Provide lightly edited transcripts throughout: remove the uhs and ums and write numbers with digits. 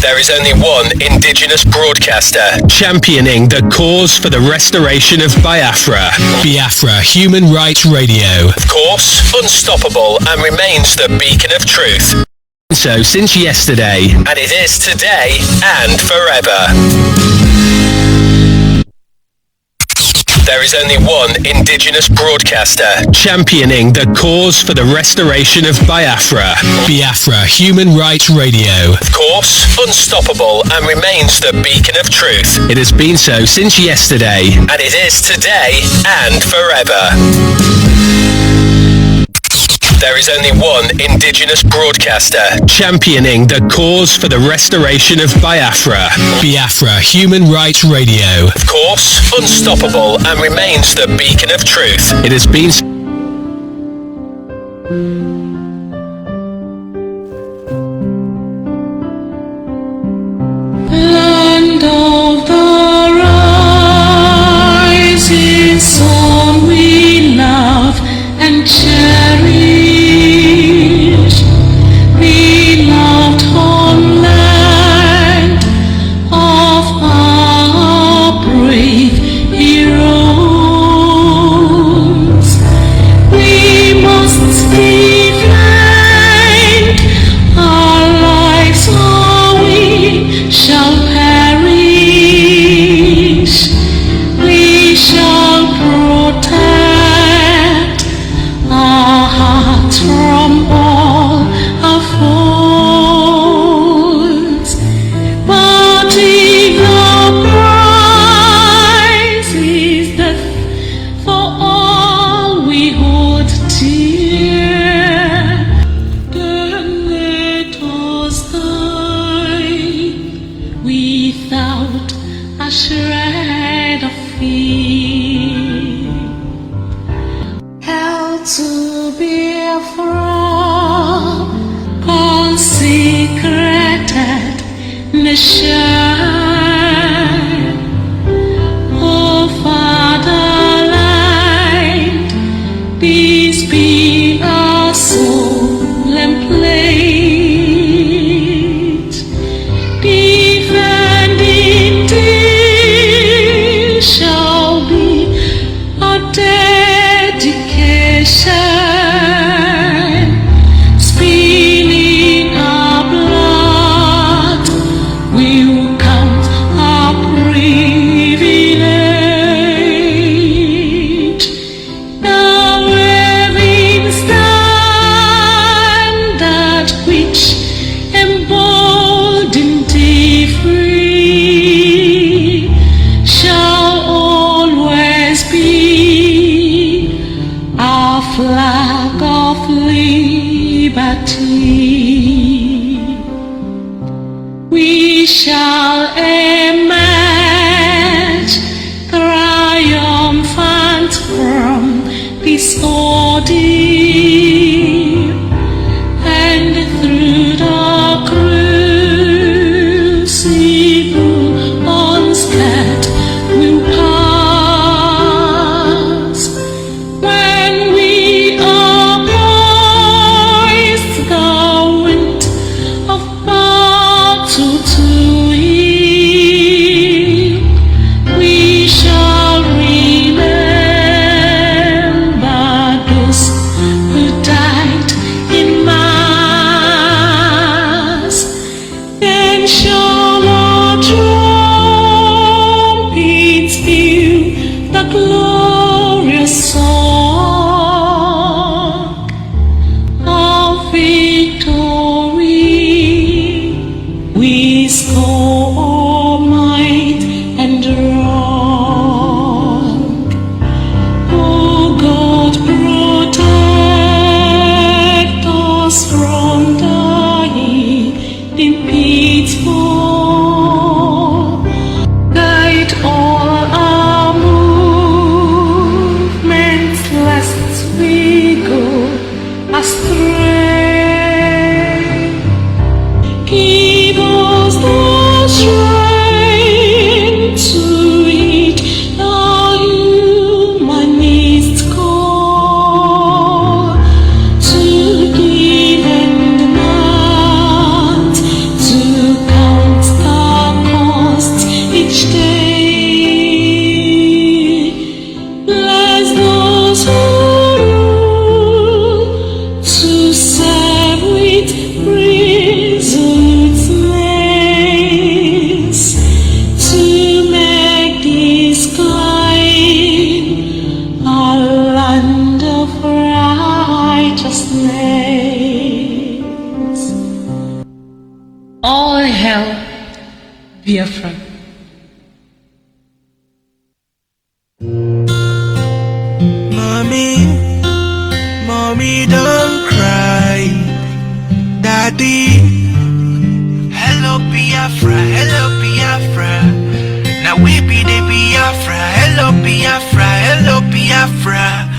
There is only one indigenous broadcaster championing the cause for the restoration of Biafra. Biafra Human Rights Radio. Of course, unstoppable and remains the beacon of truth. So since yesterday, and it is today and forever. There is only one indigenous broadcaster championing the cause for the restoration of Biafra. Biafra Human Rights Radio. Of course, unstoppable and remains the beacon of truth. It has been so since yesterday, and it is today and forever. There is only one indigenous broadcaster championing the cause for the restoration of Biafra. Biafra Human Rights Radio. Of course, unstoppable and remains the beacon of truth. It has been... Land of the rising sun we love and cherish. Biafra. Mommy, don't cry. Daddy, hello Biafra, hello Biafra. Now we be the Biafra, hello Biafra, hello Biafra.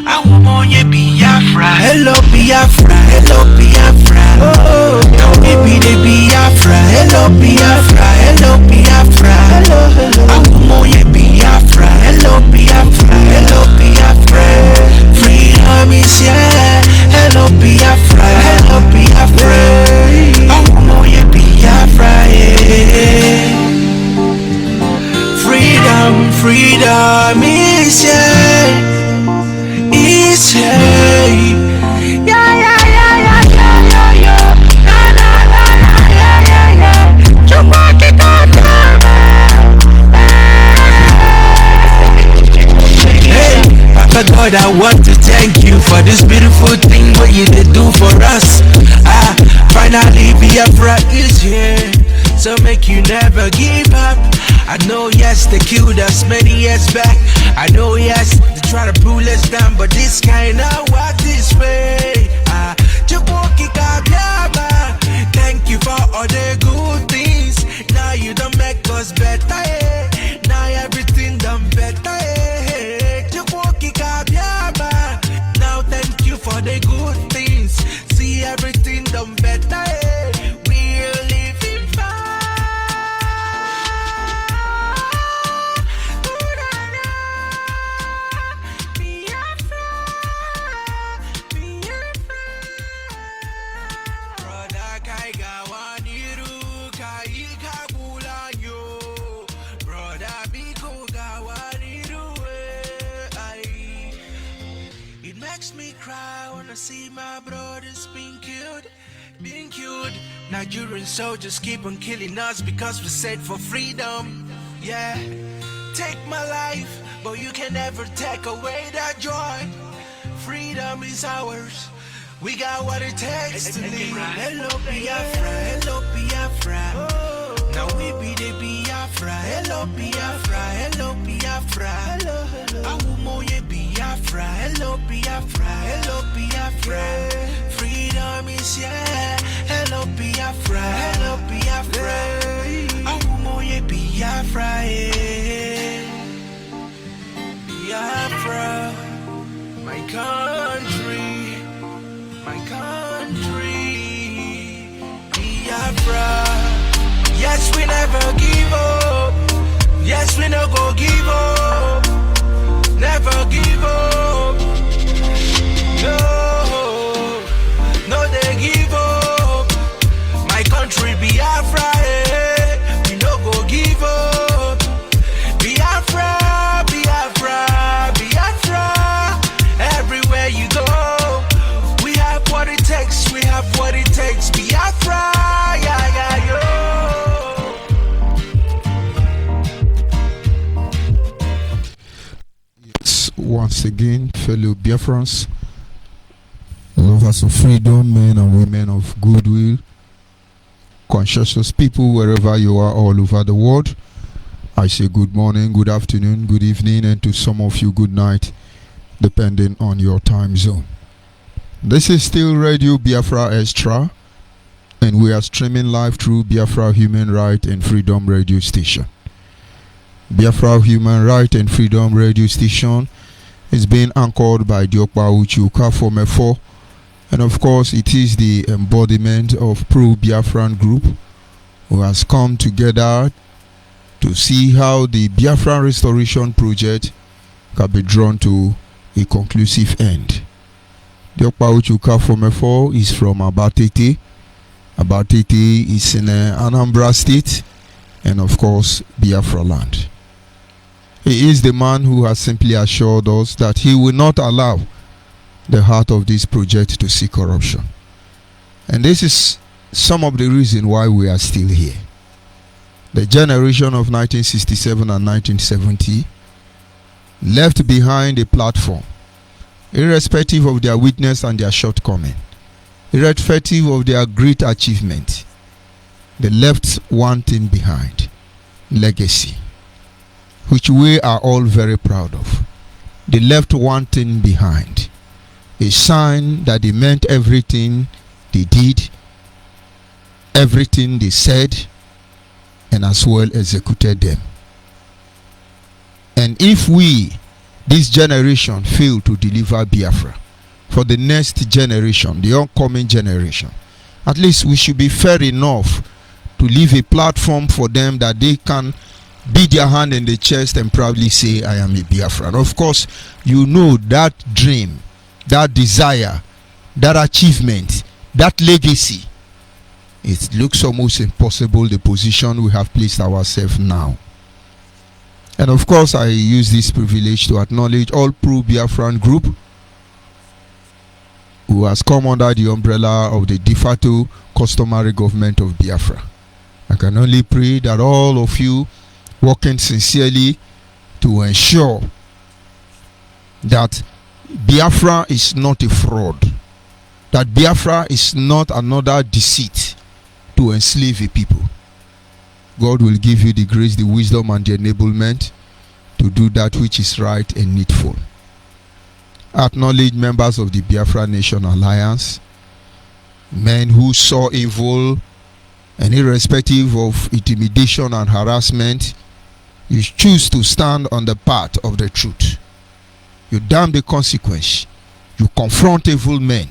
I want you Biafra, hello Biafra, hello Biafra. Oh, now we be the Biafra, hello Biafra, hello Biafra. I want you Biafra, hello Biafra, hello Biafra. Freedom is here, hello Biafra, hello Biafra. I want you Biafra, yeah. Freedom is here. It's hey, yeah. Hey, Papa God, I want to thank you for this beautiful thing what you did do for us. Finally Biafra is here, so make you never give up. I know yes, they killed us many years back. I know yes, they try to pull us down, but this kind of what is way. Thank you for all the good things. Now you don't make us better, eh? Now everything done better, eh? Now thank you for the good things. See everything done better, eh? We're living fine. It makes me cry when I see my brothers being killed. Nigerian soldiers keep on killing us because we said for freedom. Yeah, take my life, but you can never take away that joy. Freedom is ours. We got what it takes to live. Hello Biafra, hello Biafra. Now we be the Biafra. Hello Biafra, hello Biafra. Awumoye Biafra, hello Biafra, hello Biafra. Freedom is here. Hello Biafra, hello Biafra. Awumoye Biafra, yeah. Biafra, my country. My country, Biafra. Yes, we never give up. Yes, we no go give up. Never give up. No, they give up. My country, Biafra. We no go give up. Biafra, Biafra, Biafra. Everywhere you go. We have what it takes, Biafra, yeah, yo. Yes, once again, fellow Biafrans, lovers of freedom, men and women of goodwill, conscientious people, wherever you are all over the world, I say good morning, good afternoon, good evening, and to some of you, good night, depending on your time zone. This is still Radio Biafra Extra, and we are streaming live through Biafra Human Right and Freedom Radio Station. Biafra Human Right and Freedom Radio Station is being anchored by Diokpa Uchuka from F4, and of course it is the embodiment of pro-Biafran group who has come together to see how the Biafran Restoration Project can be drawn to a conclusive end. Diokpa Uchuka from F4 is from Abatete. Abatete is in Anambra State, and of course Biafra land. He is the man who has simply assured us that he will not allow the heart of this project to see corruption. And this is some of the reason why we are still here. The generation of 1967 and 1970 left behind a platform, irrespective of their weakness and their shortcoming, irrespective of their great achievement. They left one thing behind: legacy, which we are all very proud of. They left one thing behind, a sign that they meant everything they did, everything they said, and as well executed them. And if we, this generation, fail to deliver Biafra for the next generation, the oncoming generation, at least we should be fair enough to leave a platform for them that they can beat their hand in the chest and proudly say, I am a Biafran. Of course, you know that dream, that desire, that achievement, that legacy, it looks almost impossible, the position we have placed ourselves now. And of course, I use this privilege to acknowledge all pro-Biafran group who has come under the umbrella of the de facto customary government of Biafra. I can only pray that all of you working sincerely to ensure that Biafra is not a fraud, that Biafra is not another deceit to enslave a people. God will give you the grace, the wisdom, and the enablement to do that which is right and needful. I acknowledge members of the Biafra Nation Alliance, men who saw evil, and irrespective of intimidation and harassment, you choose to stand on the path of the truth. You damn the consequence. You confront evil men,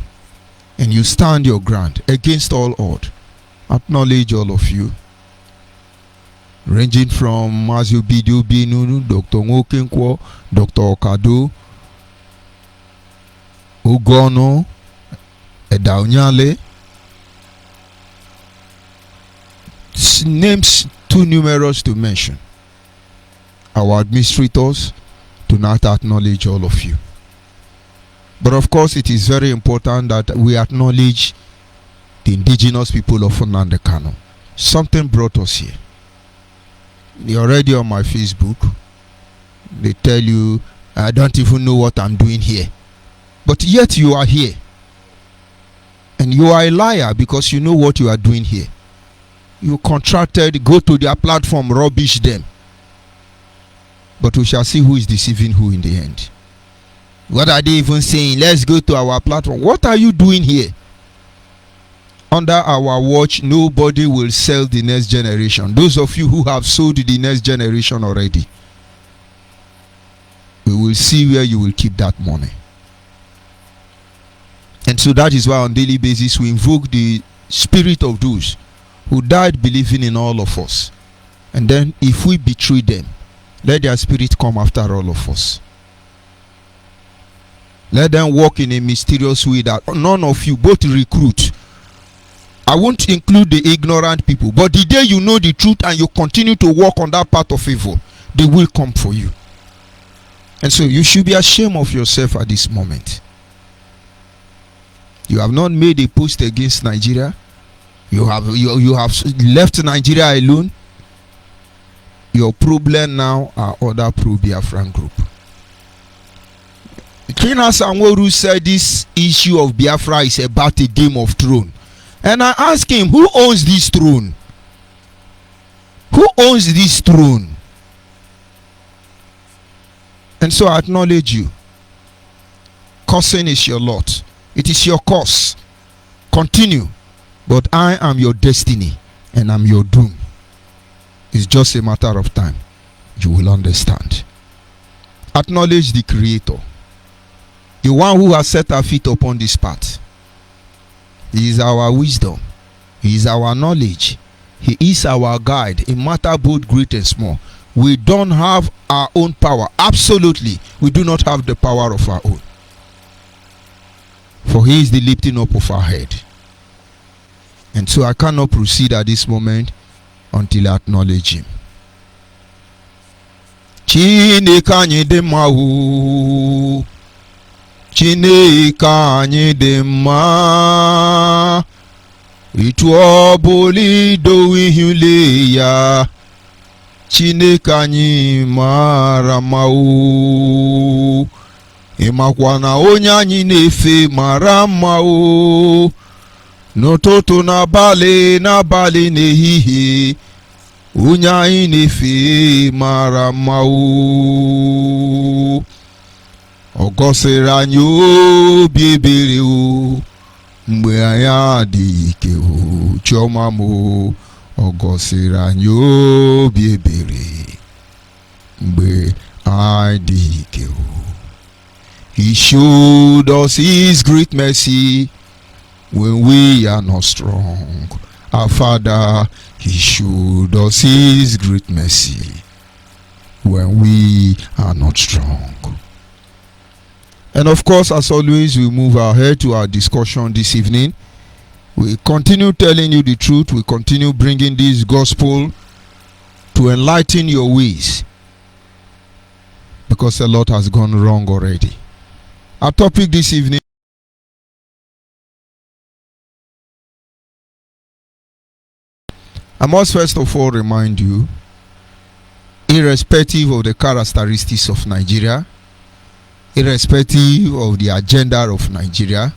and you stand your ground against all odds. Acknowledge all of you, ranging from Mazio Bidio Binunu, Dr. Ngokenkwo, Dr. Okado, Ugono, Edaunyale. Names too numerous to mention. Our administrators do not acknowledge all of you. But of course, it is very important that we acknowledge the indigenous people of Nnamdi Kanu. Something brought us here. You're already on my Facebook. They tell you, I don't even know what I'm doing here. But yet you are here. And you are a liar because you know what you are doing here. You contracted, go to their platform, rubbish them. But we shall see who is deceiving who in the end. What are they even saying? Let's go to our platform. What are you doing here? Under our watch, nobody will sell the next generation. Those of you who have sold the next generation already, we will see where you will keep that money. And so that is why on a daily basis we invoke the spirit of those who died believing in all of us. And then if we betray them, let their spirit come after all of us. Let them walk in a mysterious way that none of you, both recruit. I won't include the ignorant people, but the day you know the truth and you continue to walk on that path of evil, they will come for you. And so you should be ashamed of yourself at this moment. You have not made a post against Nigeria. You have left Nigeria alone. Your problem now are other pro-Biafran group. Kina Sanwo-Olu said this issue of Biafra is about a Game of Thrones. And I ask him, who owns this throne? Who owns this throne? And so I acknowledge you. Cursing is your lot. It is your curse. Continue. But I am your destiny and I'm your doom. It's just a matter of time. You will understand. Acknowledge the Creator. The one who has set our feet upon this path. He is our wisdom. He is our knowledge. He is our guide in matter both great and small. We don't have our own power. Absolutely. We do not have the power of our own. For He is the lifting up of our head. And so I cannot proceed at this moment until I acknowledge Him. Chineke anyị dị mma o. Chineke anyị dị mma. Itu ọbụla idowe ihe ule ya. Chineke anyị mara mma o. Ịmakwa na onye anyị na-efe mara mma o. N'ụtụtụ n'abalị n'ehihie onye anyị na-efe mara mma o, ọ gọsiri anyị obi ebere o, mgbe anyị adịghị ike o, chiọma m o, ọ gọsiri anyị obi ebere mgbe anyị adịghị ike o. He showed us his great mercy when we are not strong. Our Father, he showed us his great mercy when we are not strong. And of course, as always, we move ahead to our discussion this evening. We continue telling you the truth. We continue bringing this gospel to enlighten your ways, because a lot has gone wrong already. Our topic this evening: I must first of all remind you, irrespective of the characteristics of Nigeria, irrespective of the agenda of Nigeria,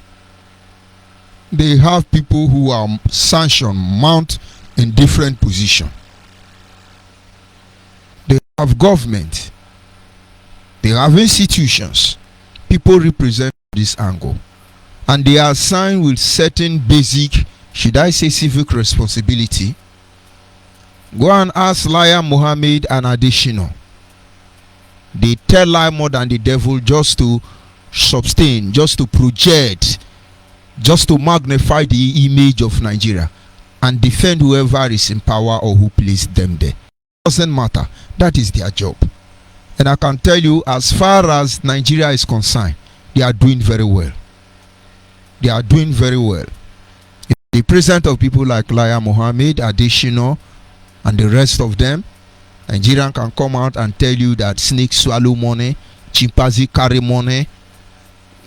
they have people who are sanctioned, mount in different positions. They have government, they have institutions, people represent this angle, and they are assigned with certain basic, should I say, civic responsibility. Go and ask Liar Mohammed and Adeshino. They tell lie more than the devil just to sustain, just to project, just to magnify the image of Nigeria and defend whoever is in power or who placed them there. Doesn't matter. That is their job. And I can tell you, as far as Nigeria is concerned, they are doing very well. They are doing very well. In the presence of people like Liar Mohammed, Adeshino, and the rest of them, Nigerian can come out and tell you that snakes swallow money, chimpanzee carry money.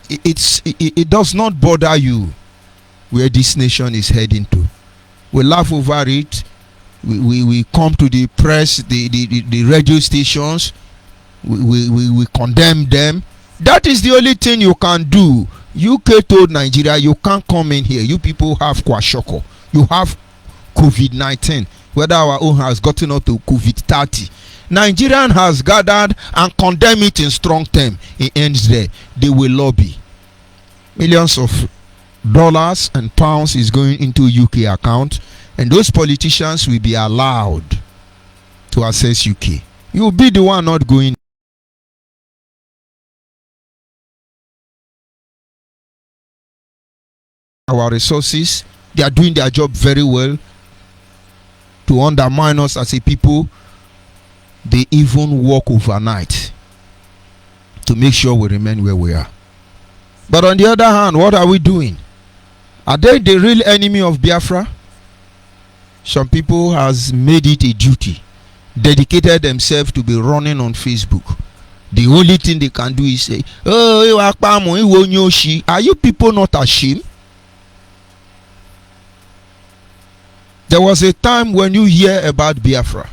It does not bother you where this nation is heading to. We laugh over it. We come to the press, the radio stations. We condemn them. That is the only thing you can do. UK told Nigeria, you can't come in here. You people have kwashoko. You have COVID-19. Whether our own has gotten up to COVID-30. Nigerian has gathered and condemned it in strong terms. It ends there. They will lobby. Millions of dollars and pounds is going into UK account, and those politicians will be allowed to access UK. You will be the one not going. Our resources, they are doing their job very well to undermine us as a people. They even work overnight to make sure we remain where we are. But on the other hand, what are we doing? Are they the real enemy of Biafra? Some people has made it a duty, dedicated themselves to be running on Facebook. The only thing they can do is say, oh, are you people not ashamed? There was a time when you hear about Biafra,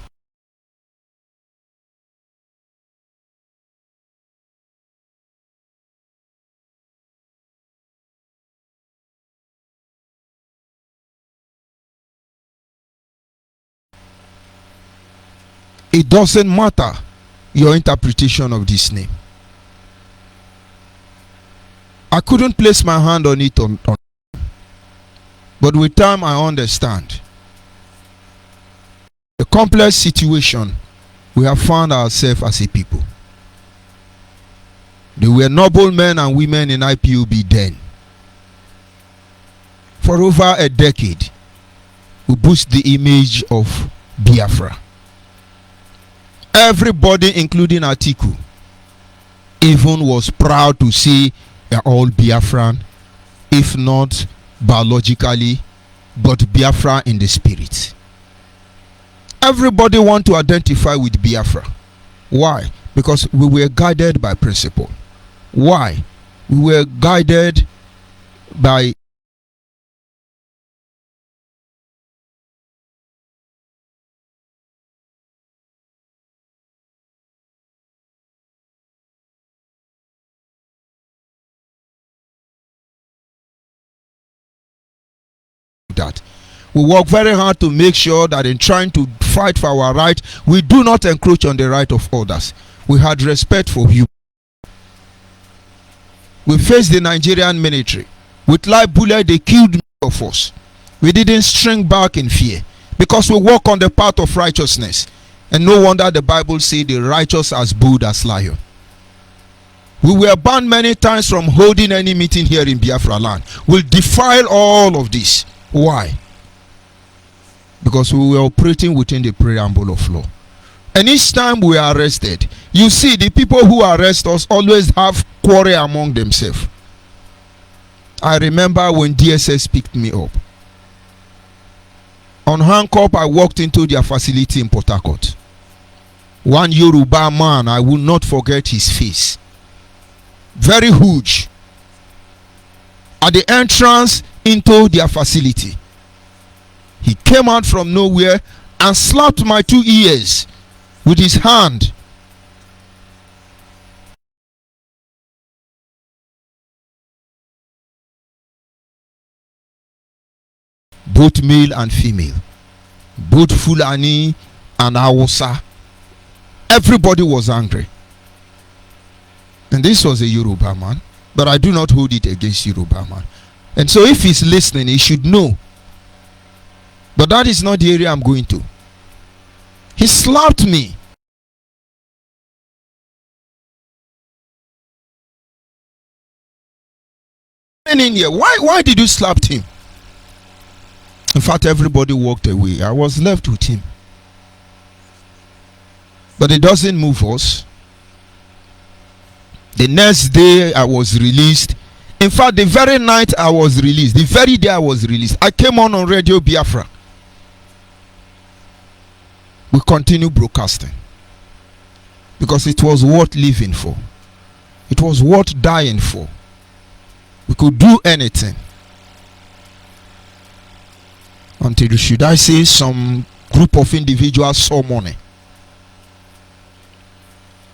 it doesn't matter your interpretation of this name. I couldn't place my hand on it, but with time I understand the complex situation we have found ourselves as a people. They were noble men and women in IPOB then. For over a decade, we boost the image of Biafra. Everybody, including Atiku, even was proud to say they're all Biafran, if not biologically, but Biafra in the spirit. Everybody want to identify with Biafra. Why? Because we were guided by principle. Why? We were guided by that. We work very hard to make sure that in trying to fight for our right, we do not encroach on the right of others. We had respect for you. We faced the Nigerian military. With live bullet, they killed many of us. We didn't shrink back in fear because we walk on the path of righteousness. And no wonder the Bible says the righteous as bold as lion. We were banned many times from holding any meeting here in Biafra land. We'll defile all of this. Why? Because we were operating within the preamble of law. And each time we are arrested, you see the people who arrest us always have quarrel among themselves. I remember when DSS picked me up. On handcuff, I walked into their facility in Port Harcourt. One Yoruba man, I will not forget his face. Very huge. At the entrance into their facility, he came out from nowhere and slapped my 2 ears with his hand. Both male and female, both Fulani and Hausa. Everybody was angry. And this was a Yoruba man, but I do not hold it against Yoruba man. And so if he's listening, he should know. But that is not the area I'm going to. He slapped me. In here, why did you slap him? In fact, everybody walked away. I was left with him. But it doesn't move us. The next day I was released. In fact, the very night I was released, the very day I was released, I came on Radio Biafra. We continue broadcasting. Because it was worth living for. It was worth dying for. We could do anything. Until, should I say, some group of individuals saw money.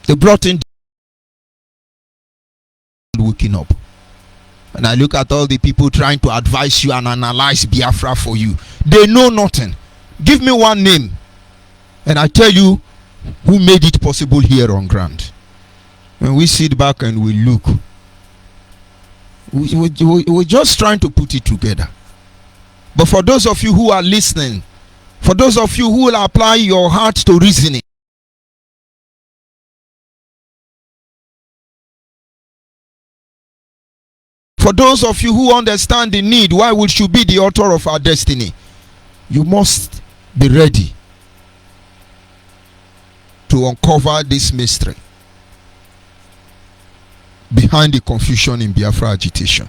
They brought in waking up. And I look at all the people trying to advise you and analyze Biafra for you. They know nothing. Give me one name and I tell you who made it possible here on ground. When we sit back and we look, we're just trying to put it together. But for those of you who are listening, for those of you who will apply your heart to reasoning, for those of you who understand the need, why we should be the author of our destiny, you must be ready to uncover this mystery behind the confusion in Biafra agitation.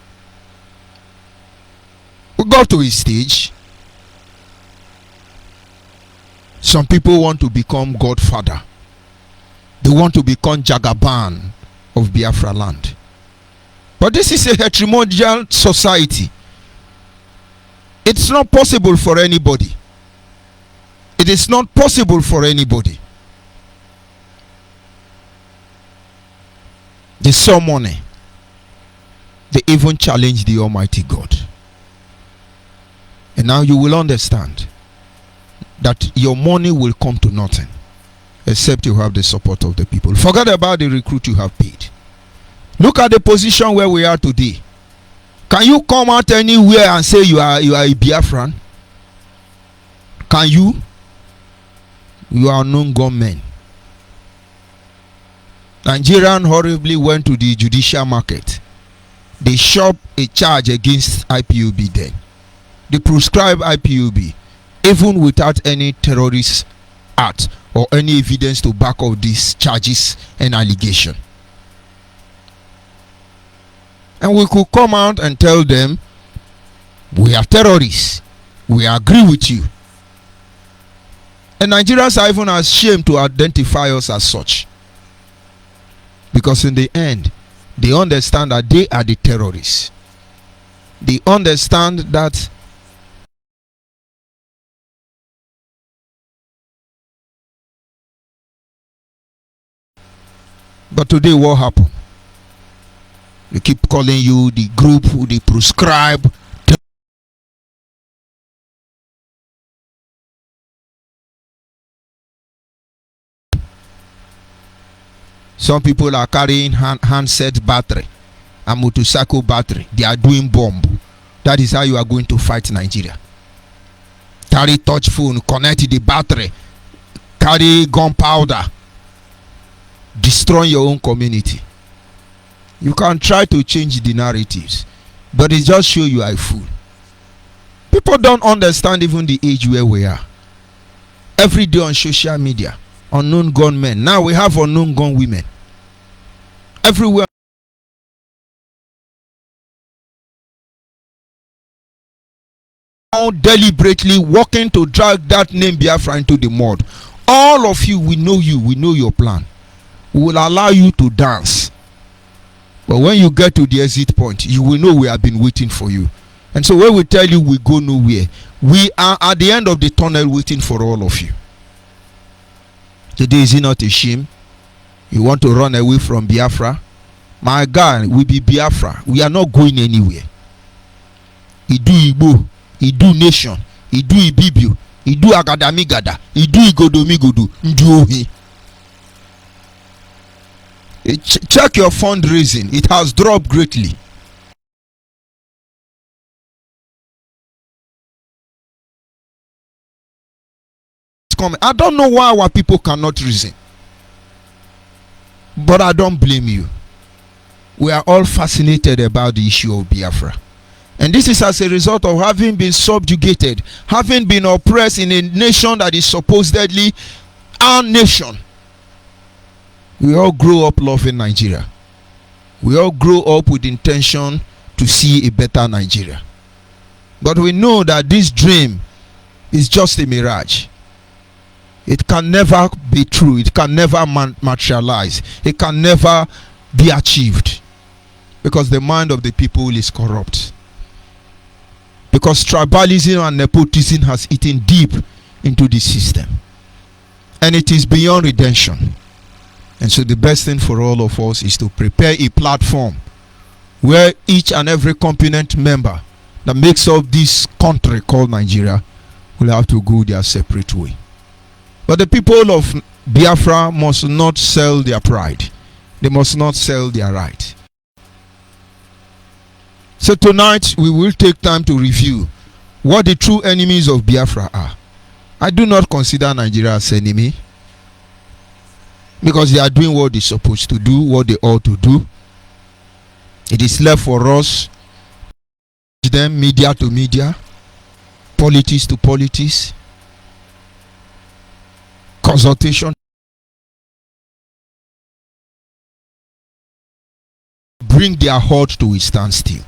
We got to a stage. Some people want to become Godfather. They want to become Jagaban of Biafra land. But this is a heterogeneous society. It's not possible for anybody. It is not possible for anybody. They saw money. They even challenged the Almighty God. And now you will understand that your money will come to nothing except you have the support of the people. Forget about the recruit you have paid. Look at the position where we are today. Can you come out anywhere and say you are a Biafran? Can you? You are known gunmen. Nigerian horribly went to the judicial market. They shop a charge against IPOB then. They prescribe IPOB even without any terrorist act or any evidence to back up these charges and allegation. And we could come out and tell them, we are terrorists. We agree with you. And Nigerians are even ashamed to identify us as such. Because in the end, they understand that they are the terrorists. They understand that but today what happened? They keep calling you the group who they prescribe Some people are carrying handset battery and motorcycle battery. They are doing bomb. That is how you are going to fight Nigeria. Carry touch phone, connect the battery, carry gunpowder, destroy your own community. You can try to change the narratives, but it just show you are a fool. People don't understand even the age where we are. Every day on social media, unknown gunmen. Now we have unknown gun women. Everywhere. Deliberately working to drag that name Biafra into the mud. All of you, we know your plan. We will allow you to dance. But when you get to the exit point, you will know we have been waiting for you. And so when we tell you we go nowhere, we are at the end of the tunnel waiting for all of you. Today, is it not a shame? You want to run away from Biafra? My God, we be Biafra. We are not going anywhere. Idu Igbo, Idu Nation, Idu Ibibio, Idu Agadamigada, Idu Igodomigodu, Nduohi. Check your fundraising. It has dropped greatly. I don't know why our people cannot reason, but I don't blame you. We are all fascinated about the issue of Biafra, and this is as a result of having been subjugated, having been oppressed in a nation that is supposedly our nation. We all grow up loving Nigeria. We all grow up with intention to see a better Nigeria, but we know that this dream is just a mirage. It can never be true. It can never materialize. It can never be achieved, because the mind of the people is corrupt, because tribalism and nepotism has eaten deep into the system, and it is beyond redemption. And so the best thing for all of us is to prepare a platform where each and every component member that makes up this country called Nigeria will have to go their separate way. But the people of Biafra must not sell their pride. They must not sell their right. So tonight we will take time to review what the true enemies of Biafra are. I do not consider Nigeria as enemy, because they are doing what they're supposed to do, what they ought to do. It is left for us, them, media to media, politics to politics, consultation, bring their heart to a standstill.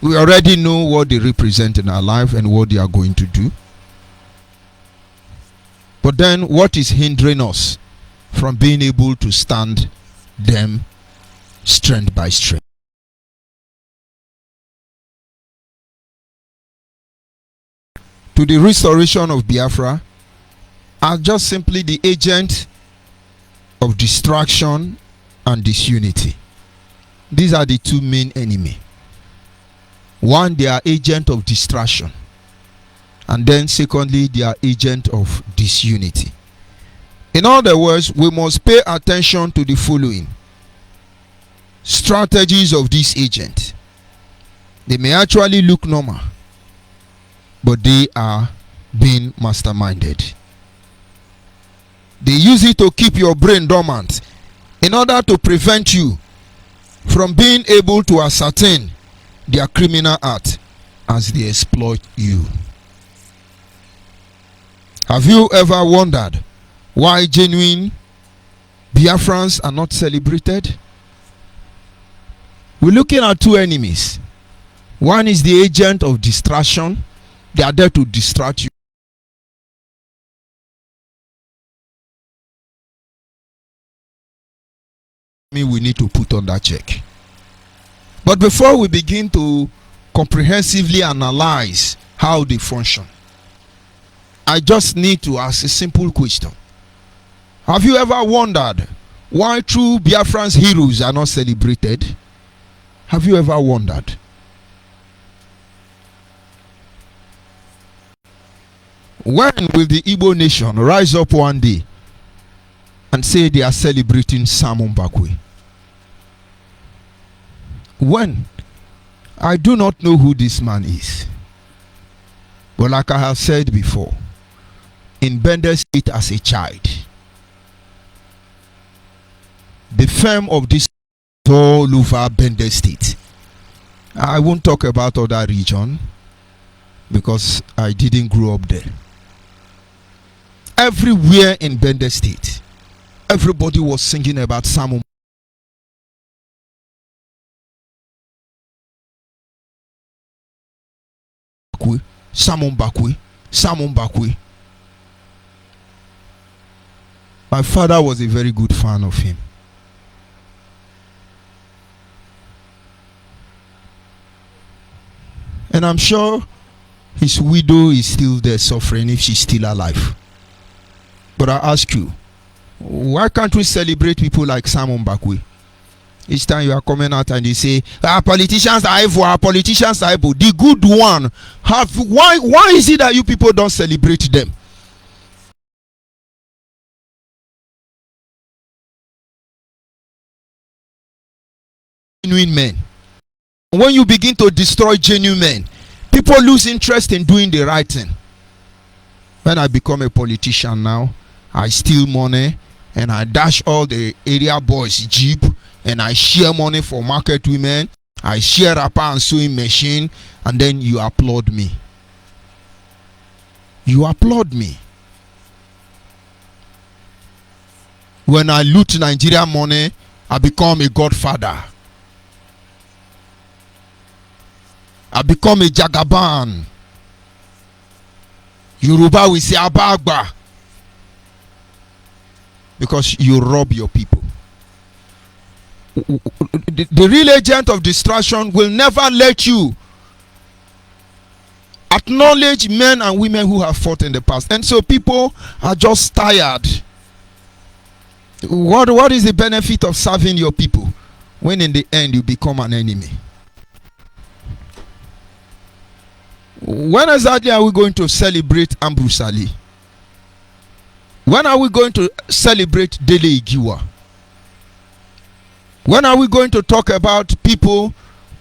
We already know what they represent in our life and what they are going to do. But then what is hindering us from being able to stand them strength by strength? To the restoration of Biafra are just simply the agent of distraction and disunity. These are the two main enemies. One, they are agent of distraction, and then secondly, they are agent of disunity. In other words, we must pay attention to the following strategies of this agent. They may actually look normal, but they are being masterminded. They use it to keep your brain dormant in order to prevent you from being able to ascertain their criminal act as they exploit you. Have you ever wondered why genuine Biafrans are not celebrated? We're looking at two enemies. One is the agent of distraction. They are there to distract you. We need to put on that check. But before we begin to comprehensively analyze how they function, I just need to ask a simple question. Have you ever wondered why true Biafran's heroes are not celebrated? Have you ever wondered? When will the Igbo nation rise up one day and say they are celebrating Simon Bakwe. When I do not know who this man is, but like I have said before, in Bender State as a child, the fame of this all over Bender State. I won't talk about other region because I didn't grow up there. Everywhere in Bender State, everybody was singing about Simon Bakwe, Simon Bakwe, Simon Bakwe. My father was a very good fan of him. And I'm sure his widow is still there suffering if she's still alive. But I ask you, why can't we celebrate people like Simon Bakwe? Each time you are coming out and you say, our politicians are evil, our politicians are evil. The good one, why is it that you people don't celebrate them? Genuine men. When you begin to destroy genuine men, people lose interest in doing the right thing. When I become a politician now, I steal money and I dash all the area boys jeep and I share money for market women. I share wrapper and sewing machine, and then you applaud me. You applaud me. When I loot Nigeria money, I become a godfather. I become a Jagaban. Yoruba will say Abagba. Because you rob your people. The real agent of distraction will never let you acknowledge men and women who have fought in the past. And so people are just tired. What is the benefit of serving your people when in the end you become an enemy? When exactly are we going to celebrate Ambrose Ali? When are we going to celebrate Dele Igiwa? When are we going to talk about people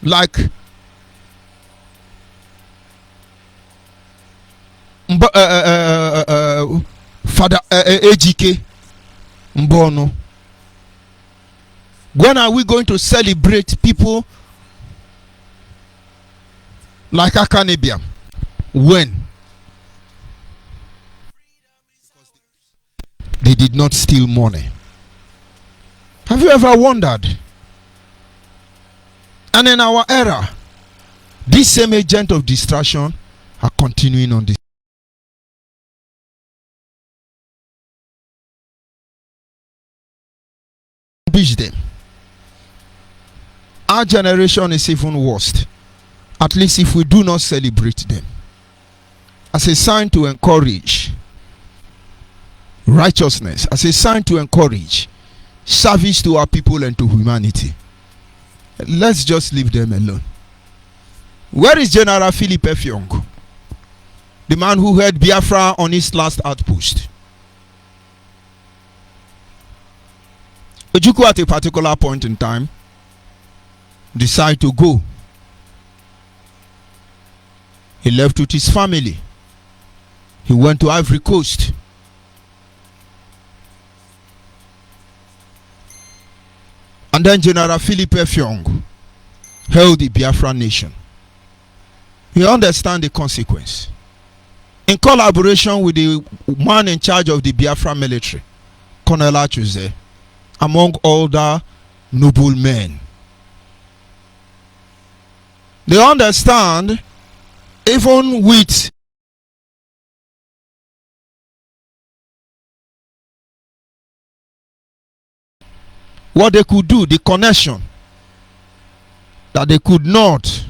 like Father Ejike Mbono? When are we going to celebrate people like Akanibiam? When? They did not steal money. Have you ever wondered? And in our era, this same agent of distraction are continuing on this. Them. Our generation is even worse. At least if we do not celebrate them as a sign to encourage righteousness, as a sign to encourage service to our people and to humanity, let's just leave them alone. Where is General Philip Effiong, the man who had Biafra on his last outpost? Ojukwu at a particular point in time decided to go. He left with his family. He went to Ivory Coast. And then General Philip Effiong held the Biafra nation. You understand the consequence. In collaboration with the man in charge of the Biafra military, Colonel Achuze, among other noble men. They understand, even with what they could do, the connection, that they could not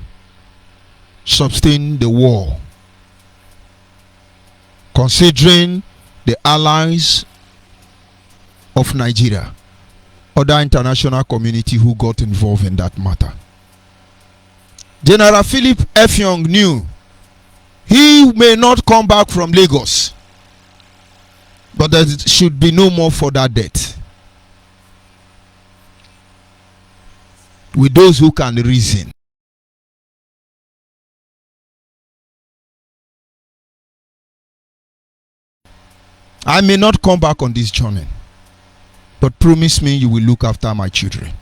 sustain the war, considering the allies of Nigeria, other international community who got involved in that matter. General Philip Effiong knew he may not come back from Lagos, but there should be no more further death. with those who can reason. I may not come back on this journey, but promise me you will look after my children.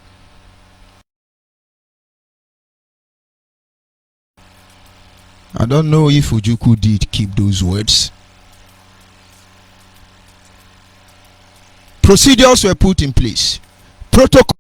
I don't know if Ojukwu did keep those words. Procedures were put in place. Protocol.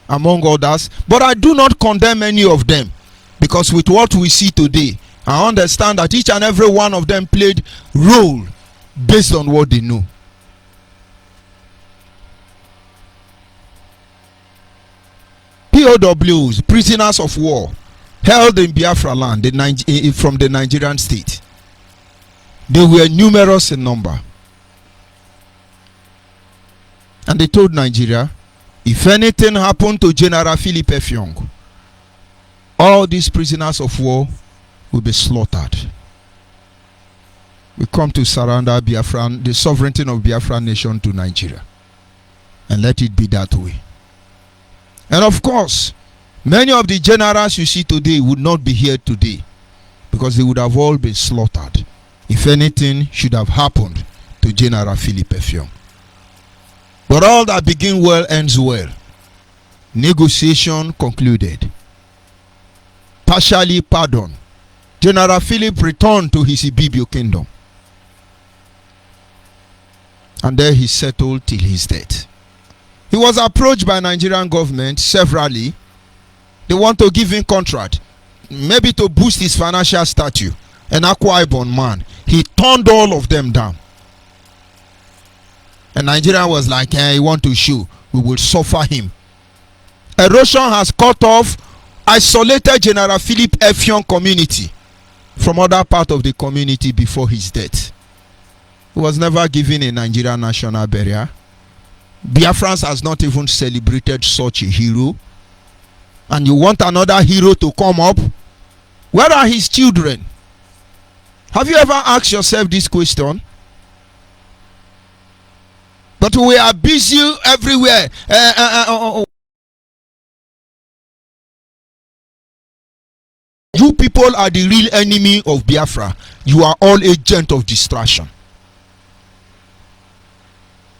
Among others, but I do not condemn any of them, because with what we see today, I understand that each and every one of them played role based on what they know. POWs, prisoners of war, held in Biafra land from the Nigerian state. They were numerous in number. And they told Nigeria, if anything happened to General Philip Effiong, all these prisoners of war will be slaughtered. We come to surrender the sovereignty of Biafra nation to Nigeria. And let it be that way. And of course, many of the generals you see today would not be here today, because they would have all been slaughtered if anything should have happened to General Philip Effiong. But all that begins well ends well. Negotiation concluded. Partially pardoned. General Philip returned to his Ibibio kingdom. And there he settled till his death. He was approached by Nigerian government severally. They want to give him contract, maybe to boost his financial stature. An Akwa Ibom man. He turned all of them down. And Nigeria was like, he want to show, we will suffer him. Erosion has cut off isolated General Philip Effiong community from other part of the community before his death. He was never given a Nigerian national burial. Biafrans has not even celebrated such a hero. And you want another hero to come up? Where are his children? Have you ever asked yourself this question? But we are busy everywhere. You people are the real enemy of Biafra. You are all agents of distraction.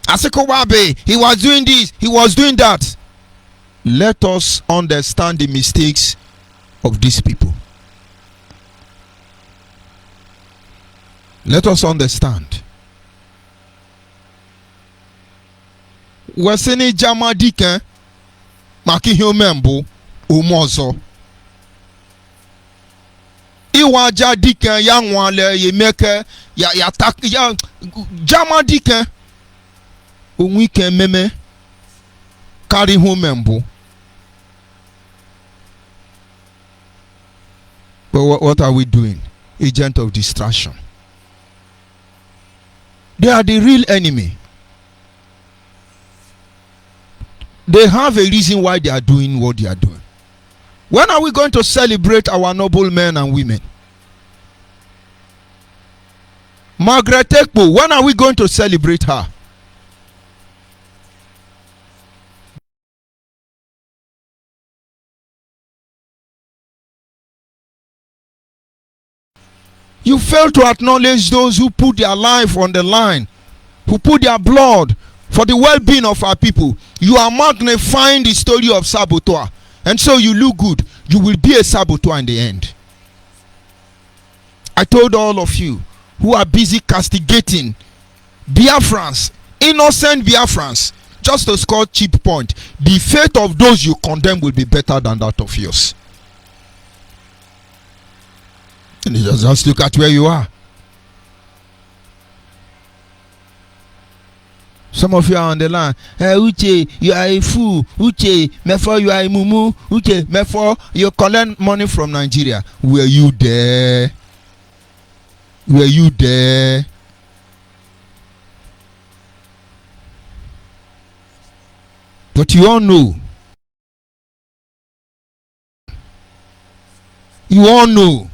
Asekowabe, he was doing this, he was doing that. Let us understand the mistakes of these people. Let us understand. Weseni jamadike makihiomembo umozo. Iwaja dike ya nwale yemeke ya tak ya jamadike onwike meme carry homembo. But what are we doing? Agent of distraction. They are the real enemy. They have a reason why they are doing what they are doing. When are we going to celebrate our noble men and women? Margaret Ekpo, when are we going to celebrate her? You fail to acknowledge those who put their life on the line, who put their blood for the well-being of our people. You are magnifying the story of saboteur, and so you look good. You will be a saboteur in the end. I told all of you who are busy castigating Biafrans, innocent Biafrans, just to score cheap point, the fate of those you condemn will be better than that of yours. And just look at where you are. Some of you are on the line. Hey, Uche, you are a fool. Uche, therefore you are a mumu. Uche, therefore you collect money from Nigeria. Were you there? Were you there? But you all know You all know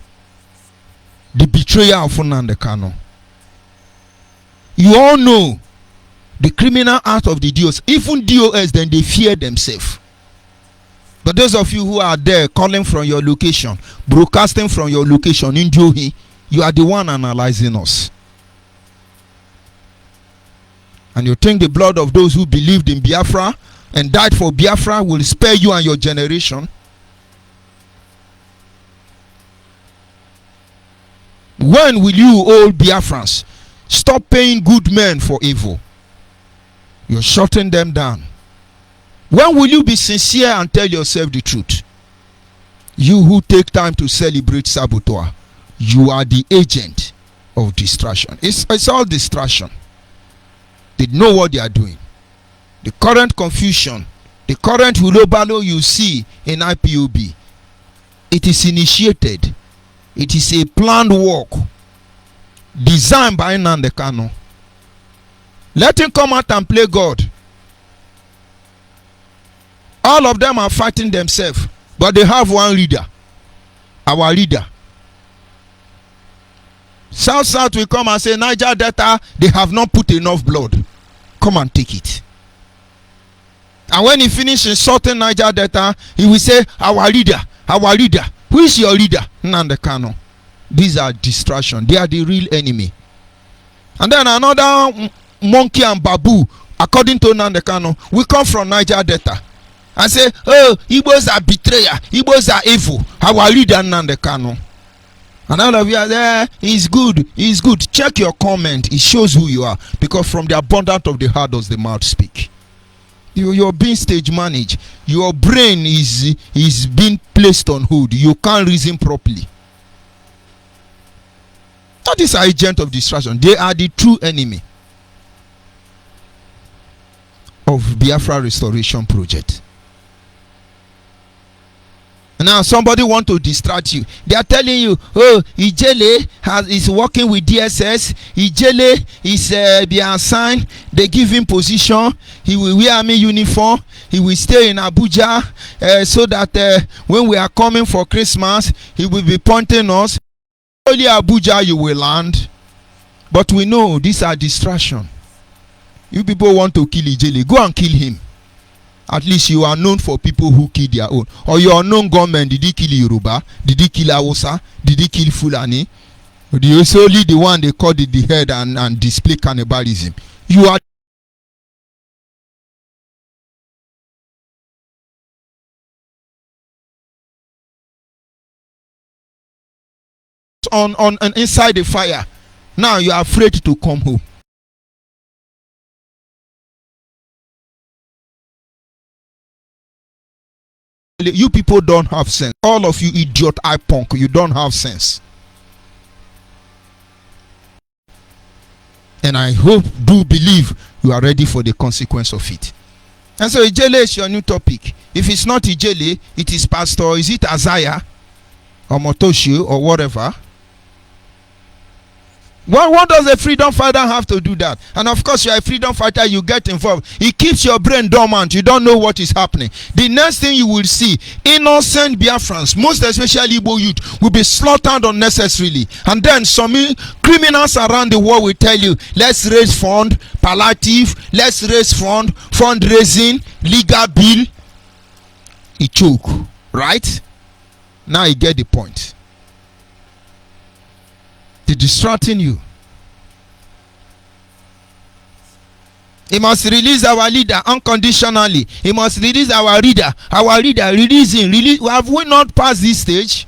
the betrayal of Nnamdi Kanu. You all know the criminal act of the DOS. Even DOS, then they fear themselves. But those of you who are there calling from your location, broadcasting from your location in Johi, you are the one analyzing us. And you think the blood of those who believed in Biafra and died for Biafra will spare you and your generation? When will you old Biafrans stop paying good men for evil? You're shutting them down. When will you be sincere and tell yourself the truth? You who take time to celebrate saboteur, you are the agent of distraction. It's all distraction. They know what they are doing. The current confusion, the current hulobalo you see in IPOB, it is initiated. It is a planned work designed by Nnamdi Kanu. Let him come out and play God. All of them are fighting themselves, but they have one leader, our leader. South will come and say, Niger Delta, they have not put enough blood. Come and take it. And when he finishes insulting Niger Delta, he will say, our leader. Who is your leader? Nnamdi Kanu. These are distractions. They are the real enemy. And then another monkey and babu, according to Nnamdi Kanu, will come from Niger Delta and say, oh, Igbos are betrayer, Igbos are evil. Our leader Nnamdi Kanu. And all of you are there, he's good. Check your comment. It shows who you are. Because from the abundance of the heart does the mouth speak. You're being stage managed. Your brain is being placed on hold. You can't reason properly. That is an agent of distraction. They are the true enemy of Biafra Restoration Project. Now somebody want to distract you. They are telling you, oh, Ijele is working with DSS. Ijele is be assigned. They give him position. He will wear army uniform. He will stay in Abuja so that when we are coming for Christmas, he will be pointing us. Only Abuja you will land. But we know these are distraction. You people want to kill Ijele. Go and kill him. At least you are known for people who kill their own. Or your unknown government, did he kill Yoruba? Did he kill Hausa? Did he kill Fulani? It's only the one they called it the head and display cannibalism. You are on inside the fire. Now you are afraid to come home. You people don't have sense. All of you idiot eye punk, you don't have sense. And I do believe you are ready for the consequence of it. And so Ijele is your new topic. If it's not Ijele, it is Pastor, is it Azaya or Motoshi or whatever? What does a freedom fighter have to do that? And of course, you are a freedom fighter, you get involved. It keeps your brain dormant. You don't know what is happening. The next thing you will see, innocent Biafrans, most especially Igbo youth, will be slaughtered unnecessarily. And then some criminals around the world will tell you, let's raise fund, palliative, let's raise fund, fundraising, legal bill. It choke, right? Now you get the point. They're distracting you. He must release our leader unconditionally. He must release our leader. Our leader, releasing. Have we not passed this stage?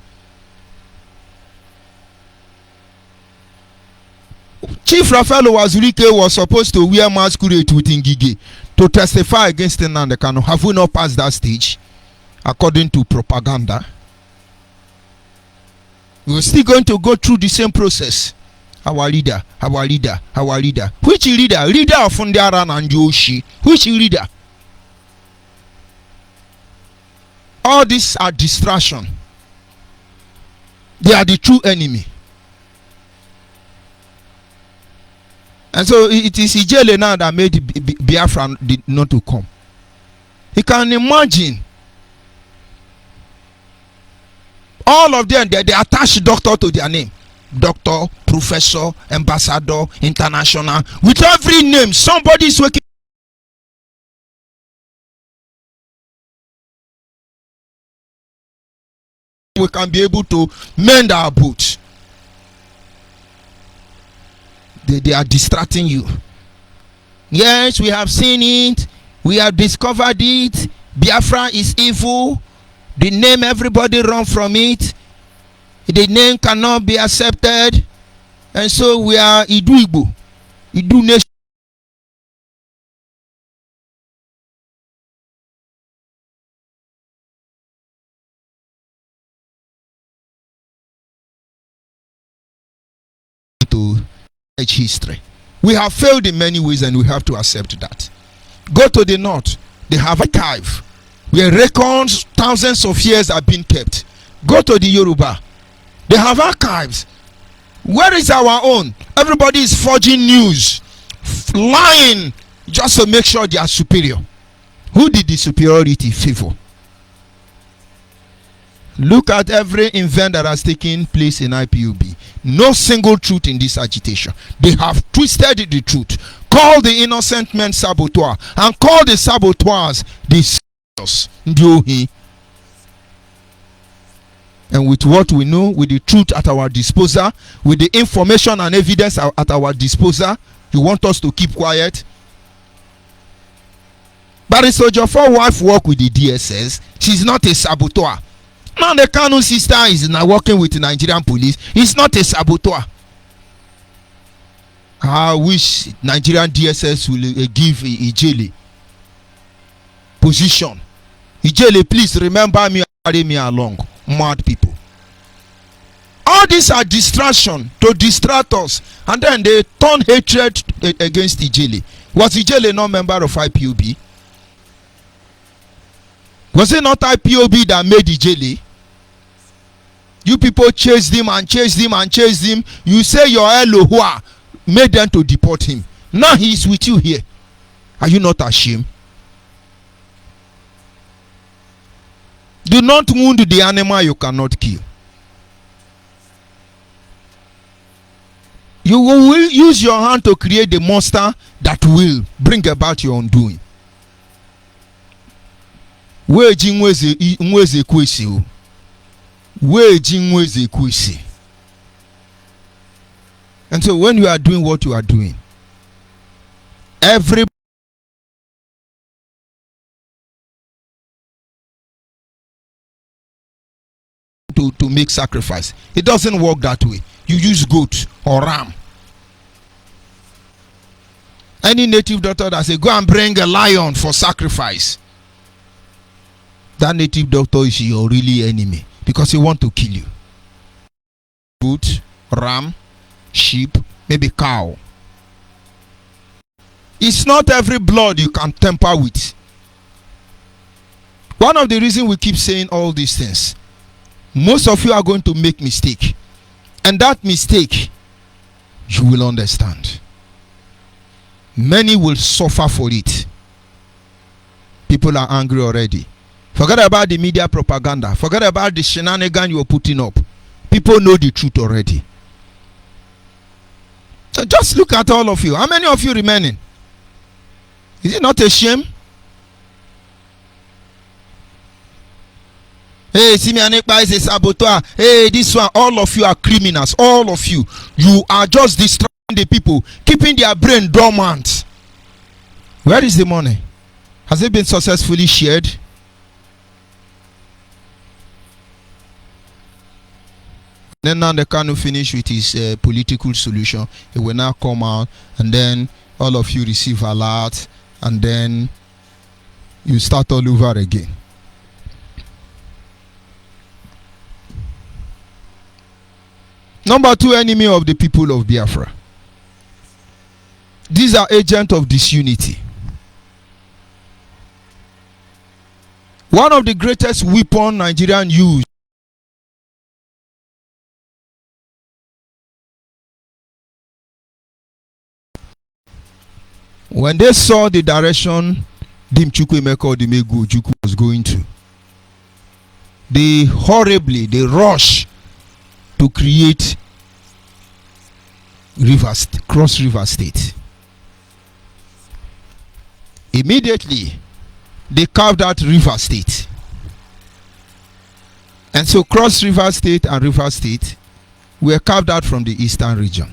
Chief Rafael Wazulike was supposed to wear masquerade with Ngige to testify against Nnamdi Kanu. Have we not passed that stage? According to propaganda. We're still going to go through the same process. Our leader. Which leader? Leader of Fundiara and Yoshi. Which leader? All these are distraction. They are the true enemy. And so it is Ijele now that made Biafra not to come. You can imagine All of them, they attach doctor to their name. Doctor, professor, ambassador, international. With every name, somebody is working. We can be able to mend our boots. They are distracting you. Yes, we have seen it. We have discovered it. Biafra is evil. The name, everybody run from it. The name cannot be accepted. And so we are Idu Igbo. Idu nation. To history. We have failed in many ways and we have to accept that. Go to the north. They have archive where records thousands of years have been kept. Go to the Yoruba. They have archives. Where is our own? Everybody is forging news, lying just to make sure they are superior. Who did the superiority favor? Look at every event that has taken place in IPOB. No single truth in this agitation. They have twisted the truth. Call the innocent men saboteur and call the saboteurs the sinners. And with what we know, with the truth at our disposal, with the information and evidence at our disposal, you want us to keep quiet? But it's Ojiofor wife work with the DSS. She's not a saboteur. Now the Kanu sister is now working with the Nigerian police. He's not a saboteur. I wish Nigerian DSS will give Ijele position. Ijele, please remember me, carry me along. Mad people. All these are distraction to distract us, and then they turn hatred against Ijele. Was Ijele not member of IPOB? Was it not IPOB that made Ijele? You people chased him and chased him and chased him. You say your Elohua made them to deport him. Now he is with you here. Are you not ashamed? Do not wound the animal you cannot kill. You will use your hand to create the monster that will bring about your undoing. And so when you are doing what you are doing, every to make sacrifice. It doesn't work that way. You use goat or ram. Any native doctor that say go and bring a lion for sacrifice, that native doctor is your really enemy because he want to kill you. Goat, ram, sheep, maybe cow. It's not every blood you can tamper with. One of the reasons we keep saying all these things, most of you are going to make mistake, and that mistake you will understand. Many will suffer for it. People are angry already. Forget about the media propaganda. Forget about the shenanigan you are putting up. People know the truth already. So just look at all of you. How many of you remaining? Is it not a shame? Hey, Simianekpa is a saboteur. Hey, this one, all of you are criminals. All of you. You are just distracting the people, keeping their brain dormant. Where is the money? Has it been successfully shared? Then now the Kanu finish with his political solution. It will now come out, and then all of you receive a lot, and then you start all over again. Number two, enemy of the people of Biafra. These are agents of disunity. One of the greatest weapons Nigerian use when they saw the direction Dim Chukwuemeka or Dimegu Ojukwu was going to, they rush to create Cross River State. Immediately, they carved out River State. And so Cross River State and River State were carved out from the eastern region.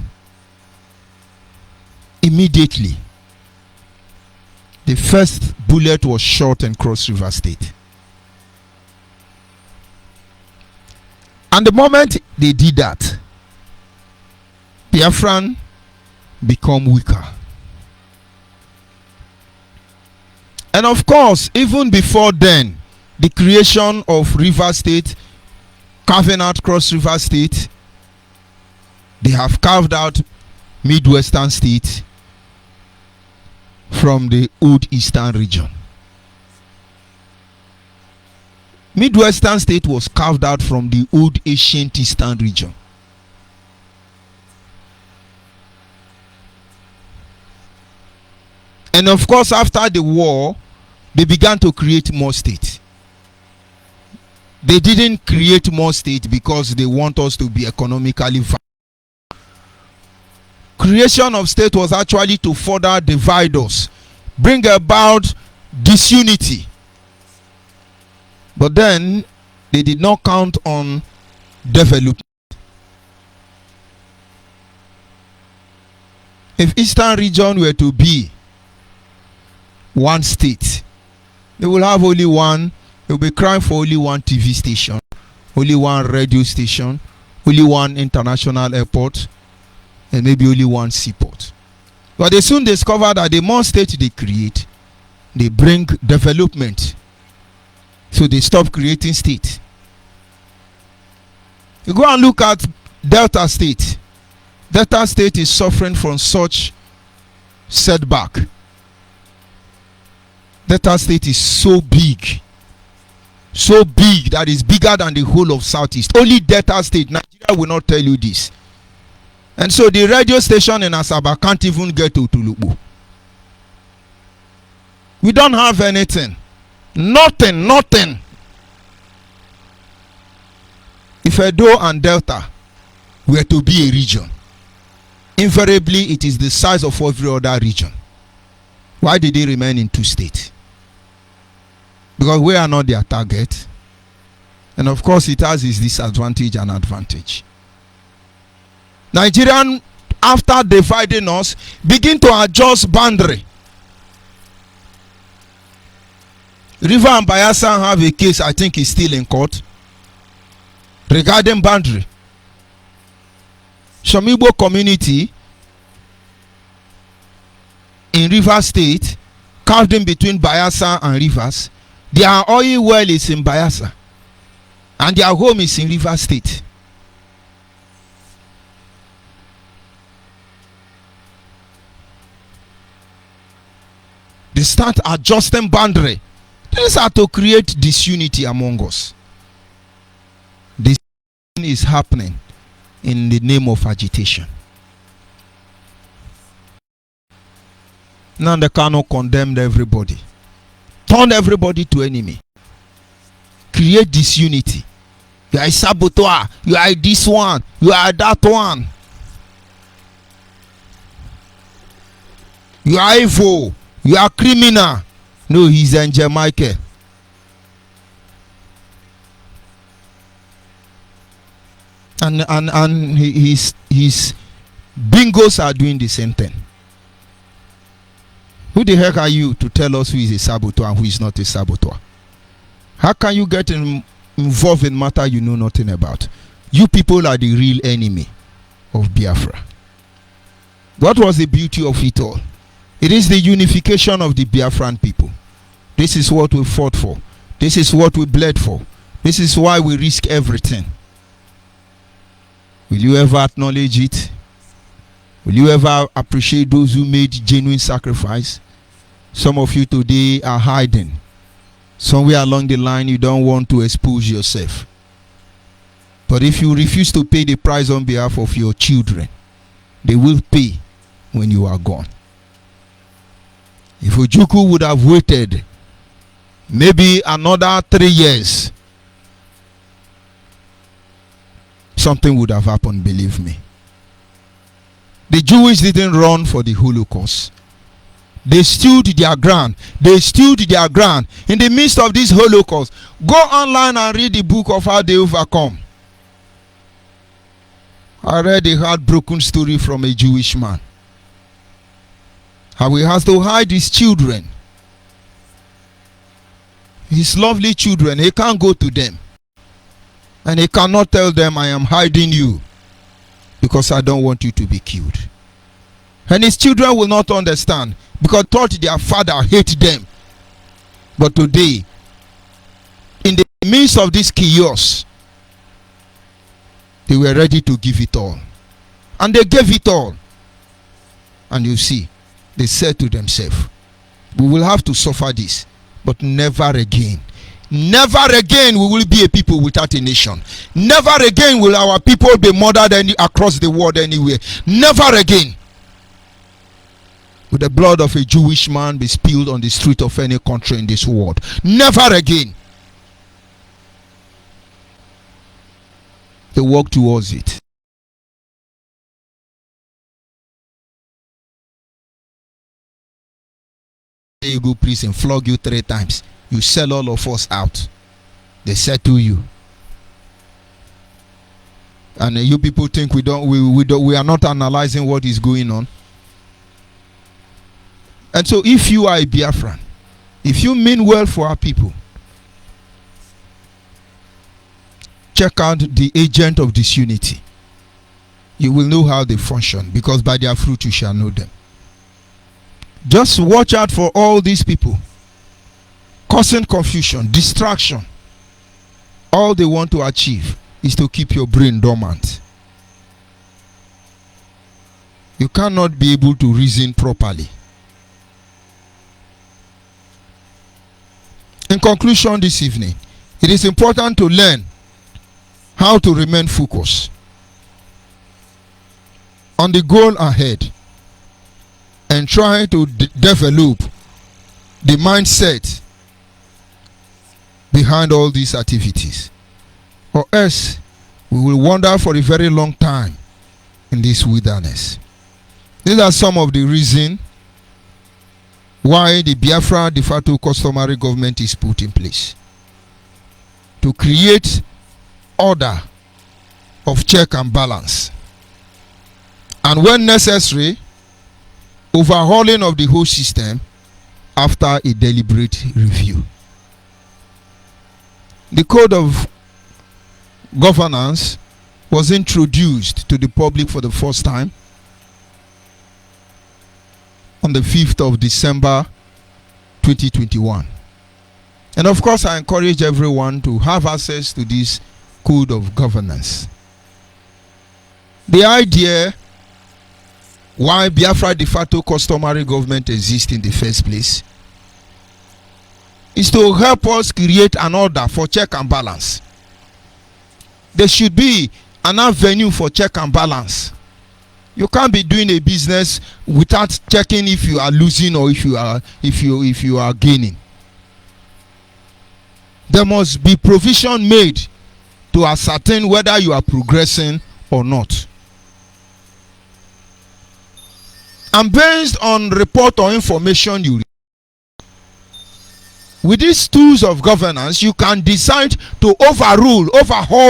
Immediately, the first bullet was shot in Cross River State. And the moment they did that, Biafran become weaker. And of course, even before then, the creation of River State, carving out Cross River State, they have carved out Midwestern State from the old Eastern region. Midwestern State was carved out from the old ancient Eastern region. And of course, after the war, they began to create more states. They didn't create more states because they want us to be economically viable. Creation of state was actually to further divide us, bring about disunity. But then they did not count on development. If Eastern region were to be one state, they will have only one. They will be crying for only one TV station, only one radio station, only one international airport, and maybe only one seaport. But they soon discover that the more states they create, they bring development. So they stop creating states. You go and look at Delta State. Delta State is suffering from such setback. Delta State is so big that is bigger than the whole of Southeast. Only Delta State. Nigeria will not tell you this. And so the radio station in Asaba can't even get to Tulubu. We don't have anything. Nothing. If Edo and Delta were to be a region, invariably it is the size of every other region. Why did they remain in two states? Because we are not their target. And of course it has its disadvantage and advantage. Nigerian, after dividing us, begin to adjust boundary. River and Bayelsa have a case, I think is still in court, regarding boundary. Shomibo community in River State, carved in between Bayelsa and Rivers, their oil well is in Bayelsa and their home is in River State. They start adjusting boundary. These are to create disunity among us. This is happening in the name of agitation. Now they cannot condemn everybody. Turn everybody to enemy. Create disunity. You are a saboteur. You are this one. You are that one. You are evil. You are criminal. No, he's Angel Michael. And his bingos are doing the same thing. Who the heck are you to tell us who is a saboteur and who is not a saboteur? How can you get involved in matter you know nothing about? You people are the real enemy of Biafra. What was the beauty of it all? It is the unification of the Biafran people. This is what we fought for. This is what we bled for. This is why we risk everything. Will you ever acknowledge it? Will you ever appreciate those who made genuine sacrifice? Some of you today are hiding. Somewhere along the line you don't want to expose yourself. But if you refuse to pay the price on behalf of your children, they will pay when you are gone. If Ojukwu would have waited maybe another 3 years something would have happened, believe me. The Jews didn't run for the Holocaust. They stood their ground. They stood their ground in the midst of this Holocaust. Go online and read the book of how they overcome. I read a heartbroken story from a Jewish man. How he has to hide his children. His lovely children, he can't go to them. And he cannot tell them, I am hiding you because I don't want you to be killed. And his children will not understand because thought their father hated them. But today, in the midst of this chaos, they were ready to give it all. And they gave it all. And you see, they said to themselves, we will have to suffer this, but never again. Never again we will be a people without a nation. Never again will our people be murdered across the world anywhere. Never again will the blood of a Jewish man be spilled on the street of any country in this world. Never again. They walk towards it. You go prison, flog you 3 times. You sell all of us out. They settle you. And you people think we are not analyzing what is going on. And so if you are a Biafran, if you mean well for our people, check out the agent of disunity. You will know how they function, because by their fruit you shall know them. Just watch out for all these people causing confusion, distraction. All they want to achieve is to keep your brain dormant. You cannot be able to reason properly. In conclusion this evening, it is important to learn how to remain focused on the goal ahead and try to develop the mindset behind all these activities, or else we will wander for a very long time in this wilderness. These are some of the reasons why the Biafra de facto customary government is put in place, to create order of check and balance, and when necessary, overhauling of the whole system after a deliberate review. The code of governance was introduced to the public for the first time on the 5th of December 2021. And of course, I encourage everyone to have access to this code of governance. The idea why Biafra de facto customary government exists in the first place is to help us create an order for check and balance. There should be an avenue for check and balance. You can't be doing a business without checking if you are losing or if you are gaining. There must be provision made to ascertain whether you are progressing or not. And based on report or information you receive, with these tools of governance, you can decide to overhaul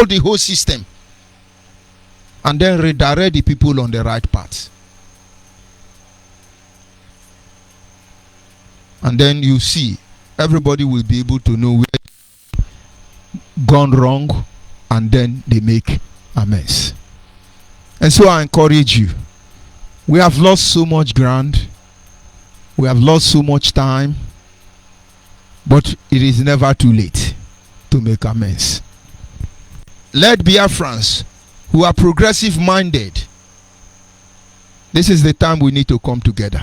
the whole system, and then redirect the people on the right path. And then you see, everybody will be able to know where gone wrong, and then they make amends. And so I encourage you. We have lost so much ground. We have lost so much time. But it is never too late to make amends. Let Biafrans who are progressive minded, this is the time we need to come together.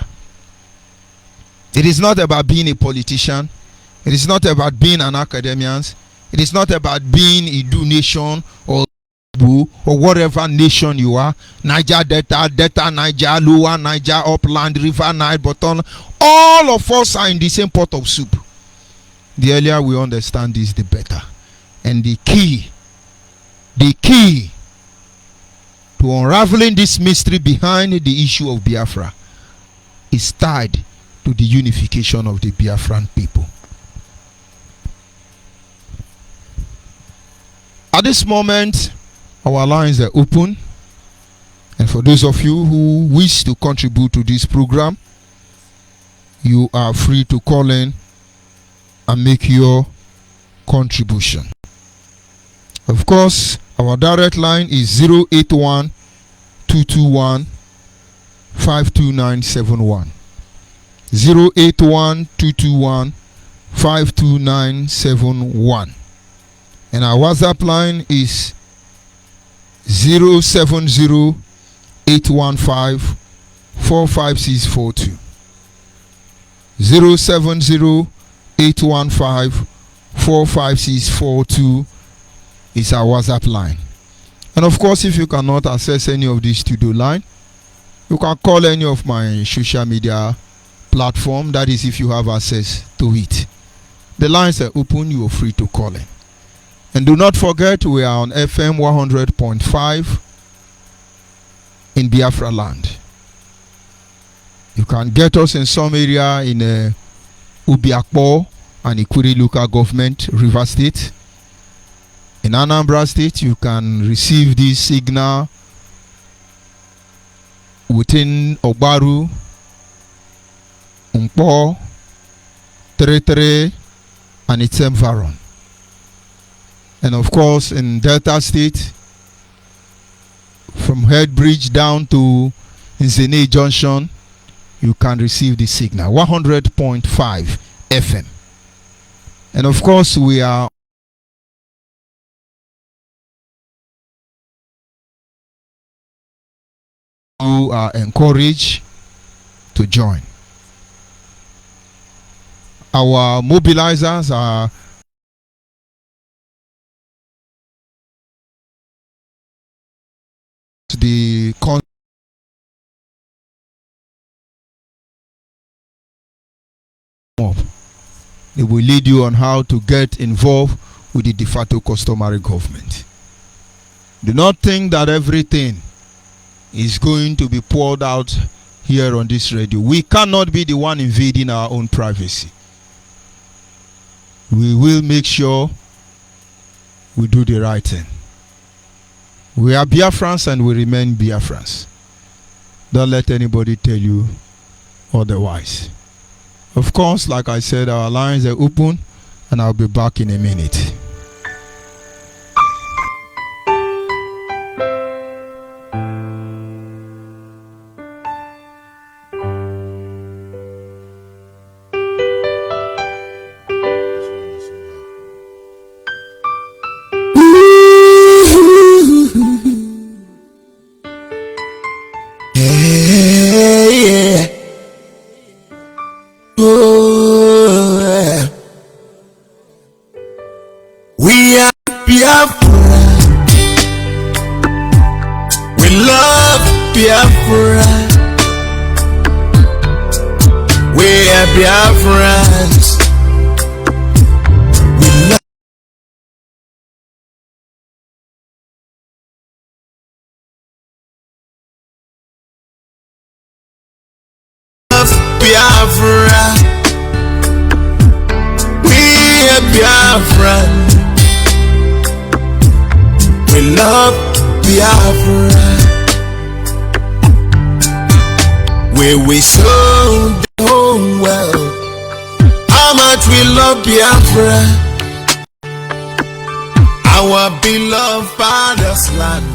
It is not about being a politician. It is not about being an academician. It is not about being a Idu nation or whatever nation you are. Niger Delta, Niger, Lower Niger, Upland, River Nile, Bottom. All of us are in the same pot of soup. The earlier we understand this, the better. And the key to unraveling this mystery behind the issue of Biafra is tied to the unification of the Biafran people. At this moment, our lines are open, and for those of you who wish to contribute to this program, you are free to call in and make your contribution. Of course, our direct line is 081 221 52971. 081 221 52971. And our WhatsApp line is 070 815 45642. 070 815 45642 is our WhatsApp line. And of course, if you cannot access any of these studio line, you can call any of my social media platform. That is, if you have access to it. The lines are open. You are free to call in. And do not forget, we are on FM 100.5 in Biafra land. You can get us in some area in Ubiakpo and Ikuri local government, River State. In Anambra State, you can receive this signal within Ogbaru, Umpo, Tere, and its environment. And of course, in Delta State, from Headbridge down to Nzene Junction, you can receive the signal 100.5 FM. And of course, we are who are encouraged to join. Our mobilizers are the they will lead you on how to get involved with the de facto customary government. Do not think that everything is going to be poured out here on this radio. We cannot be the one invading our own privacy. We will make sure we do the right thing. We are Biafrans and we remain Biafrans. Don't let anybody tell you otherwise. Of course, like I said, our lines are open, and I'll be back in a minute. We are Biafra. We love Biafra. We are Biafrans. We love Biafra. We are Biafrans. We love Biafra, where we sow the whole world. How much we love Biafra, our beloved father's land.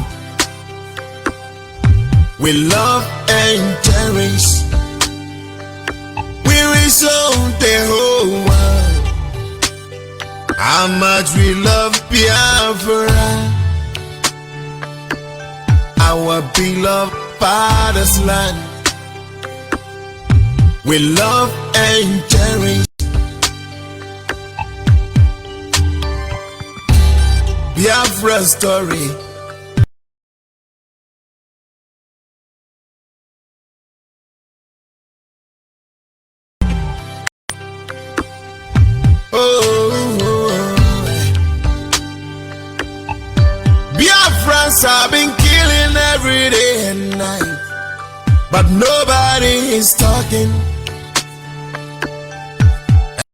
We love and cherish. We resold the whole world. How much we love Biafra, our beloved father's land. We love and cherish. Biafra story. Biafrans have been killing every but nobody is talking.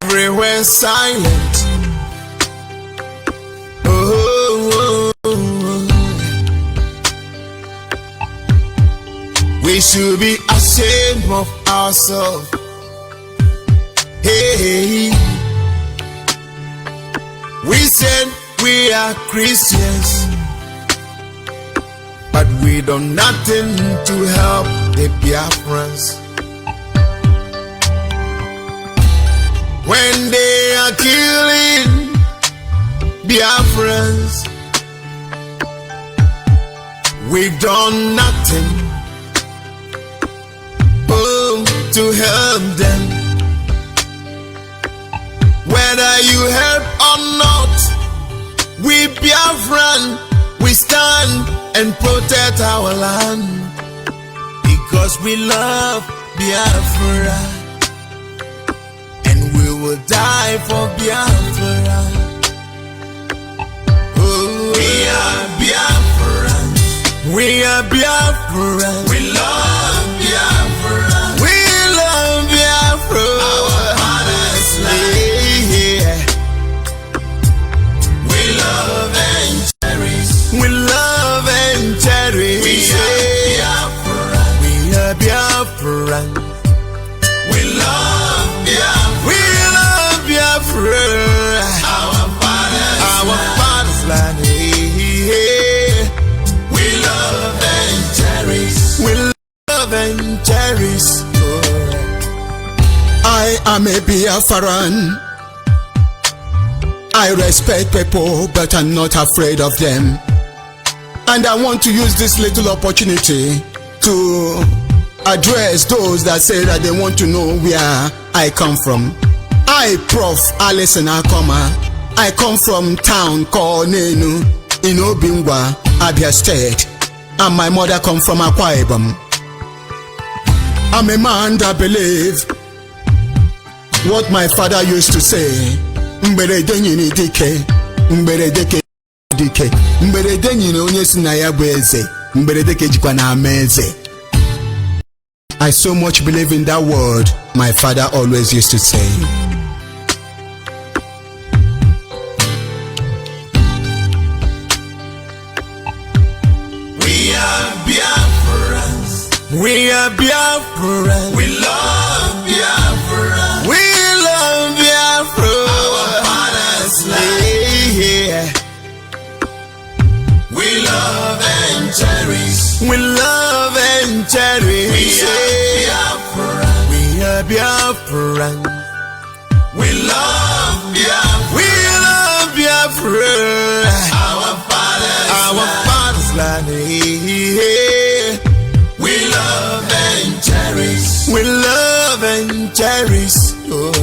Everywhere silent. Oh, oh, oh. We should be ashamed of ourselves. Hey, we said we are Christians, but we do nothing to help the Biafrans. When they are killing Biafrans, we done nothing to help them. Whether you help or not, we Biafran, we stand and protect our land, because we love Biafra, and we will die for Biafra. Oh, we are Biafran, we are Biafran, we love Biafra, we love Biafra, our father's land. Yeah. We love and cherish, we love and cherish. We are Biafran, we are Biafran, we love Biafra, we love Biafra, our father's land. Yeah. We love and cherish, we love and cherish. I am a Biafran. I respect people, but I'm not afraid of them. And I want to use this little opportunity to address those that say that they want to know where I come from. I, Prof. Alison Akoma, I come from town called Nenu in Obingwa, Abia State, and my mother come from Akwa Ibom. I'm a man that believes what my father used to say. Mberede nyini dike, mberede ke dike, mberede nyini onye si na ya bụ eze, mberede ke jikwa na ama eze. I so much believe in that word my father always used to say. We are Biafrans, we are Biafrans, we love Biafra, we love Biafra, our father's land. Yeah. We love and cherish, we love and cherish. We are Biafran, we are Biafran, we love Biafra, we love Biafra, our father's land. Yeah. We love and cherish, we love and cherish. Oh.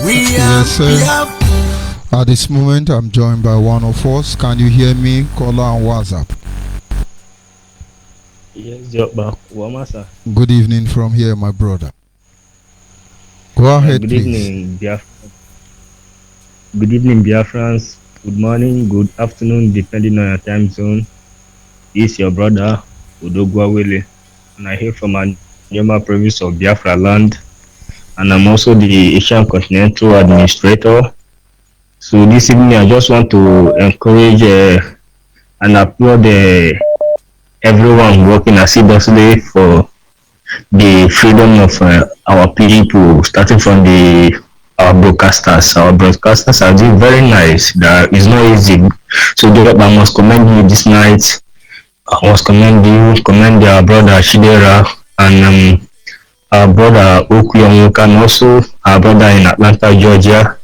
Yes, sir. At this moment, I'm joined by one of us. Can you hear me? Caller on WhatsApp. Yes, sir. Good evening from here, my brother. Go ahead, good please. Evening, Good evening, Biafrans. Good morning, good afternoon, depending on your time zone. This is your brother, Odogwa Wele, and I hail from a Nyoma province of Biafra land, and I'm also the Asian Continental Administrator. So this evening, I just want to encourage and applaud everyone working assiduously for the freedom of our people, starting from our broadcasters. Our broadcasters are doing very nice. That is not easy. So I must commend you this night. I must commend our brother Shidera and our brother Okuyonwuka, and also our brother in Atlanta, Georgia.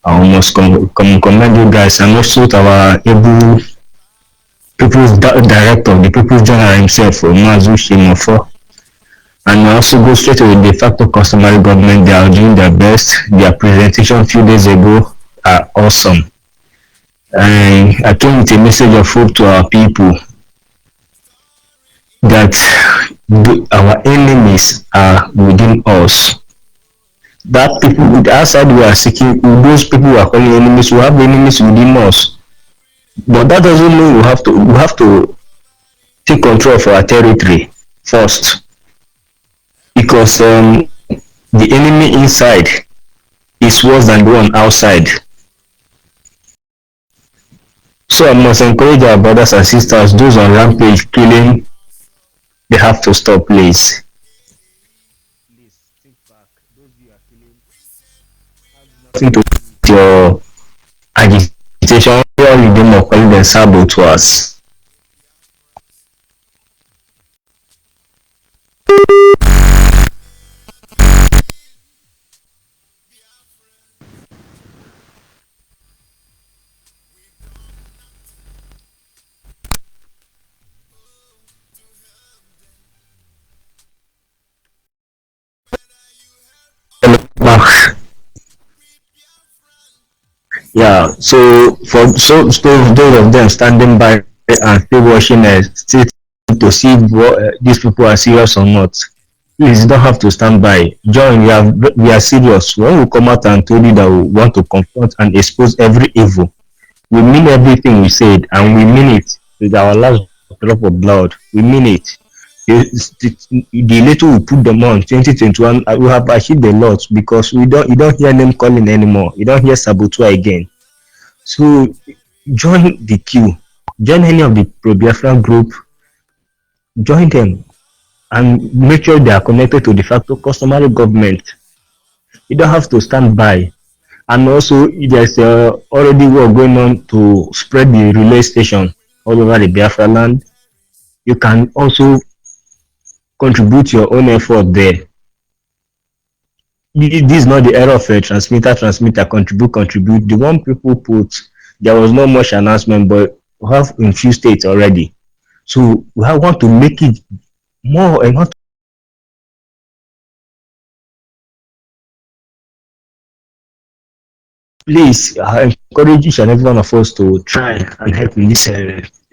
I must commend you guys, and also to our able people's director, the people's general himself, Mazu Shimofo. And also go straight to the de facto customary government. They are doing their best. Their presentation a few days ago are awesome. And I came with a message of hope to our people. that our enemies are within us. That people with outside we are seeking, those people we are calling enemies, we have enemies within us. But that doesn't mean we have to take control of our territory first, because the enemy inside is worse than the one outside. So I must encourage our brothers and sisters, those on rampage killing, they have to stop, please. Please take back. Those you are killing have nothing to do with your agitation. All in them of calling them saboteurs. Yeah, so for those of them standing by and still watching still to see what these people are serious or not, please you don't have to stand by. Join, we are serious. When we come out and told you that we want to confront and expose every evil, we mean everything we said, and we mean it with our last drop of blood. We mean it. The little we put them on 2021, we have achieved a lot, because you don't hear them calling anymore. You don't hear saboteur again. So join the queue, join any of the pro-Biafra group, join them, and make sure they are connected to the facto customary government. You don't have to stand by. And also, there's already work going on to spread the relay station all over the Biafra land. You can also contribute your own effort there. This is not the era of a transmitter, contribute. The one people put, there was not much announcement, but we have in few states already. So we want to make it more and more. Please, I encourage each and every one of us to try and help in this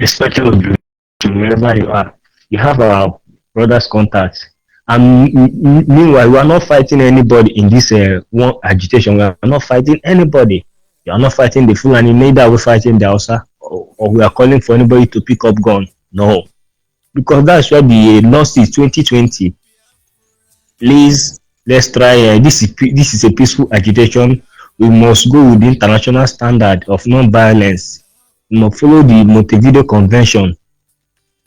especially wherever you are. You have our brothers' contacts. And meanwhile, we are not fighting anybody in this one agitation. We are not fighting anybody. We are not fighting the Fulani, neither are we fighting the Hausa, or we are calling for anybody to pick up gun. No. Because that's where the loss is 2020. Please, let's try. This is a peaceful agitation. We must go with the international standard of non-violence. We must follow the Montevideo Convention.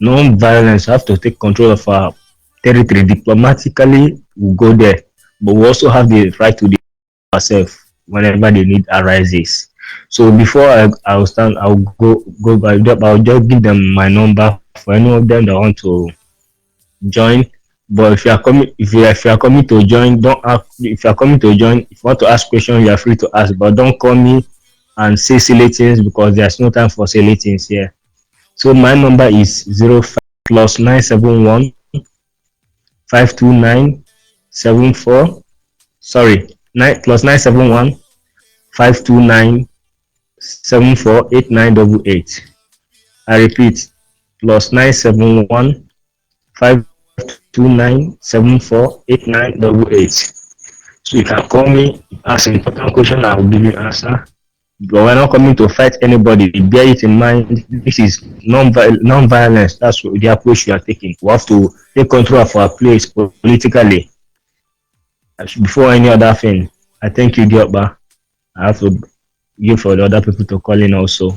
Non-violence, have to take control of our territory diplomatically. We go there, but we also have the right to defend ourselves whenever the need arises. So before I'll go by. I'll just give them my number for any of them that want to join. But if you are coming to join, don't ask. If you are coming to join, if you want to ask questions, you are free to ask. But don't call me and say silly things, because there's no time for silly things here. So my number is 05 plus 971 529 74. Sorry, 9 plus 971 529 748988. I repeat, plus 971 529 748988. So you can call me, ask an important question, I will give you an answer. But we're not coming to fight anybody. Bear it in mind. This is non-violence. That's the approach we are taking. We have to take control of our place politically before any other thing. I thank you, Diokba. I have to give for the other people to call in also.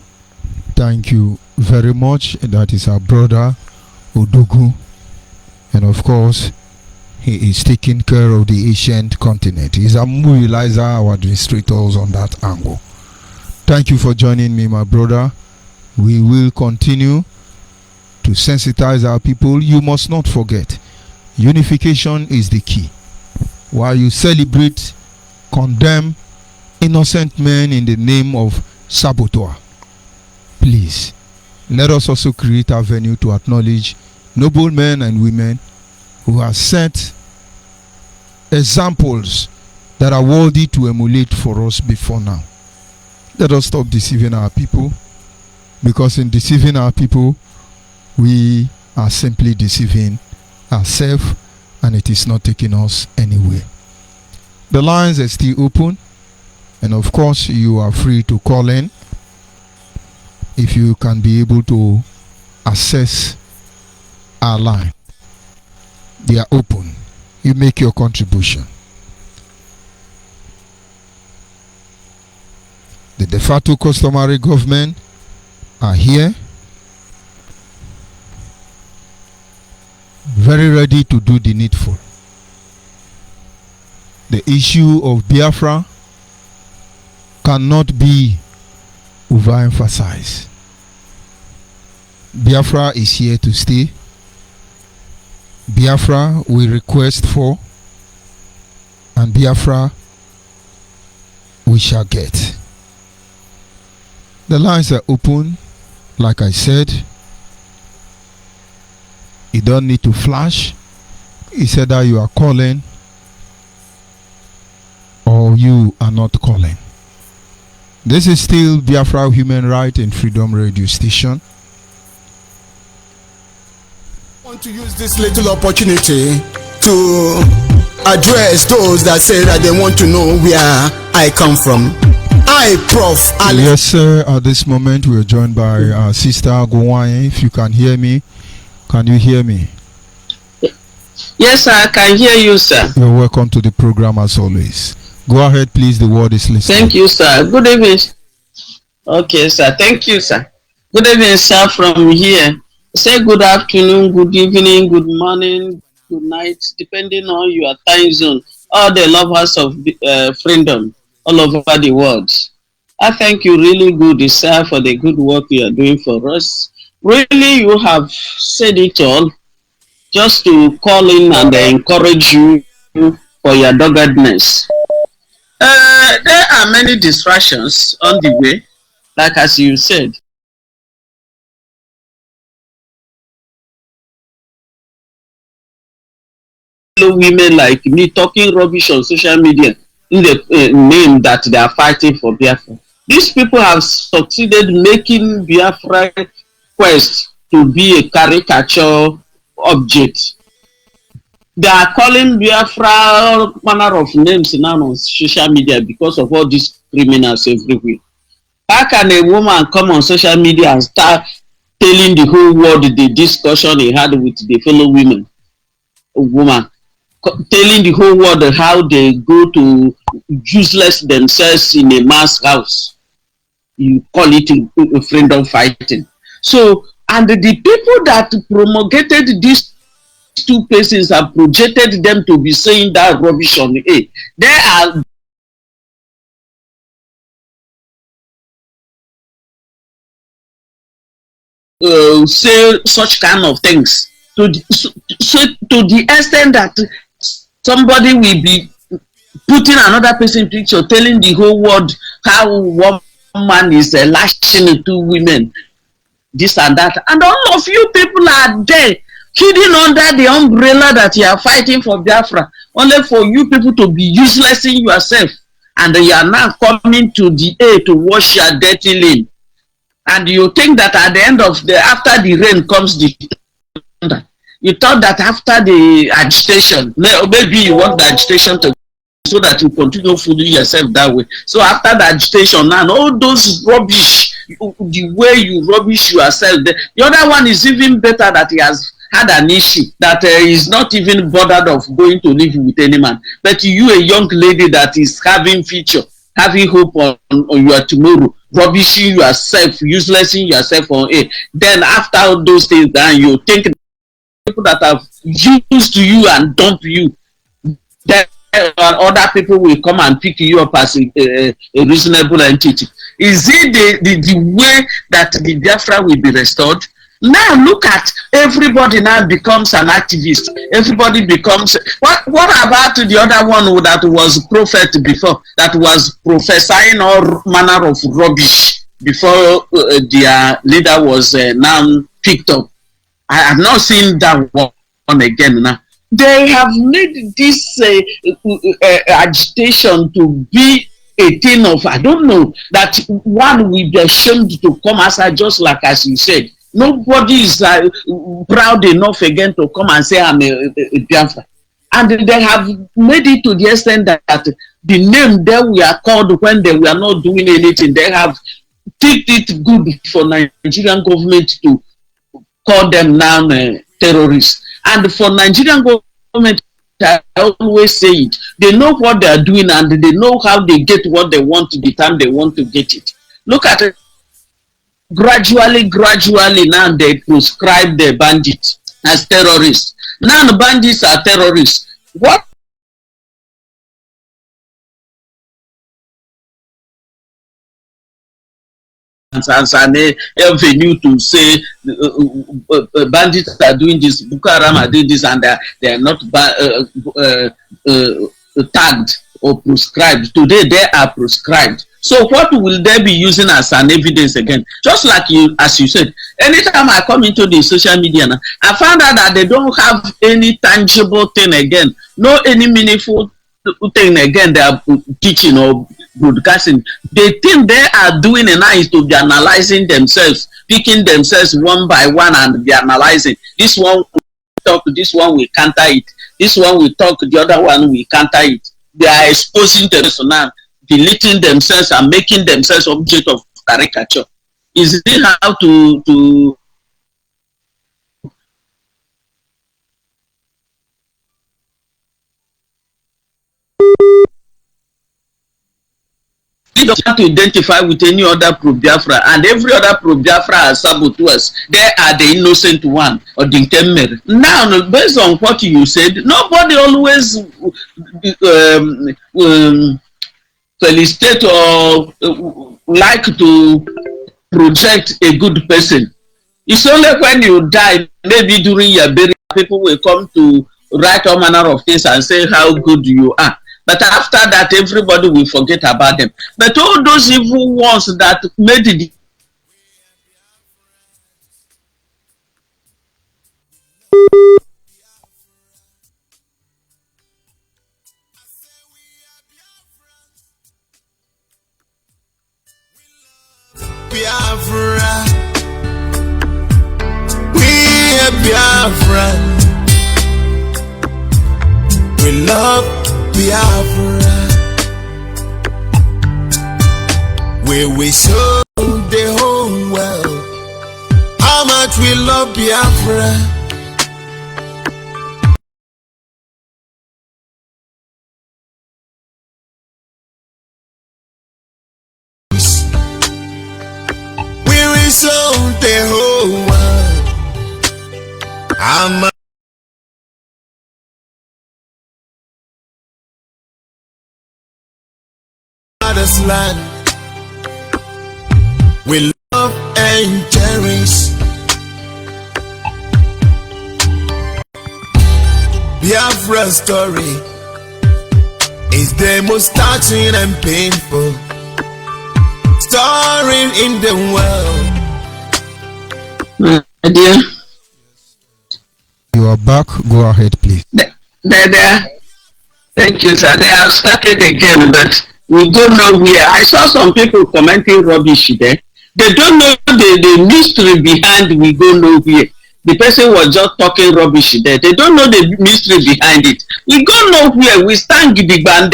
Thank you very much. That is our brother Odugu, and of course he is taking care of the ancient continent. He's a mobilizer, our administrators on that angle. Thank you for joining me, my brother. We will continue to sensitize our people. You must not forget, unification is the key. While you celebrate, condemn innocent men in the name of saboteur, please let us also create a venue to acknowledge noble men and women who have set examples that are worthy to emulate for us before now. Let us stop deceiving our people, because in deceiving our people, we are simply deceiving ourselves, and it is not taking us anywhere. The lines are still open, and of course you are free to call in if you can be able to access our line. They are open. You make your contribution. The de facto customary government are here, very ready to do the needful. The issue of Biafra cannot be overemphasized. Biafra is here to stay. Biafra we request for, and Biafra we shall get. The lines are open, like I said. You don't need to flash. He said that you are calling or you are not calling. This is still Biafra Human Right and Freedom Radio Station. I want to use this little opportunity to address those that say that they want to know where I come from. Prof. Ali. Yes, sir. At this moment, we are joined by our sister Gowaye. If you can hear me, can you hear me? Yes, sir. I can hear you, sir. You're welcome to the program as always. Go ahead, please. The word is listening. Thank you, sir. Good evening. Okay, sir. Thank you, sir. Good evening, sir. From here, say good afternoon, good evening, good morning, good night, depending on your time zone. All the lovers of freedom all over the world. I thank you really good, sir, for the good work you are doing for us. Really, you have said it all just to call in and encourage you for your doggedness. There are many distractions on the way, like as you said. Women like me talking rubbish on social media in the name that they are fighting for Biafra. These people have succeeded making Biafra quest to be a caricature object. They are calling Biafra all manner of names now on social media because of all these criminals everywhere. How can a woman come on social media and start telling the whole world the discussion he had with the fellow woman, telling the whole world how they go to useless themselves in a man's house? You call it a freedom fighting. So, and the people that promulgated these two persons have projected them to be saying that rubbish on the air. They are say such kind of things to the extent that somebody will be putting another person picture, telling the whole world how one man is lashing two women, this and that, and all of you people are there hidden under the umbrella that you are fighting for Biafra, only for you people to be useless in yourself, and you are now coming to the air to wash your dirty lane. And you think that at the end of after the rain comes the thunder. You thought that after the agitation, maybe you want the agitation to, so that you continue fooling yourself that way. So after the agitation now, all those rubbish, the way you rubbish yourself, the other one is even better, that he has had an issue, that is not even bothered of going to live with any man. But you, a young lady that is having future, having hope on your tomorrow, rubbishing yourself, uselessing yourself on it. Then after all those things done, you think people that have used to you and dump you, then other people will come and pick you up as a reasonable entity. Is it the way that the Biafra will be restored? Now look at everybody now becomes an activist. Everybody becomes what about the other one that was prophet before, that was prophesying all manner of rubbish before their leader was now picked up? I have not seen that one again now. They have made this agitation to be a thing of, I don't know, that one will be ashamed to come outside, just like as you said. Nobody is proud enough again to come and say I'm a Biafra. And they have made it to the extent that the name that we are called when they were not doing anything, they have picked it good for Nigerian government to call them now terrorists. And for Nigerian government, I always say it, they know what they are doing and they know how they get what they want the time they want to get it. Look at it. Gradually now they prescribe the bandits as terrorists. Now the bandits are terrorists. What as an avenue to say bandits are doing this, Boko Haram are doing this, and they are not tagged or prescribed. Today they are prescribed. So what will they be using as an evidence again? Just like you, as you said, anytime I come into the social media now, I found out that they don't have any tangible thing again, no any meaningful thing again they are teaching or broadcasting. The thing they are doing now is to be analyzing themselves, picking themselves one by one and be analyzing. This one will talk, this one will counter it. This one will talk, the other one will counter it. They are exposing themselves now, deleting themselves and making themselves object of caricature. Is it how to they don't have to identify with any other pro-Biafra, and every other pro-Biafra are saboteurs. They are the innocent one or the temer. Now, based on what you said, nobody always felicitate or like to project a good person. It's only when you die, maybe during your burial, people will come to write all manner of things and say how good you are. But after that, everybody will forget about them. But all those evil ones that made it. Biafra, we are Biafra, we love Biafra, we show the whole world how much we love Biafra. So the whole world, I'm mother's land. We love and cherish Biafra's story is the most touching and painful story in the world. Dear, You are back. Go ahead, please. Thank you, sir. They have started again, but we don't know where. I saw some people commenting rubbish there. They don't know the mystery behind we go nowhere. The person was just talking rubbish there. They don't know the mystery behind it. We go nowhere. We stand gidigba.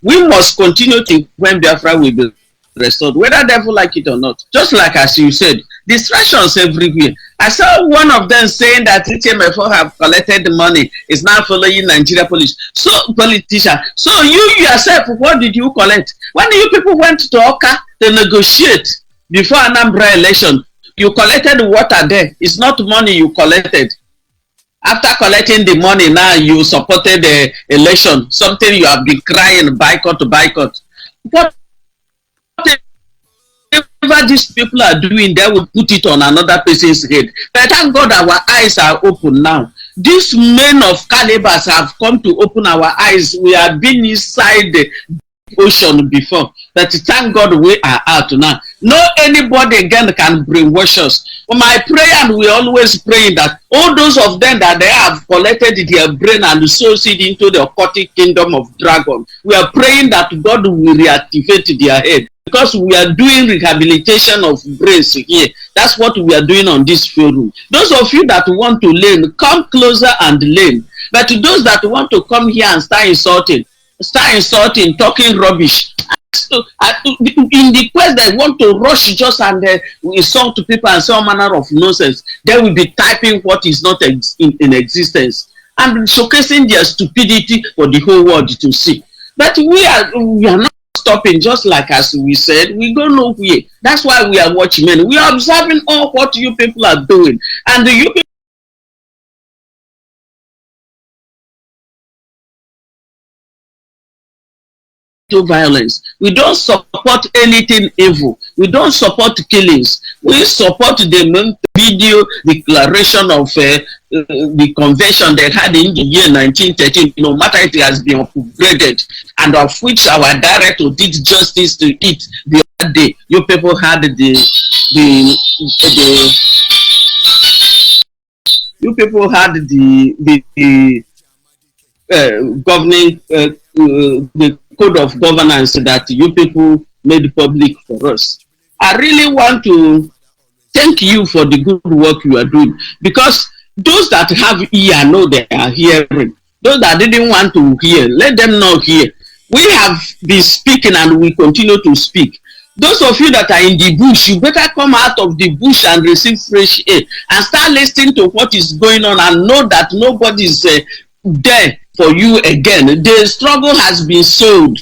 We must continue to when Biafra will be restored, whether devil like it or not. Just like as you said, distractions everywhere. I saw one of them saying that TMF have collected the money, is now following Nigeria police. So politician. So you yourself, what did you collect? When you people went to Oka to negotiate before Anambra election, you collected water there. It's not money you collected. After collecting the money, now you supported the election. Something you have been crying, boycott. Whatever these people are doing, they will put it on another person's head. But thank God our eyes are open now. These men of calibers have come to open our eyes. We have been inside the ocean before, but thank God we are out now. No anybody again can brainwash us. My prayer, and we always praying that all those of them that they have collected their brain and sowed it into the occultic kingdom of dragon, we are praying that God will reactivate their head, because we are doing rehabilitation of brains here. That's what we are doing on this forum. Those of you that want to learn, come closer and learn. But to those that want to come here and start insulting, talking rubbish, so, in the quest they want to rush just and insult to people and say all manner of nonsense, they will be typing what is not in existence and showcasing their stupidity for the whole world to see. But we are not stopping, just like as we said, we go nowhere. That's why we are watchmen. We are observing all what you people are doing, and you people to violence. We don't support anything evil. We don't support killings. We support the video declaration of the convention they had in the year 1913. No matter it has been upgraded, and of which our director did justice to it the other day. You people had you people had the governing the code of governance that you people made public for us. I really want to thank you for the good work you are doing, because those that have ear know they are hearing. Those that didn't want to hear, let them not hear. We have been speaking and we continue to speak. Those of you that are in the bush, you better come out of the bush and receive fresh air and start listening to what is going on and know that nobody is there for you again. The struggle has been sold,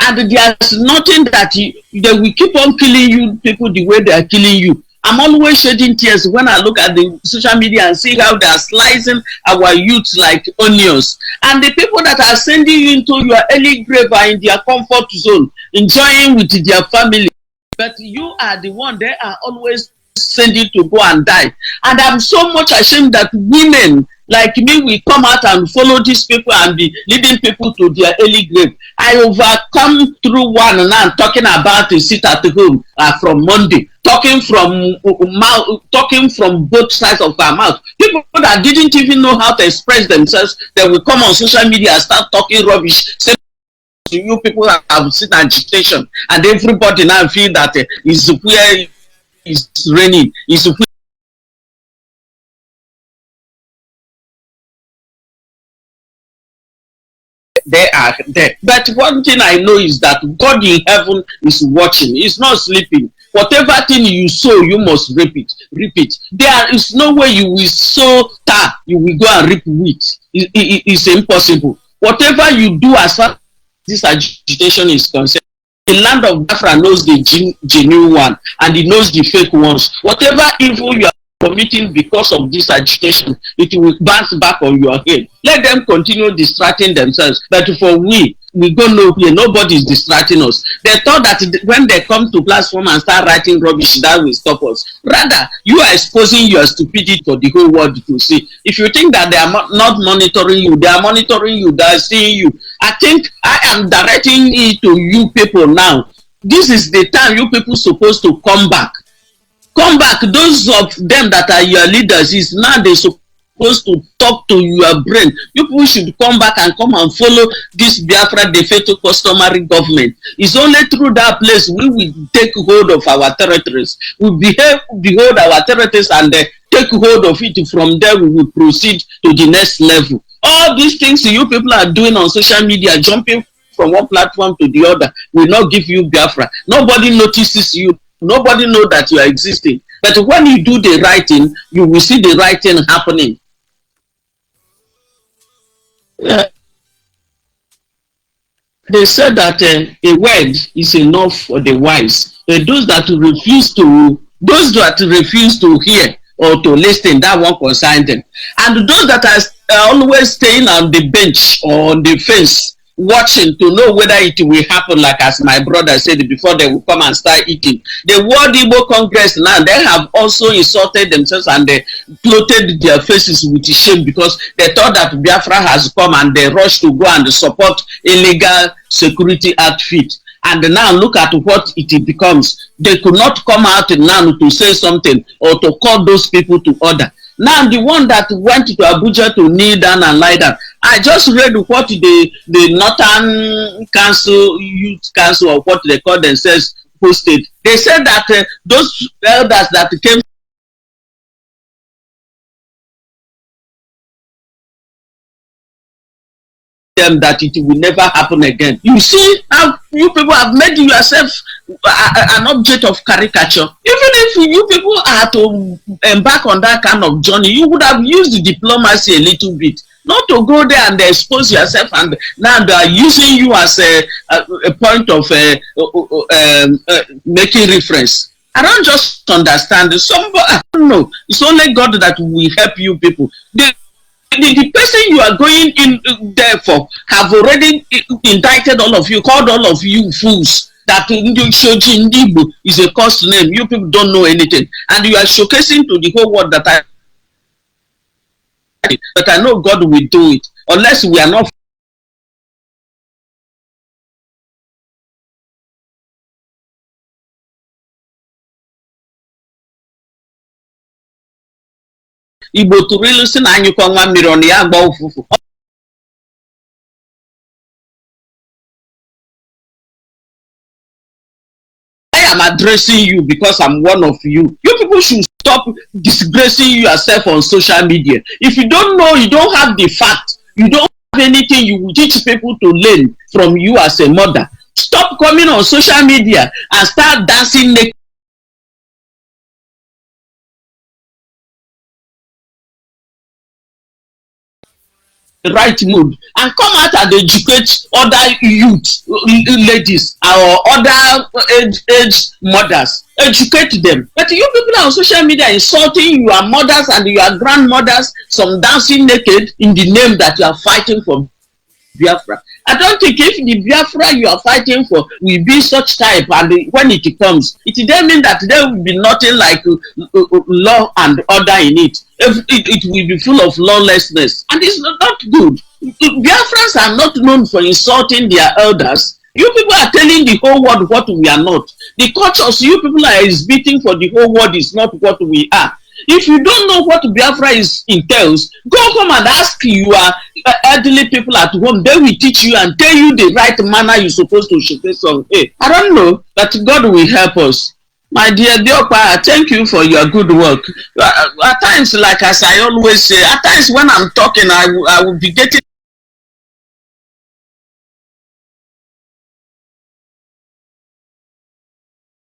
and there's nothing that they will keep on killing you people the way they are killing you. I'm always shedding tears when I look at the social media and see how they are slicing our youth like onions. And the people that are sending you into your early grave are in their comfort zone, enjoying with their family. But you are the one they are always sending to go and die. And I'm so much ashamed that women like me will come out and follow these people and be leading people to their early grave. I overcome through one now talking about a sit at home from Monday, talking from both sides of our mouth. People that didn't even know how to express themselves, they will come on social media and start talking rubbish. Say to you people that have seen agitation, and everybody now feel that is where it's raining, is where they are there. But one thing I know is that God in heaven is watching. He's not sleeping. Whatever thing you sow, you must reap it. There is no way you will sow tar, you will go and reap wheat. It's impossible. Whatever you do as far as this agitation is concerned, the land of Biafra knows the genuine one and it knows the fake ones. Whatever evil you are committing because of this agitation, it will bounce back on your head. Let them continue distracting themselves. But for we go nowhere. Nobody is distracting us. They thought that when they come to platform and start writing rubbish, that will stop us. Rather, you are exposing your stupidity for the whole world to see. If you think that they are not monitoring you, they are monitoring you, they are seeing you. I think I am directing it to you people now. This is the time you people supposed to come back. Come back. Those of them that are your leaders is now they supposed to talk to your brain. You people should come back and come and follow this Biafra de facto customary government. It's only through that place we will take hold of our territories. We behold our territories and take hold of it. From there we will proceed to the next level. All these things you people are doing on social media, jumping from one platform to the other, will not give you Biafra. Nobody notices you. Nobody knows that you are existing. But when you do the right thing, you will see the right thing happening. They said that a word is enough for the wise. Those that refuse to hear or to listen, that won't concern them. And those that are always staying on the bench or on the fence, watching to know whether it will happen, like as my brother said before they will come and start eating. The World Igbo Congress now, they have also insulted themselves and they bloated their faces with shame because they thought that Biafra has come and they rushed to go and support illegal security outfit. And now look at what it becomes. They could not come out now to say something or to call those people to order. Now the one that went to Abuja to kneel down and lie down, I just read what the Northern Council, Youth Council, or what they call themselves, posted. They said that those elders that came them that it will never happen again. You see how you people have made yourself an object of caricature. Even if you people are to embark on that kind of journey, you would have used diplomacy a little bit, not to go there and expose yourself, and now they are using you as a point of making reference. I don't just understand. Somebody, I don't know. It's only God that will help you people. The person you are going in there for have already indicted all of you, called all of you fools. That Shoji Ndibo is a cost name. You people don't know anything, and you are showcasing to the whole world that I know God will do it, unless we are not. Igbo tụrụ ilu si na anyụkọ nwa mmiri ọnụ ya agba ụfụfụ. I am addressing you because I'm one of you. You people should stop disgracing yourself on social media. If you don't know, you don't have the fact, you don't have anything you will teach people to learn from you as a mother. Stop coming on social media and start dancing naked. Right mood and come out and educate other youth, ladies or other age mothers. Educate them. But you people are on social media insulting your mothers and your grandmothers, some dancing naked in the name that you are fighting for Biafra. I don't think if the Biafra you are fighting for will be such type, and when it comes, it doesn't mean that there will be nothing like law and order in it. It will be full of lawlessness, and it's not good. Biafrans are not known for insulting their elders. You people are telling the whole world what we are not. The cultures you people are exhibiting for the whole world is not what we are. If you don't know what Biafra entails, go home and ask your elderly people at home. They will teach you and tell you the right manner you're supposed to showcase on. Hey, I don't know, but God will help us. My dear Diopa, thank you for your good work. At times, like as I always say, at times when I'm talking, I will be getting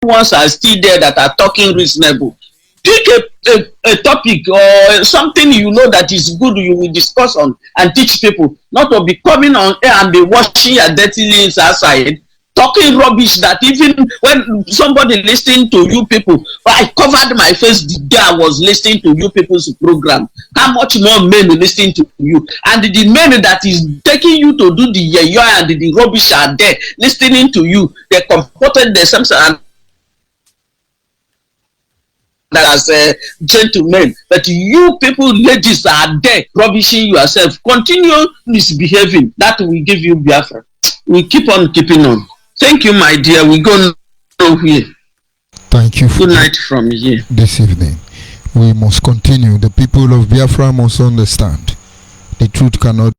ones are still there that are talking reasonable. Pick a topic or something you know that is good you will discuss on and teach people, not to be coming on air and be washing your dirty links outside, talking rubbish that even when somebody listening to you people, I covered my face the day I was listening to you people's program. How much more men listening to you? And the men that is taking you to do the yeah and the rubbish are there listening to you. They comported themselves and as gentlemen, but you people, ladies, are there rubbishing yourself. Continue misbehaving. That will give you Biafra. We keep on keeping on. Thank you, my dear. We go nowhere. Thank you. Good night from here. This evening, we must continue. The people of Biafra must understand the truth cannot.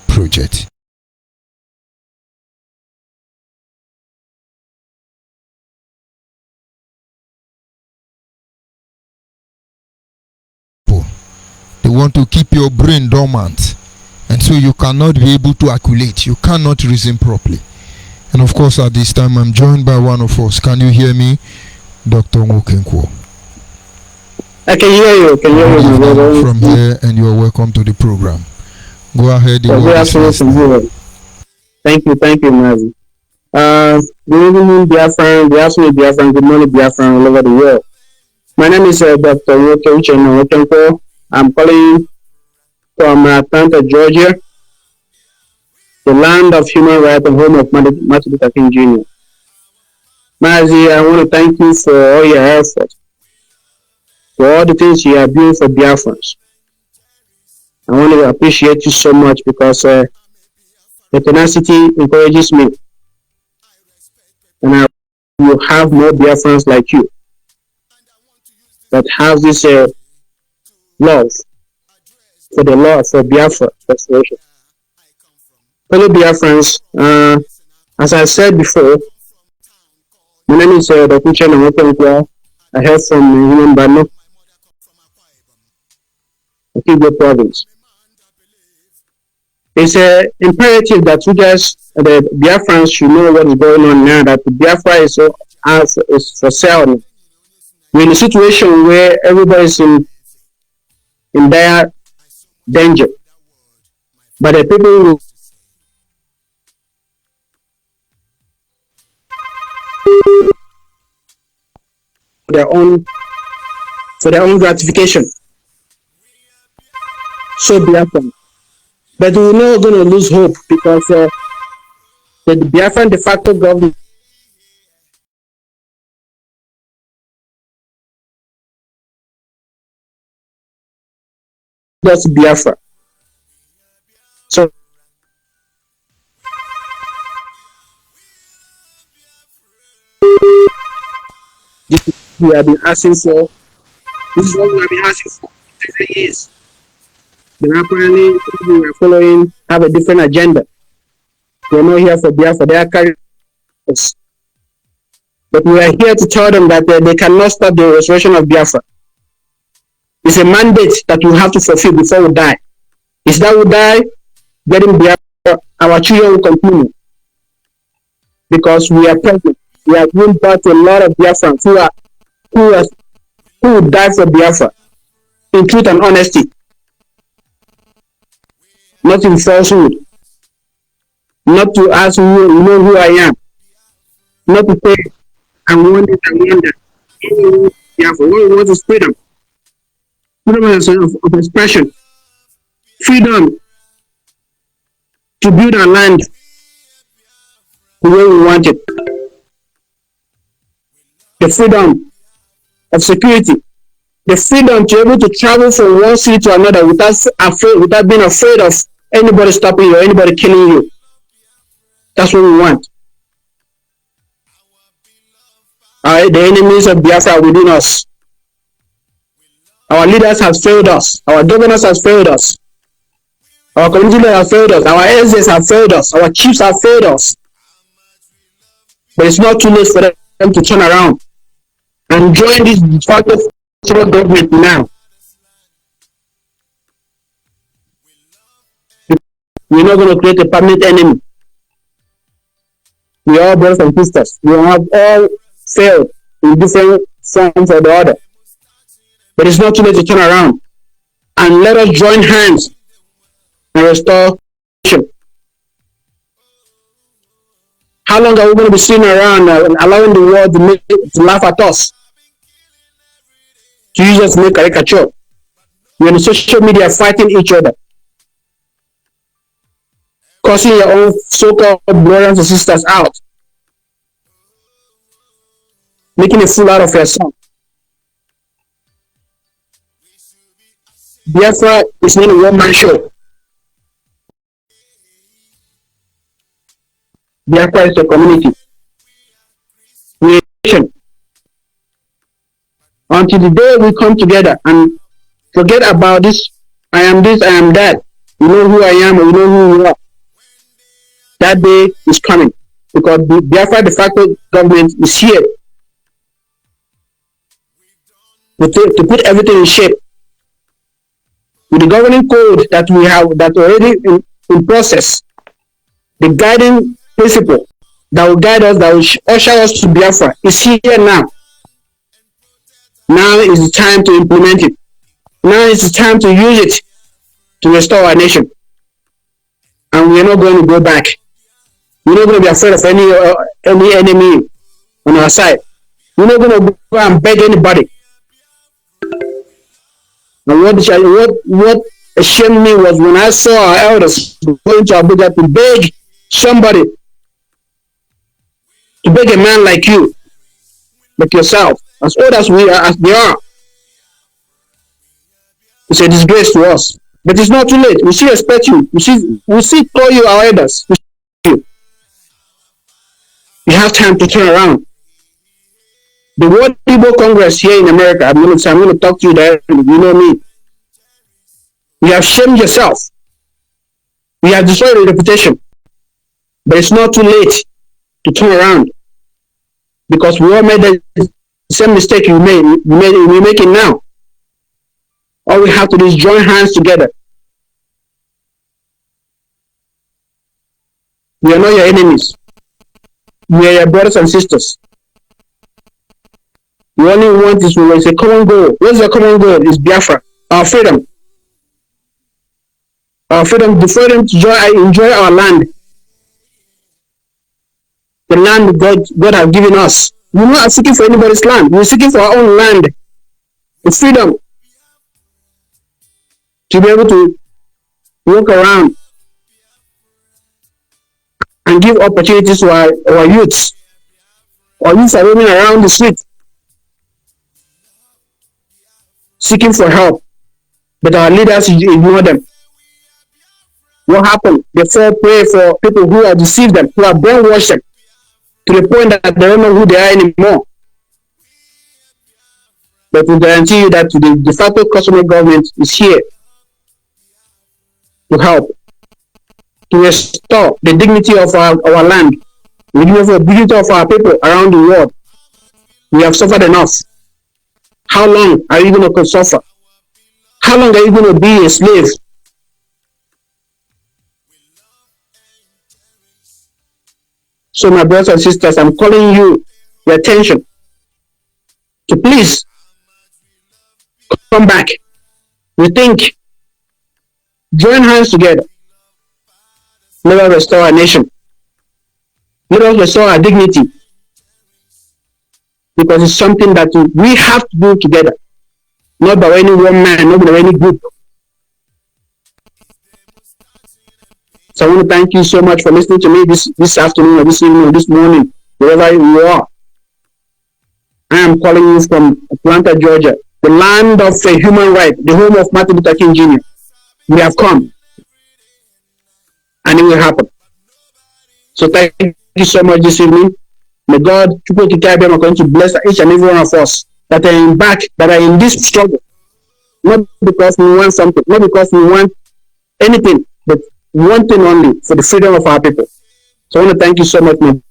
Project. They want to keep your brain dormant, and so you cannot be able to calculate. You cannot reason properly. And of course, at this time, I'm joined by one of us. Can you hear me, Dr. Ngokenkwo? I can hear you. Can you hear me, brother? From here, and you are welcome to the program. Go ahead. Thank you, Mazi. Good evening, Biafran. Good morning, Biafran, all over the world. My name is Dr. Ngokenkwo. I'm calling from Atlanta, Georgia, the land of human rights and home of Martin Luther King Jr. Mazi, I want to thank you for all your efforts, for all the things you are doing for Biafrans. I want to appreciate you so much because the tenacity encourages me. And you have more Biafrans like you that have this love for the law for Biafra restoration. Fellow Biafrans, As I said before, my name is Dr. Chen Amotenkwa. I hail from Human Bano, Okigwe province. It's imperative that you guys, the Biafrans, should know what is going on now, that Biafra is for sale. We're in a situation where everybody is in dire danger. But the people who for their own gratification. So Biafran. But we're not going to lose hope because the Biafran de facto government does Biafra. So we have been asking for. This is what we have been asking for 30 years. Then apparently people we are following have a different agenda. They're not here for Biafra, they are carrying us. But we are here to tell them that they cannot stop the restoration of Biafra. It's a mandate that we have to fulfill before we die. Is that we die, getting Biafra, our children will continue. Because we are present. We have given birth to a lot of Biafrans who will die for Biafra in truth and honesty, not in falsehood, not to ask you know who I am, not to say I want it, I want that. Biafra, what we want is freedom, freedom of expression, freedom to build our land the way we want it, the freedom of security, the freedom to be able to travel from one city to another without being afraid of anybody stopping you or anybody killing you. That's what we want. The enemies of Biafra are within us. Our leaders have failed us. Our governors have failed us. Our community leaders have failed us. Our elders have failed us. Our chiefs have failed us. But it's not too late for them to turn around and join this de facto government now. We're not going to create a permanent enemy. We are all brothers and sisters. We have all failed in different forms or the other. But it's not too late to turn around and let us join hands and restore. How long are we going to be sitting around and allowing the world to laugh at us? To use us to make caricature. We're on social media fighting each other, causing your own so-called brothers and sisters out, making a fool out of yourself. Biafra is not a one-man show. Biafra is a community. We are a nation. Until the day we come together and forget about this, I am this, I am that. You know who I am or you know who you are. That day is coming because the Biafra de facto government is here to put everything in shape. With the governing code that we have, that already in process, the guiding principle that will guide us, that will usher us to Biafra is here now. Now is the time to implement it. Now is the time to use it to restore our nation. And we are not going to go back. We're not going to be afraid of any enemy on our side. We're not going to go and beg anybody. And what ashamed me was when I saw our elders going to Abuja to beg somebody, to beg a man like you, like yourself, as old as we are, as they are. It's a disgrace to us. But it's not too late. We still expect you. We still call you our elders. You have time to turn around. The World Igbo Congress here in America, I'm going to talk to you directly. You know me. You have shamed yourself. You have destroyed your reputation. But it's not too late to turn around, because we all made the same mistake we're making now. All we have to do is join hands together. We are not your enemies. We are your brothers and sisters. We only want is a common goal. What's the common goal? Is Biafra, our freedom. Our freedom, the freedom to enjoy our land. The land God has given us. We're not seeking for anybody's land. We're seeking for our own land. The freedom to be able to walk around and give opportunities to our youths. Our youths are roaming around the street seeking for help, but our leaders ignore them. What happened? They fall prey for people who have deceived them, who have brainwashed them, to the point that they don't know who they are anymore. But we guarantee you that the de facto customer government is here to help, to restore the dignity of our land, the dignity of our people around the world. We have suffered enough. How long are you going to suffer? How long are you going to be a slave? So my brothers and sisters, I'm calling you your attention to please come back, rethink, join hands together. Let us restore our nation. Let us restore our dignity, because it's something that we have to do together, not by any one man, not by any group. So I want to thank you so much for listening to me this afternoon or this evening or this morning, wherever you are. I am calling you from Atlanta, Georgia, the land of human rights, the home of Martin Luther King Jr. We have come, and it will happen. So thank you so much this evening. May God, going to bless each and every one of us that are in this struggle, not because we want something, not because we want anything, but one thing only, for the freedom of our people. So I want to thank you so much, my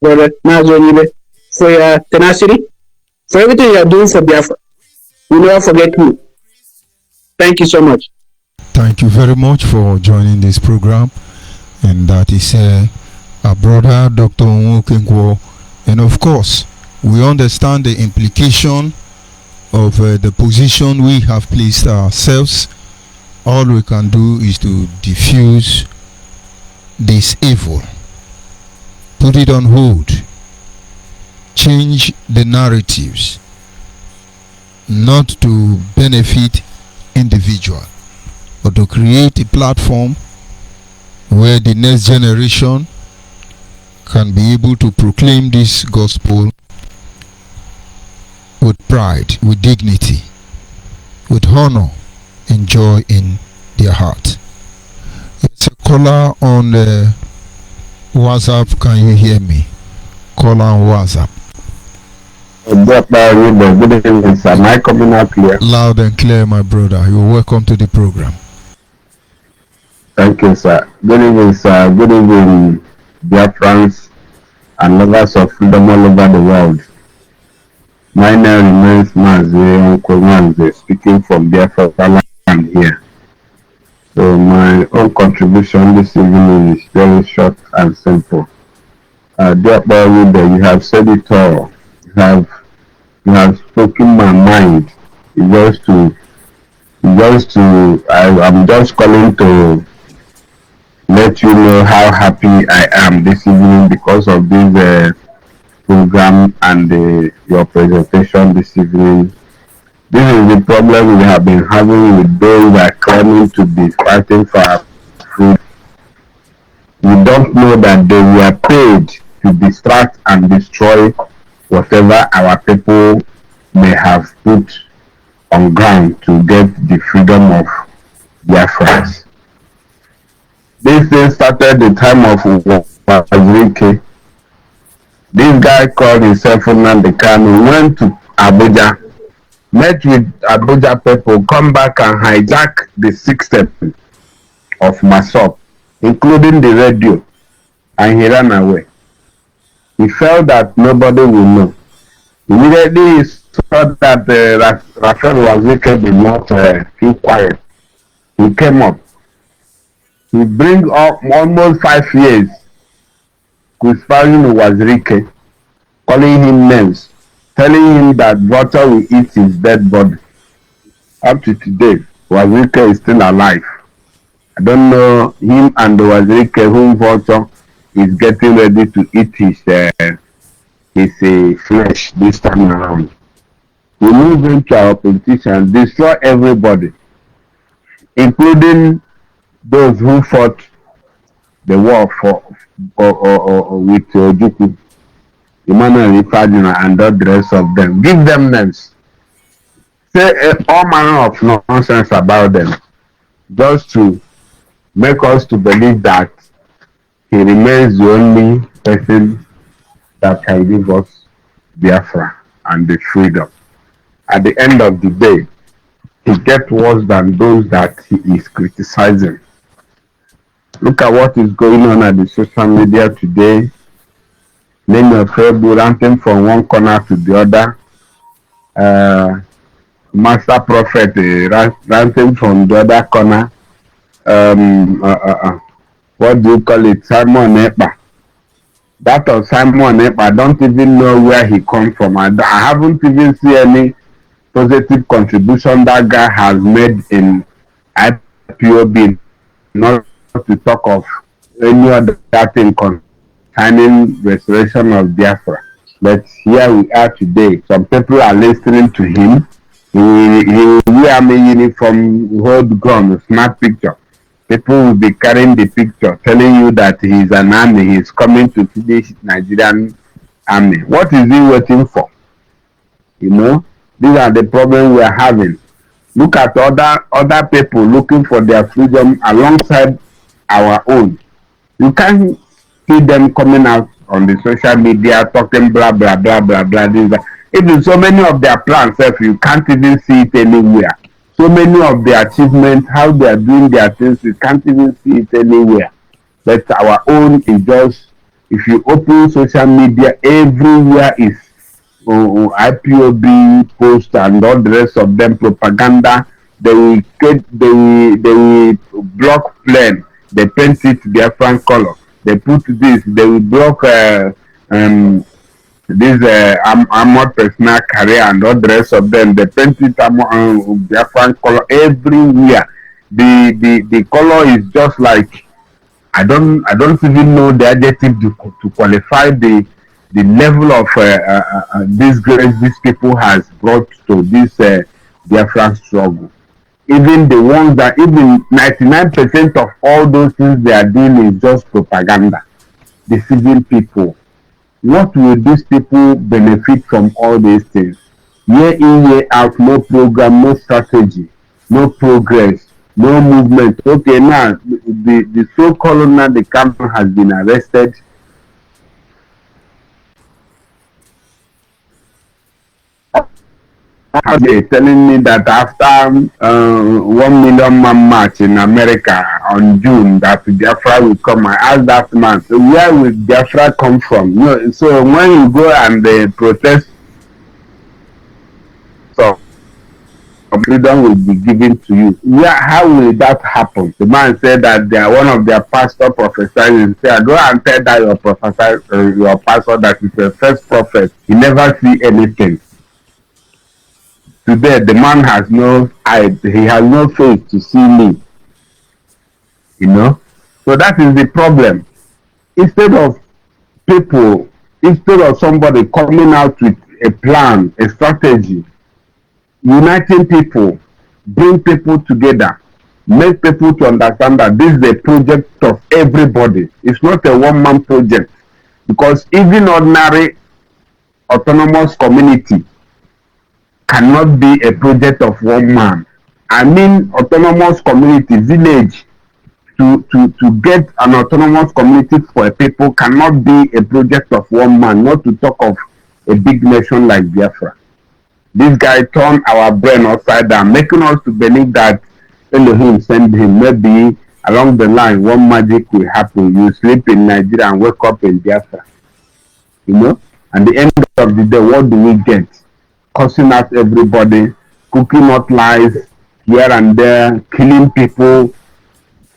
brother ONYIBE, for your tenacity, for everything you are doing for Biafra. We never forget you. Thank you so much. Thank you very much for joining this program. And that is our brother, Dr. Onwokenkwo. And of course, we understand the implication of the position we have placed ourselves. All we can do is to diffuse this evil, put it on hold, change the narratives, not to benefit individual, but to create a platform where the next generation can be able to proclaim this gospel with pride, with dignity, with honor and joy in their heart. It's a caller on WhatsApp. Can you hear me? Caller on WhatsApp. Good evening, sir. Am I coming out clear? Loud and clear, my brother. You're welcome to the program. Thank you, sir. Good evening, sir. Good evening, Biafrans and lovers of freedom all over the world. My name remains Manze, speaking from Biafra land here. So my own contribution this evening is very short and simple. Dear Bible, you have said it all. You have spoken my mind. I'm just calling to let you know how happy I am this evening because of this program and your presentation this evening. This is the problem we have been having with those that are claiming to be fighting for our food. We don't know that they were paid to distract and destroy whatever our people may have put on ground to get the freedom of their friends. This thing started the time of Wazirike. This guy called himself Nnamdi Kanu, went to Abuja, met with Abuja people, come back and hijack the system of Masop, including the radio, and he ran away. He felt that nobody will know. Immediately he saw that Raphael Wazirike did not keep quiet. He came up. He bring up almost 5 years crucifying Wazirike, calling him names, telling him that vulture will eat his dead body. Up to today, Wazirike is still alive. I don't know him and the Wazirike whom vulture is getting ready to eat his flesh this time around. We move into our politicians, destroy everybody, including those who fought the war with Ojukwu, Emmanuel Ifadina, and all the rest of them. Give them names. Say all manner of nonsense about them, just to make us to believe that he remains the only person that can give us Biafra and the freedom. At the end of the day, he gets worse than those that he is criticizing. Look at what is going on at the social media today. Name of Facebook ranting from one corner to the other. Master Prophet ranting from the other corner. What do you call it? Simon Epa. That of Simon Epa, I don't even know where he comes from. I haven't even seen any positive contribution that guy has made in IPOB, not to talk of any other thing concerning restoration of Biafra. But here we are today. Some people are listening to him. He will wear a uniform, hold gun, snap picture. People will be carrying the picture, telling you that he is an army, he is coming to finish Nigerian army. What is he waiting for? You know, these are the problems we are having. Look at other people looking for their freedom alongside our own. You can't see them coming out on the social media talking blah blah blah blah blah. Even so many of their plans, you can't even see it anywhere. So many of their achievements, how they are doing their things, you can't even see it anywhere. But our own is just, if you open social media, everywhere is IPOB post and all the rest of them propaganda. They will block plane. They paint it Biafran color. They put this. They will block this armored personnel carrier and all the rest of them. They paint it Biafran color everywhere. The color is just like, I don't even know the adjective to qualify the level of disgrace these people has brought to this Biafran struggle. Even the ones that, even 99% of all those things they are doing is just propaganda, deceiving people. What will these people benefit from all these things? Year in, year out, no program, no strategy, no progress, no movement. Okay, now the so-called the camp has been arrested. They're telling me that after 1 million man march in America on June, that Biafra will come. I asked that man, where will Biafra come from? No, so when you go and protest, so freedom will be given to you. How will that happen? The man said that they are one of their pastor prophesied. Say, go and tell that your professor, your pastor that is the first prophet. He never see anything. Today, the man has no eye, he has no face to see me. You know? So that is the problem. Instead of somebody coming out with a plan, a strategy, uniting people, bring people together, make people to understand that this is a project of everybody. It's not a one-man project. Because even ordinary autonomous community cannot be a project of one man. I mean autonomous community, village, to get an autonomous community for a people cannot be a project of one man, not to talk of a big nation like Biafra. This guy turned our brain upside down, making us to believe that Elohim sent him. Maybe along the line, one magic will happen. You sleep in Nigeria and wake up in Biafra. you know. At the end of the day, what do we get? Cursing out everybody, cooking out lies here and there, killing people,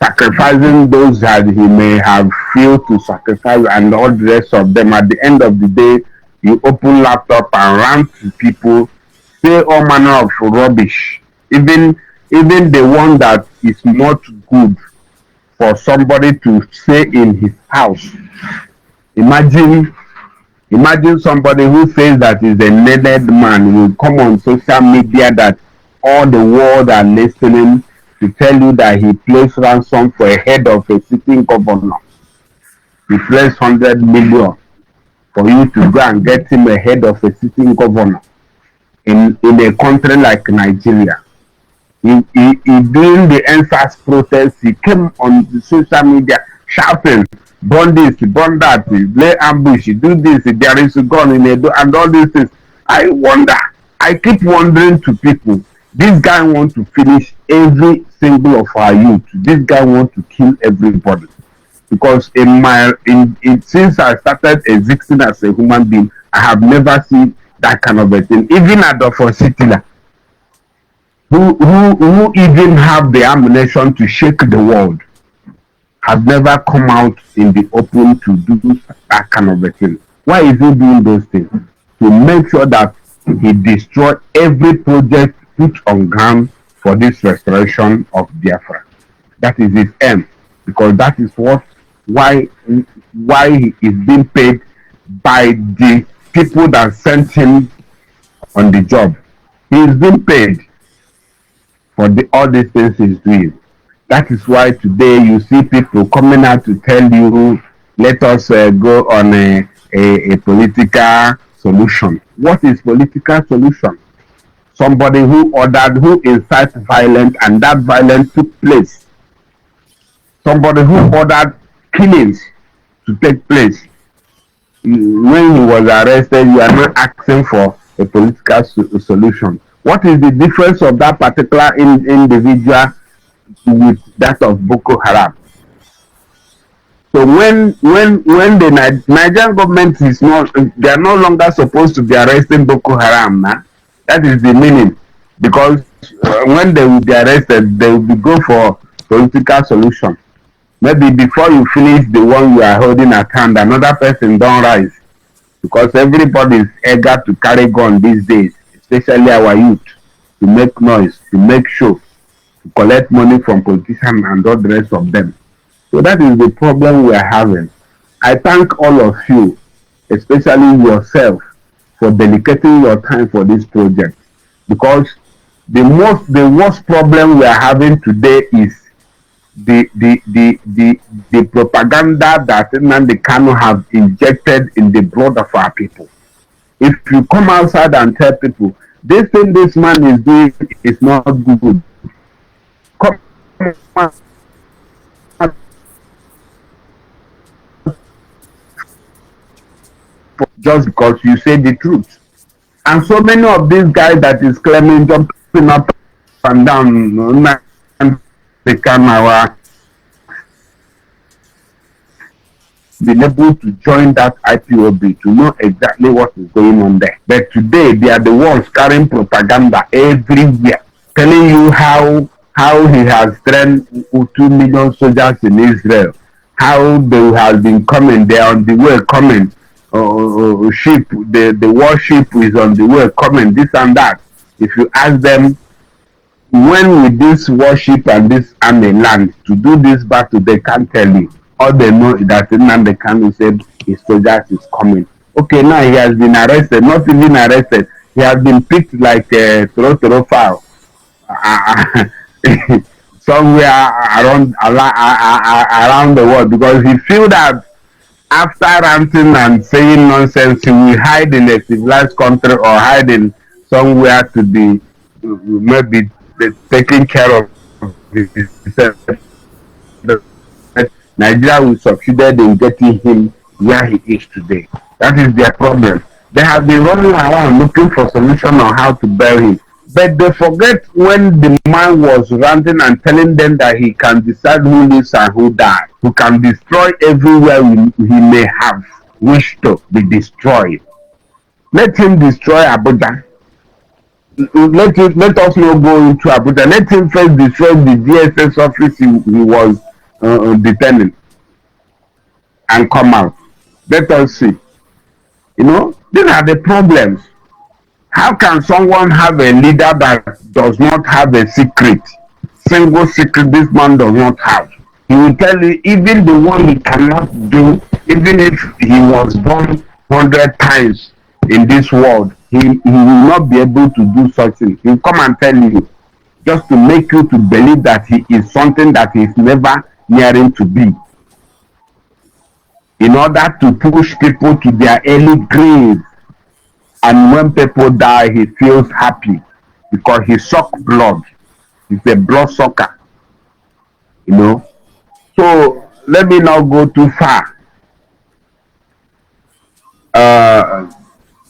sacrificing those that he may have failed to sacrifice, and all the rest of them. At the end of the day, you open laptop and rant to people, say all manner of rubbish. Even the one that is not good for somebody to say in his house. Imagine somebody who says that is a needed man will come on social media that all the world are listening to tell you that he plays ransom for a head of a sitting governor. He plays 100 million for you to go and get him a head of a sitting governor in a country like Nigeria. During the NSAS protest, he came on the social media shouting, burn this, burn that, lay ambush, do this, there is a gun in Edo, and all these things. I keep wondering to people, this guy wants to finish every single of our youth. This guy wants to kill everybody. Because since I started existing as a human being, I have never seen that kind of a thing. Even Adolf Hitler, who even have the ammunition to shake the world, have never come out in the open to do that kind of a thing. Why is he doing those things? To make sure that he destroy every project put on ground for this restoration of Biafra. That is his aim, because that is why he is being paid by the people that sent him on the job. He is being paid for all these things he's doing. That is why today you see people coming out to tell you, let us go on a political solution. What is political solution? Somebody who incites violence, and that violence took place. Somebody who ordered killings to take place. When he was arrested, you are not asking for a political solution. What is the difference of that particular individual with that of Boko Haram? So when the Nigerian government is they are no longer supposed to be arresting Boko Haram now. That is the meaning, because when they will be arrested, they will go for political solution. Maybe before you finish the one you are holding at hand, another person don't rise, because everybody is eager to carry gun these days, especially our youth, to make noise, to make show, to collect money from politicians and all the rest of them. So that is the problem we are having. I thank all of you, especially yourself, for dedicating your time for this project, because the worst problem we are having today is the propaganda that Nnamdi Kanu have injected in the blood of our people. If you come outside and tell people this thing this man is doing is not good, come just because you say the truth. And so many of these guys that is claiming jumping up and down, they can been able to join that IPOB to know exactly what is going on there. But today they are the ones carrying propaganda everywhere, telling you how he has trained 2 million soldiers in Israel, how they have been coming, they are on the way coming. Ship, the warship is on the way coming, this and that. If you ask them, when will this warship and this army land to do this battle, they can't tell you. All they know is that Nnamdi Kanu said his soldiers is coming. Okay, now he has been arrested, not even arrested, he has been picked like a toro fowl somewhere around the world, because he feel that after ranting and saying nonsense, he will hide in a civilized country or hide in somewhere to be maybe taking care of himself. Nigeria will succeed in getting him where he is today. That is their problem. They have been running around looking for solution on how to bury him. But they forget when the man was ranting and telling them that he can decide who lives and who dies, who can destroy everywhere he may have wish to be destroyed. Let him destroy Abuja. Let us not go into Abuja. Let him first destroy the DSS office he was detaining and come out. Let us see. You know, these are the problems. How can someone have a leader that does not have a secret? Single secret this man does not have. He will tell you even the one he cannot do, even if he was born 100 times in this world, he will not be able to do such things. He will come and tell you just to make you to believe that he is something that he is never nearing to be. In order to push people to their early graves. And when people die, he feels happy because he sucks blood. He's a blood sucker. You know. So let me not go too far.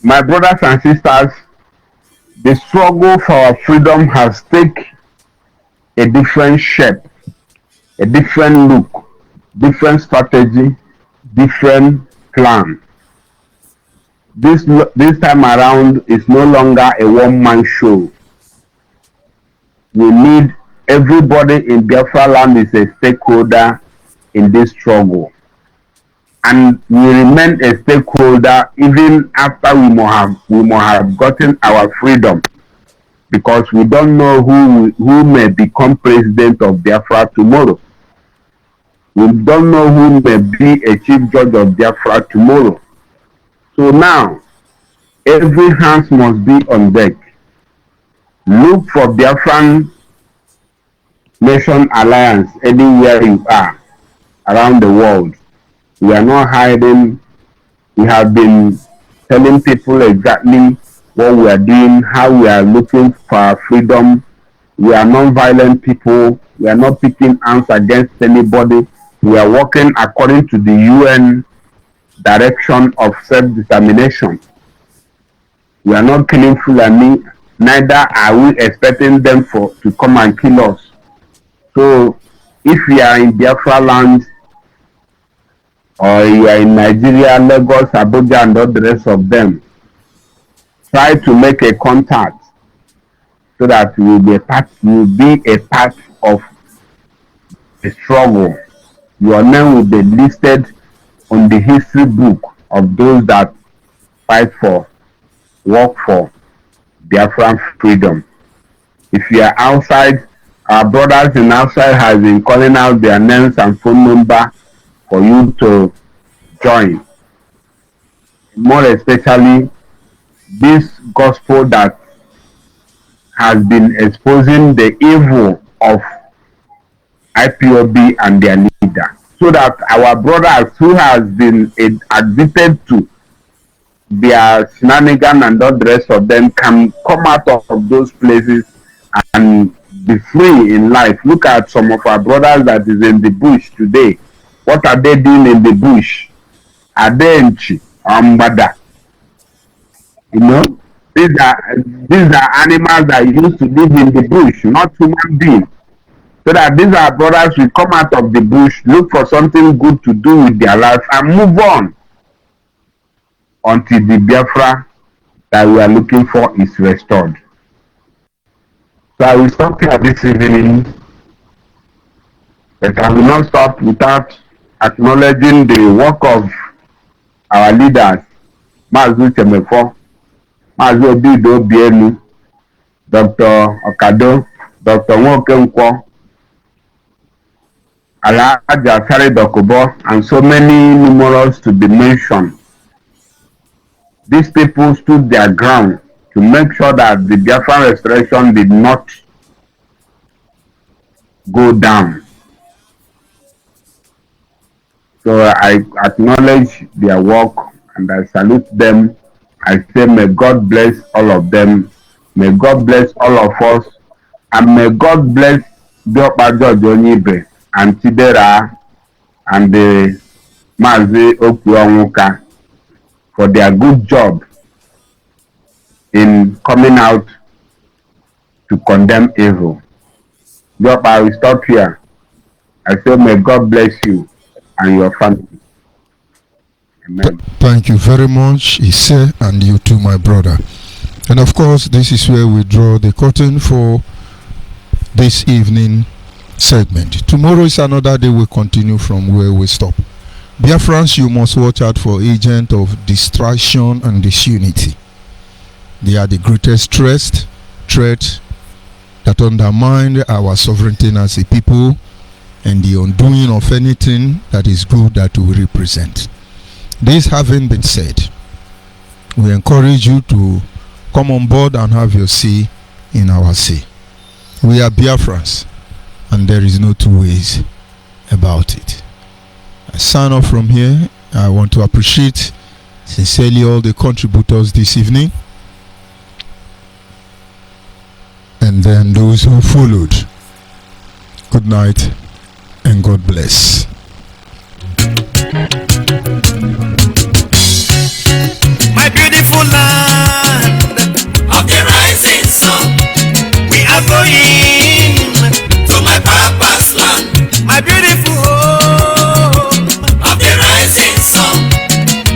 My brothers and sisters, the struggle for our freedom has taken a different shape, a different look, different strategy, different plan. This time around is no longer a one-man show. We need everybody in Biafra land is a stakeholder in this struggle. And we remain a stakeholder even after we may have gotten our freedom, because we don't know who may become president of Biafra tomorrow. We don't know who may be a chief judge of Biafra tomorrow. So now, every hand must be on deck. Look for Biafran Nation Alliance anywhere you are around the world. We are not hiding. We have been telling people exactly what we are doing, how we are looking for our freedom. We are non-violent people. We are not picking arms against anybody. We are working according to the UN direction of self-determination. We are not killing Fulani, neither are we expecting them to come and kill us. So if we are in Biafra land, or you are in Nigeria, Lagos, Abuja, and all the rest of them, try to make a contact so that you will be a part of the struggle. Your name will be listed on the history book of those that fight for, work for Biafran freedom. If you are outside, our brothers in outside have been calling out their names and phone number for you to join. More especially, this gospel that has been exposing the evil of IPOB and their leader, so that our brothers who has been addicted to their shenanigans and all the rest of them can come out of those places and be free in life. Look at some of our brothers that is in the bush today. What are they doing in the bush? Are they in Ambada? You know, these are animals that used to live in the bush, not human beings. So that these are brothers will come out of the bush, look for something good to do with their life, and move on until the Biafra that we are looking for is restored. So I will stop here this evening, but I will not stop without acknowledging the work of our leaders, Mazu Chemefo, Mazu Obido Bienu, Dr. Okado, Dr. Nwokenkwo, Alhaja Sare Dokubo, and so many numerous to be mentioned. These people stood their ground to make sure that the Biafran restoration did not go down. So I acknowledge their work and I salute them. I say may God bless all of them. May God bless all of us. And may God bless Dr. George ONYIBE and Tidera and the Mazi Okuonwuka for their good job in coming out to condemn evil. Dr. I will stop here. I say may God bless you and your family. Amen. Thank you very much, Ise, and you too, my brother. And of course, this is where we draw the curtain for this evening segment. Tomorrow is another day. We continue from where we stop. Biafrans, you must watch out for agents of distraction and disunity. They are the greatest threat that undermine our sovereignty as a people and the undoing of anything that is good that we represent. This having been said, we encourage you to come on board and have your say in our say. We are Biafrans, and there is no two ways about it. I sign off from here. I want to appreciate sincerely all the contributors this evening, and then those who followed. Good night and God bless. My beautiful land of the rising sun, we are going to my papa's land. My beautiful home of the rising sun,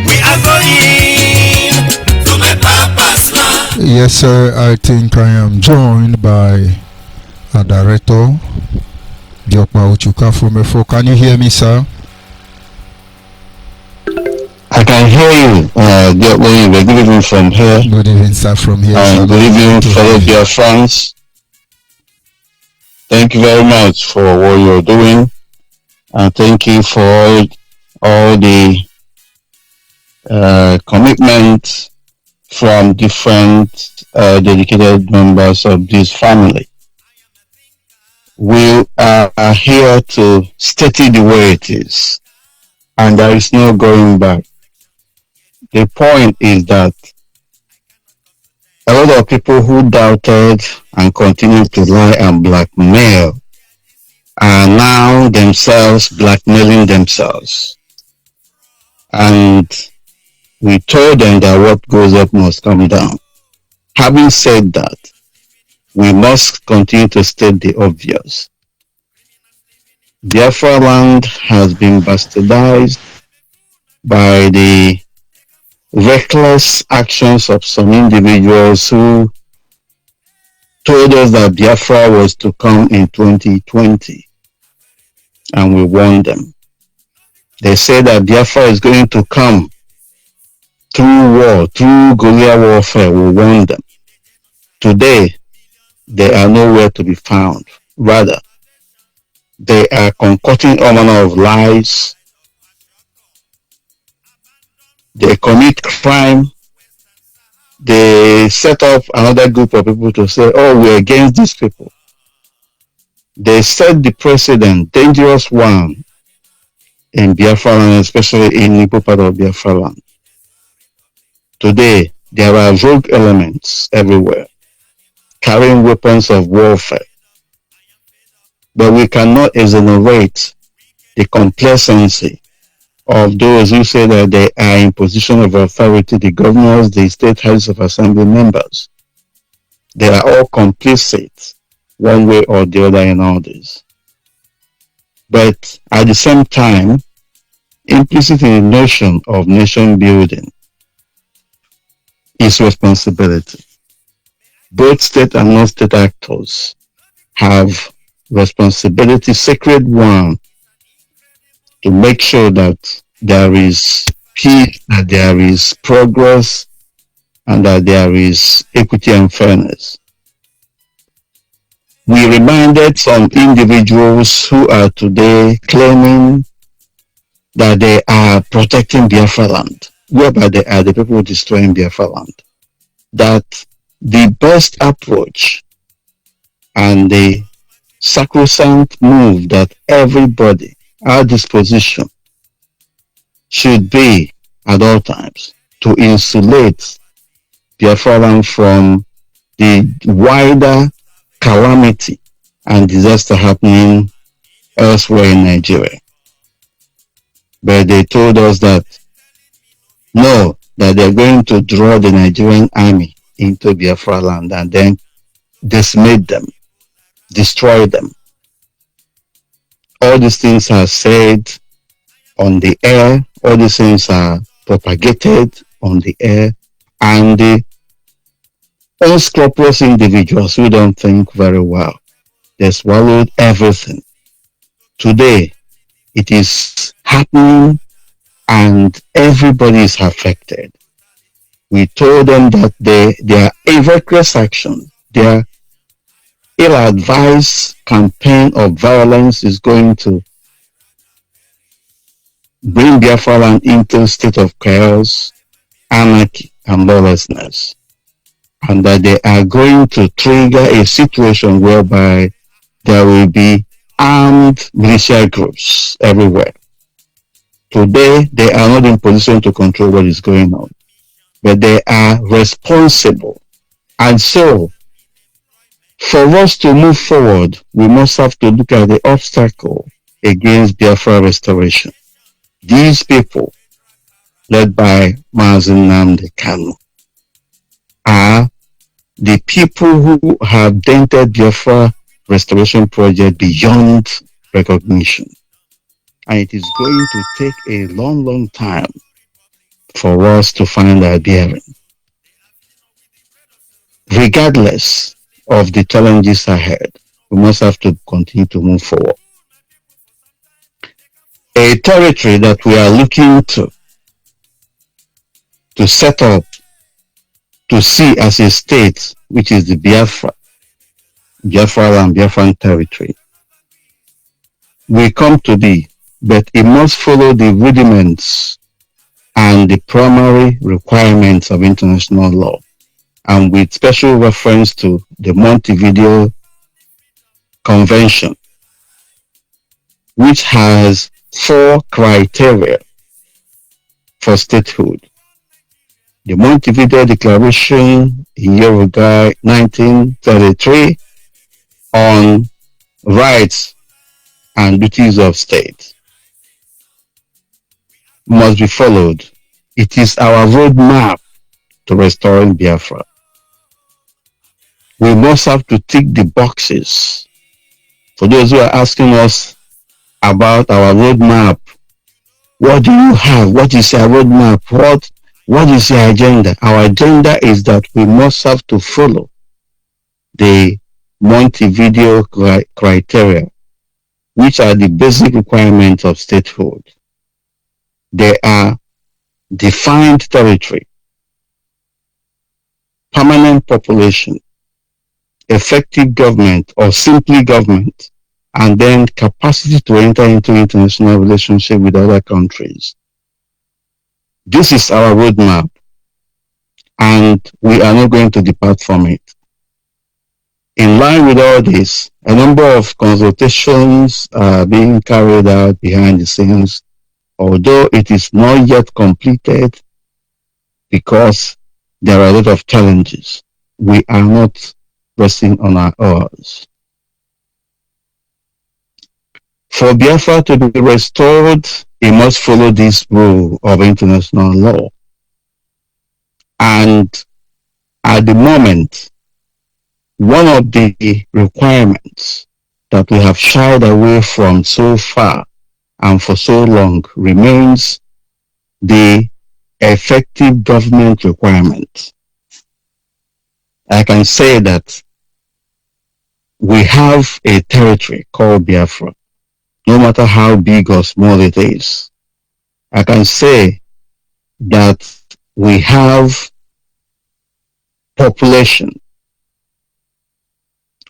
we are going to my papa's land. Yes, sir. I think I am joined by a director, Diokpa Ochuka from Efo. Can you hear me, sir? I can hear you. Good evening from here. Good evening, sir, from here. Good evening, fellow dear friends. Thank you very much for what you're doing, and thank you for all the commitment from different dedicated members of this family. We are here to state it the way it is, and there is no going back. The point is that a lot of people who doubted and continue to lie and blackmail are now themselves blackmailing themselves. And we told them that what goes up must come down. Having said that, we must continue to state the obvious. Biafra land has been bastardized by the reckless actions of some individuals who told us that Biafra was to come in 2020, and we warned them. They said that Biafra is going to come through war, through guerrilla warfare. We warned them. Today, they are nowhere to be found. Rather, they are concocting all manner of lies. They commit crime. They set up another group of people to say, oh, we're against these people. They set the precedent, dangerous one, in Biafra land, especially in Igbo part of Biafra land. Today, there are rogue elements everywhere, carrying weapons of warfare. But we cannot exonerate the complacency of those who say that they are in position of authority, the governors, the state heads of assembly members. They are all complicit, one way or the other, in all this. But at the same time, implicit in the notion of nation building is responsibility. Both state and non-state actors have responsibility, sacred one, to make sure that there is peace, that there is progress, and that there is equity and fairness. We reminded some individuals who are today claiming that they are protecting Biafra land, whereby they are the people destroying Biafra land, that the best approach and the sacrosanct move that everybody at disposition should be at all times to insulate Biafra land from the wider calamity and disaster happening elsewhere in Nigeria. But they told us that no, that they're going to draw the Nigerian army into Biafra land and then decimate them, destroy them. All these things are said on the air, all these things are propagated on the air, and the unscrupulous individuals who don't think very well, they swallowed everything. Today, it is happening and everybody is affected. We told them that their reckless action, their ill-advised campaign of violence is going to bring Biafra land into a state of chaos, anarchy, and lawlessness, and that they are going to trigger a situation whereby there will be armed militia groups everywhere. Today, they are not in position to control what is going on, but they are responsible. And so, for us to move forward, we must have to look at the obstacle against Biafra restoration. These people, led by Mazen Nnamdi Kanu, are the people who have dented Biafra restoration project beyond recognition. And it is going to take a long, long time for us to find our bearing. Regardless of the challenges ahead, we must have to continue to move forward. A territory that we are looking to set up, to see as a state, which is the Biafra and Biafran territory, will come to be, but it must follow the rudiments and the primary requirements of international law, and with special reference to the Montevideo Convention, which has 4 criteria for statehood. The Montevideo Declaration in Uruguay 1933 on rights and duties of state must be followed. It is our roadmap to restoring Biafra. We must have to tick the boxes. For those who are asking us about our roadmap, what do you have? What is your roadmap? What is your agenda? Our agenda is that we must have to follow the Montevideo criteria, which are the basic requirements of statehood. They are defined territory, permanent population, effective government or simply government, and then capacity to enter into international relationship with other countries. This is our roadmap, and we are not going to depart from it. In line with all this, a number of consultations are being carried out behind the scenes, although it is not yet completed because there are a lot of challenges. We are not resting on our oars. For Biafra to be restored, it must follow this rule of international law. And at the moment, one of the requirements that we have shied away from so far and for so long remains the effective government requirement. I can say that we have a territory called Biafra, no matter how big or small it is. I can say that we have population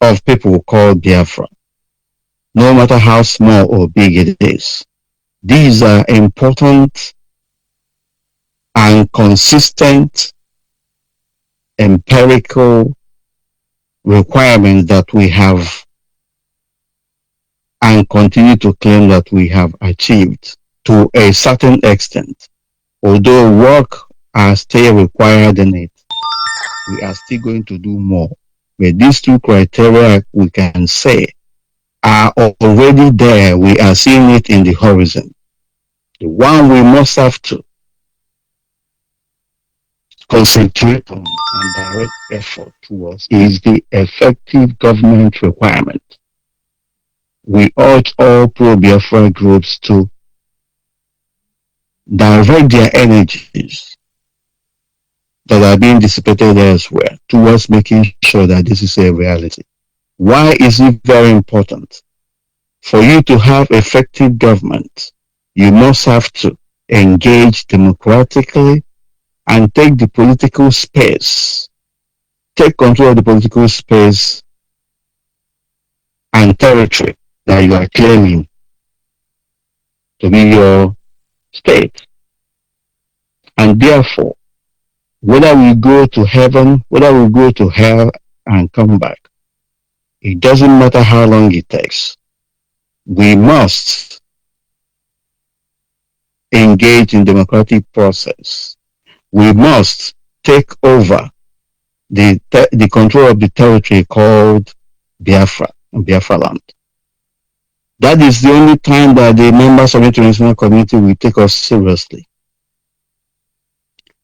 of people called Biafra, no matter how small or big it is. These are important and consistent empirical requirements that we have and continue to claim that we have achieved to a certain extent. Although work are still required in it, we are still going to do more. But these 2 criteria, we can say, are already there. We are seeing it in the horizon. The one we must have to concentrate on and direct effort towards is the effective government requirement. We urge all pro-Biafra groups to direct their energies that are being dissipated elsewhere towards making sure that this is a reality. Why is it very important? For you to have effective government, you must have to engage democratically and take the political space, take control of the political space and territory that you are claiming to be your state. And therefore, whether we go to heaven, whether we go to hell and come back, it doesn't matter how long it takes. We must engage in democratic process. We must take over the control of the territory called Biafra land. That is the only time that the members of the international community will take us seriously.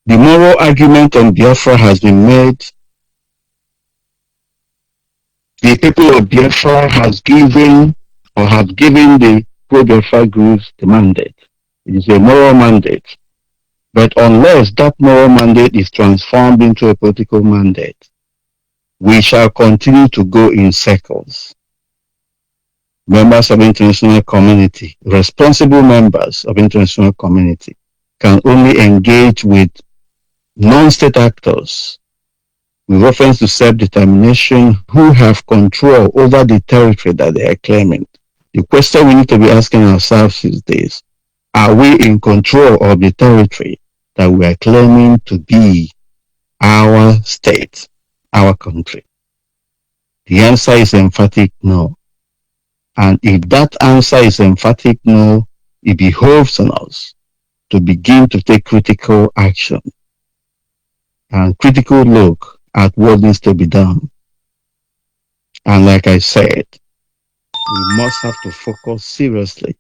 The moral argument on Biafra has been made. The people of Biafra have given the pro-Biafra groups the mandate. It is a moral mandate. But unless that moral mandate is transformed into a political mandate, we shall continue to go in circles. Members of the international community, responsible members of the international community, can only engage with non-state actors with reference to self-determination who have control over the territory that they are claiming. The question we need to be asking ourselves is this: are we in control of the territory that we are claiming to be our state, our country? The answer is emphatic no. And if that answer is emphatic no, it behoves on us to begin to take critical action and critical look at what needs to be done. And like I said, we must have to focus seriously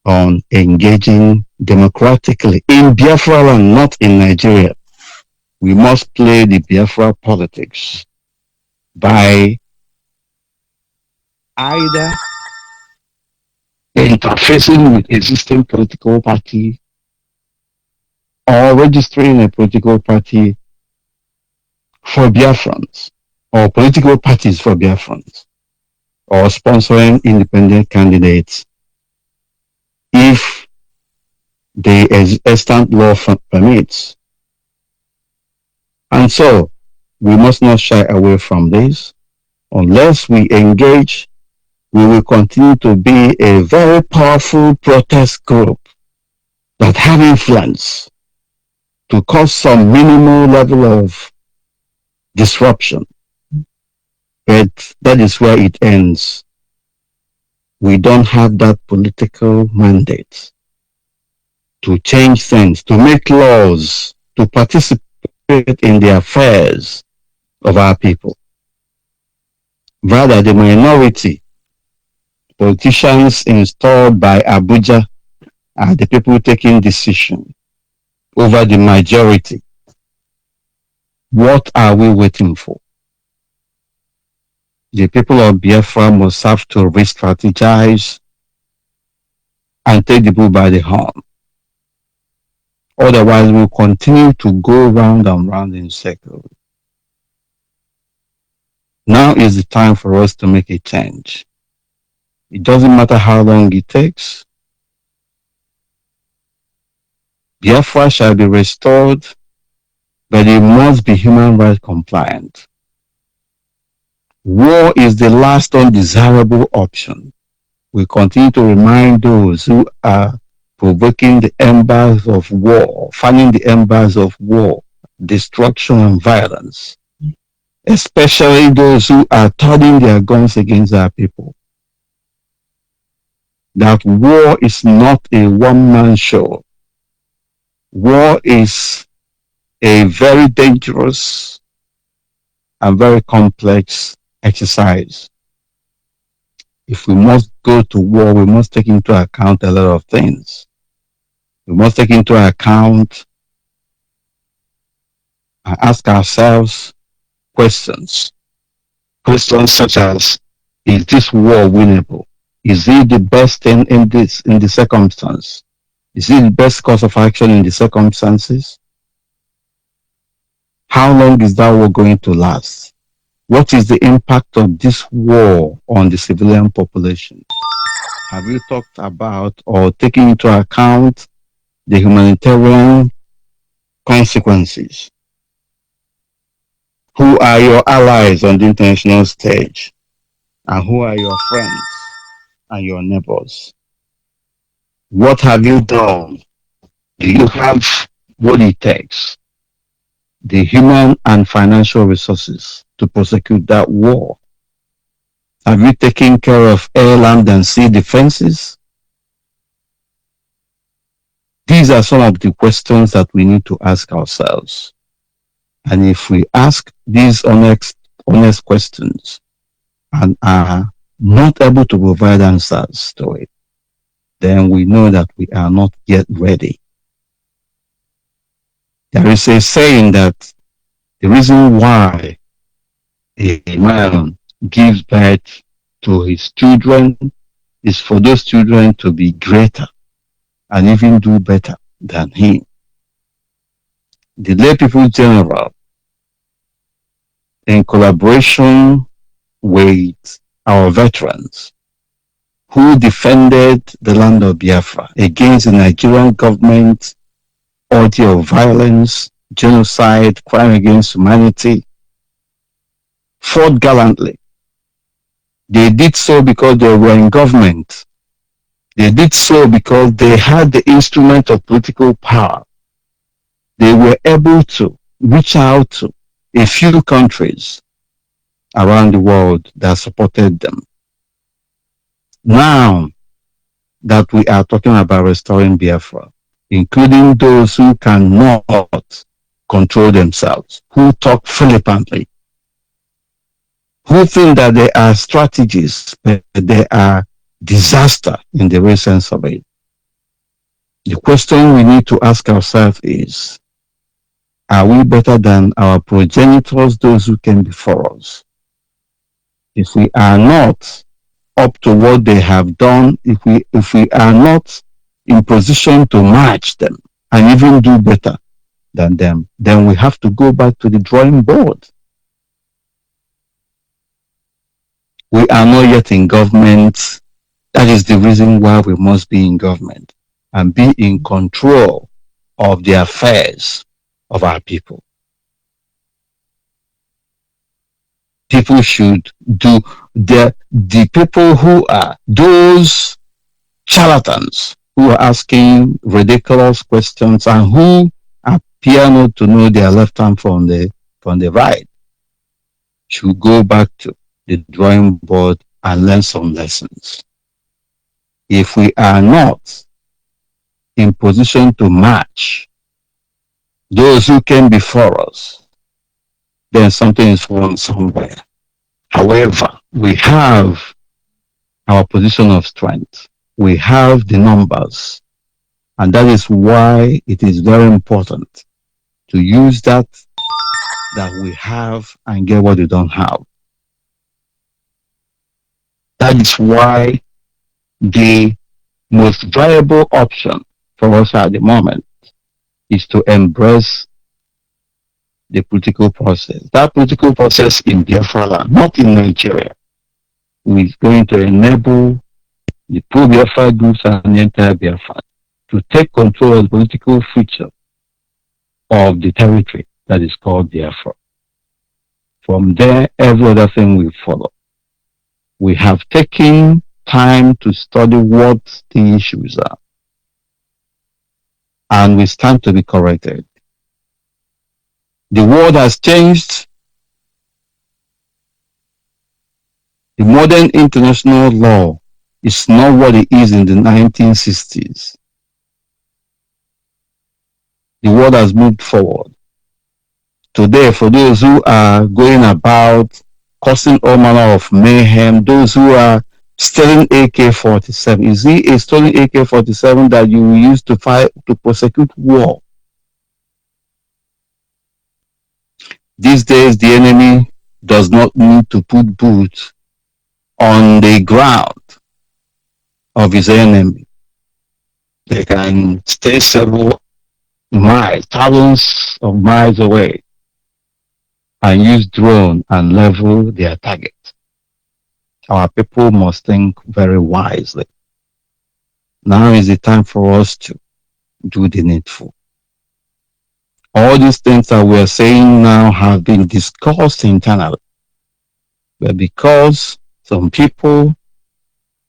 on engaging democratically in Biafra land, not in Nigeria. We must play the Biafra politics by either interfacing with existing political party or registering a political party for Biafrans or political parties for Biafrans or sponsoring independent candidates if the extant law permits. And so we must not shy away from this. Unless we engage, we will continue to be a very powerful protest group that have influence to cause some minimal level of disruption. But that is where it ends. We don't have that political mandate to change things, to make laws, to participate in the affairs of our people. Rather, the minority, politicians installed by Abuja, are the people taking decision over the majority. What are we waiting for? The people of Biafra must have to re-strategize and take the bull by the horn. Otherwise, we'll continue to go round and round in circles. Now is the time for us to make a change. It doesn't matter how long it takes. Biafra shall be restored, but it must be human rights compliant. War is the last undesirable option. We continue to remind those who are provoking the embers of war, fanning the embers of war, destruction and violence, especially those who are turning their guns against our people, that war is not a one-man show. War is a very dangerous and very complex exercise. If we must go to war, we must take into account a lot of things. We must take into account and ask ourselves questions. Questions such as, is this war winnable? Is it the best thing in the circumstance? Is it the best course of action in the circumstances? How long is that war going to last? What is the impact of this war on the civilian population? Have you talked about or taken into account the humanitarian consequences? Who are your allies on the international stage? And who are your friends and your neighbors? What have you done? Do you have what it takes, the human and financial resources to prosecute that war? Have you taken care of air, land, and sea defenses? These are some of the questions that we need to ask ourselves. And if we ask these honest questions and are not able to provide answers to it, then we know that we are not yet ready. There is a saying that the reason why a man gives birth to his children is for those children to be greater and even do better than him. The lay people general, in collaboration with our veterans who defended the land of Biafra against the Nigerian government orgy of violence, genocide, crime against humanity, fought gallantly. They did so because they were in government. They did so because they had the instrument of political power. They were able to reach out to a few countries around the world that supported them. Now that we are talking about restoring Biafra, including those who cannot control themselves, who talk flippantly, who think that they are strategies, but they are disaster in the real sense of it. The question we need to ask ourselves is, are we better than our progenitors, those who came before us? If we are not up to what they have done, if we are not in position to match them and even do better than them, then we have to go back to the drawing board. We are not yet in government. That is the reason why we must be in government and be in control of the affairs of our people. People should do the people who are those charlatans who are asking ridiculous questions and who appear not to know their left hand from the right should go back to the drawing board and learn some lessons. If we are not in position to match those who came before us, then something is wrong somewhere. However, we have our position of strength. We have the numbers. And that is why it is very important to use that we have and get what we don't have. That is why the most viable option for us at the moment is to embrace the political process. That political process in Biafra land, not in Nigeria, is going to enable the pro-Biafra groups and the entire Biafra to take control of the political future of the territory that is called Biafra. From there, every other thing will follow. We have taken time to study what the issues are, and we stand to be corrected. The world has changed. The modern international law is not what it is in the 1960s. The world has moved forward. Today, for those who are going about causing all manner of mayhem, those who are stealing AK-47, is it a stolen AK-47 that you will use to fight, to prosecute war? These days, the enemy does not need to put boots on the ground of his enemy. They can stay several miles, thousands of miles away, and use drone and level their target. Our people must think very wisely. Now is the time for us to do the needful. All these things that we are saying now have been discussed internally. But because some people,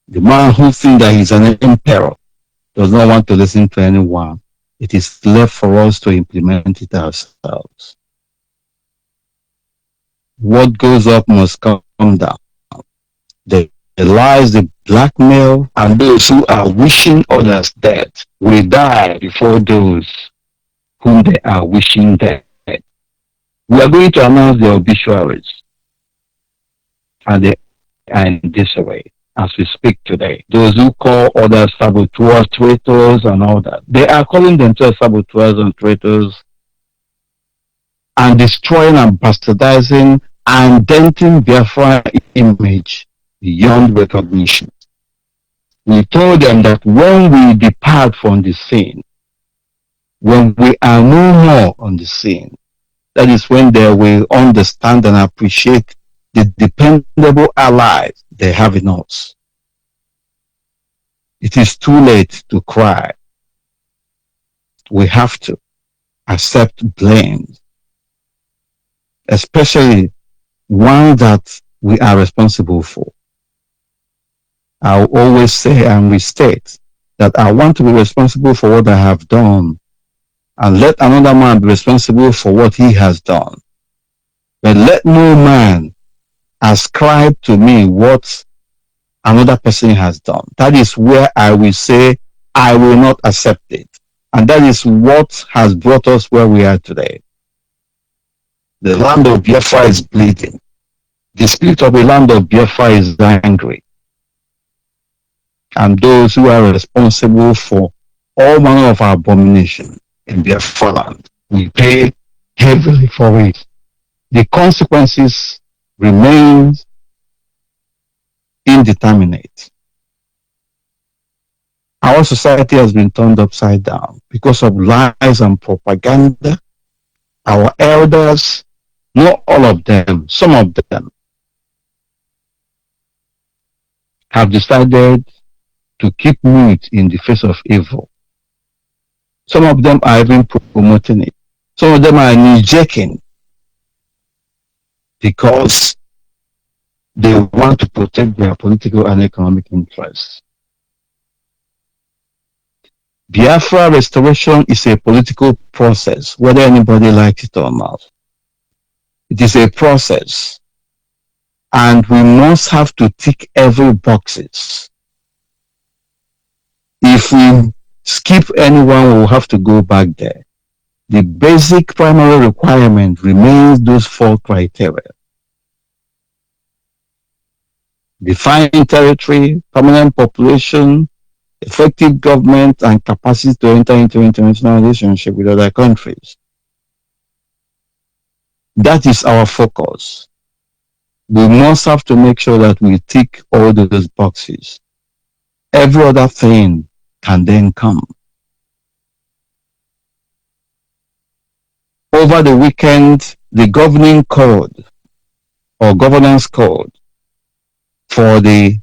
the man who thinks that he's an emperor, does not want to listen to anyone, it is left for us to implement it ourselves. What goes up must come down. The lies, the blackmail, and those who are wishing others dead will die before those whom they are wishing dead. We are going to announce the obituaries, and they are in disarray as we speak today. Those who call others saboteurs, traitors, and all that, they are calling themselves saboteurs and traitors and destroying and bastardizing and denting Biafra image beyond recognition. We told them that when we depart from the scene, when we are no more on the scene, that is when they will understand and appreciate the dependable allies they have in us. It is too late to cry. We have to accept blame, especially one that we are responsible for. I'll always say and restate that I want to be responsible for what I have done, and let another man be responsible for what he has done. But let no man ascribe to me what another person has done. That is where I will say I will not accept it. And that is what has brought us where we are today. The land of Biafra is bleeding. The spirit of the land of Biafra is angry. And those who are responsible for all manner of abomination in Biafra land will pay heavily for it. The consequences remain indeterminate. Our society has been turned upside down because of lies and propaganda. Our elders, not all of them, some of them, have decided to keep mute in the face of evil. Some of them are even promoting it. Some of them are knee-jerking because they want to protect their political and economic interests. Biafra restoration is a political process, whether anybody likes it or not. It is a process, and we must have to tick every boxes. If we skip anyone, we'll have to go back there. The basic primary requirement remains those 4 criteria. Defined territory, permanent population, effective government, and capacity to enter into international relationship with other countries. That is our focus. We must have to make sure that we tick all those boxes. Every other thing can then come. Over the weekend, the governing code or governance code for the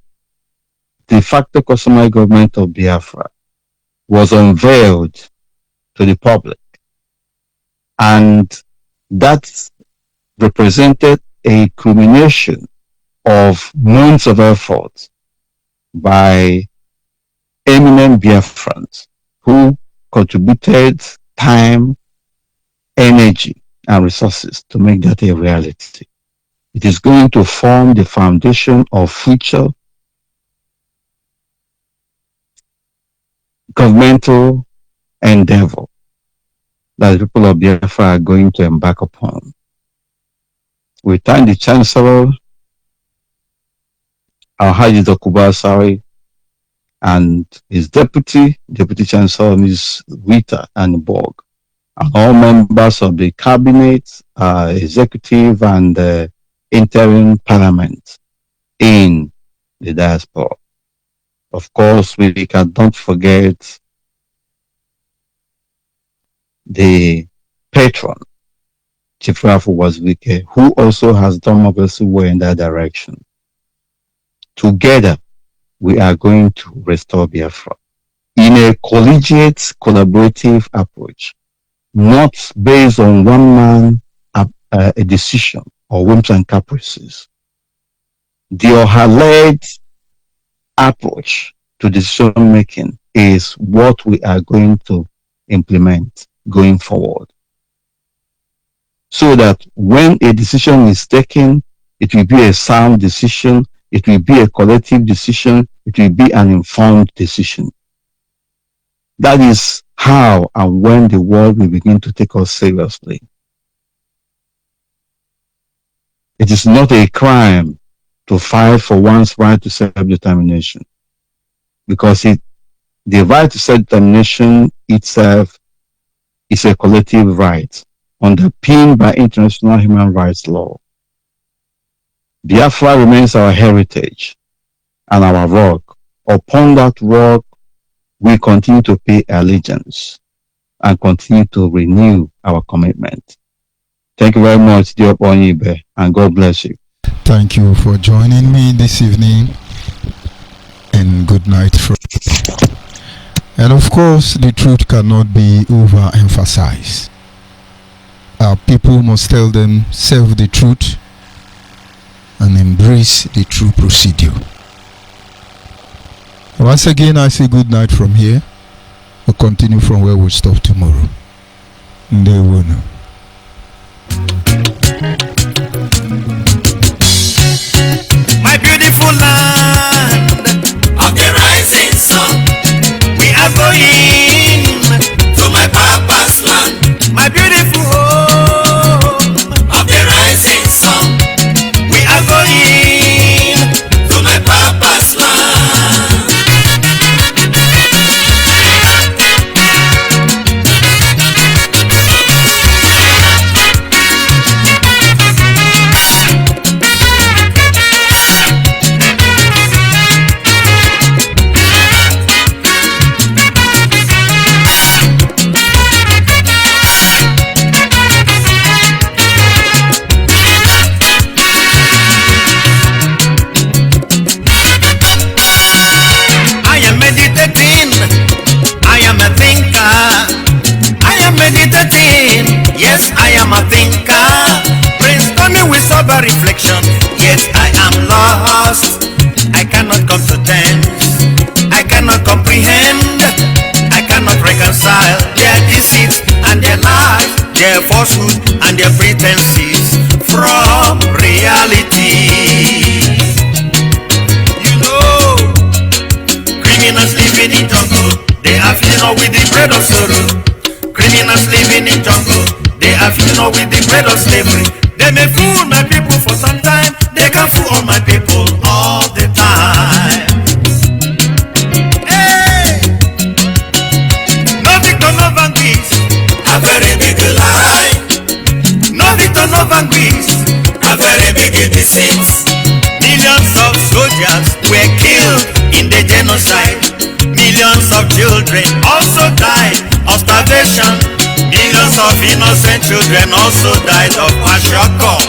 de facto customary government of Biafra was unveiled to the public, and that represented a culmination of months of effort by eminent Biafrans who contributed time, energy, and resources to make that a reality. It is going to form the foundation of future governmental endeavor that the people of Biafra are going to embark upon. We thank the Chancellor, Alhaji Dokuba Sari, and his Deputy Chancellor, Ms. Rita and Borg, and all members of the Cabinet, Executive, and Interim Parliament in the diaspora. Of course, we cannot forget the patron, Chief Rafu Wazwike, who also has done marvelously well in that direction. Together, we are going to restore Biafra in a collegiate, collaborative approach, not based on one man, a decision or whims and caprices. The Oha-led approach to decision making is what we are going to implement going forward, so that when a decision is taken, it will be a sound decision, it will be a collective decision, it will be an informed decision. That is how and when the world will begin to take us seriously. It is not a crime to fight for one's right to self-determination, because the right to self-determination itself is a collective right underpinned by international human rights law. Biafra remains our heritage and our rock. Upon that rock, we continue to pay allegiance and continue to renew our commitment. Thank you very much, dear ONYIBE, and God bless you. Thank you for joining me this evening, and good night. And of course, the truth cannot be overemphasized. Our people must tell themselves the truth and embrace the true procedure. Once again, I say good night from here. We'll continue from where we stop tomorrow. Ndewono. My beautiful land of the rising sun, we are going to my papa's land. My beautiful home of the rising sun, we are going to my papa's land. Yes, I am a thinker, brainstorming with sober reflection. Yes, I am lost, I cannot come to terms, I cannot comprehend, I cannot reconcile their deceits and their lies, their falsehood and their pretenses from reality. You know, criminals living in jungle, they are feeding up with the bread of sorrow. Criminals living in jungle, they are feeding up with the bread of slavery. They may fool my people for some time, they can fool all my people all the time. Hey! No victor, no vanquish, a very big lie. No victor, no vanquish, a very big deceit. Millions of soldiers were killed in the genocide. Millions of children also died of starvation. Millions of innocent children also died of kwashiorkor.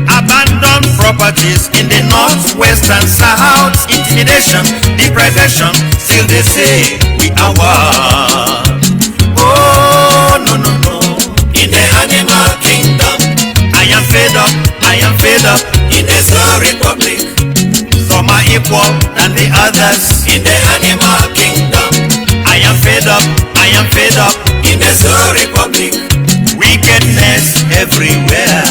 Abandoned properties in the north, west and south. Intimidation, deprivation, still they say we are one. Oh, no, no, no. In the animal kingdom, I am fed up, I am fed up. In the Slow Republic, some are equal than the others. In the animal kingdom, I am fed up, I am fed up. In the Slow Republic, wickedness everywhere.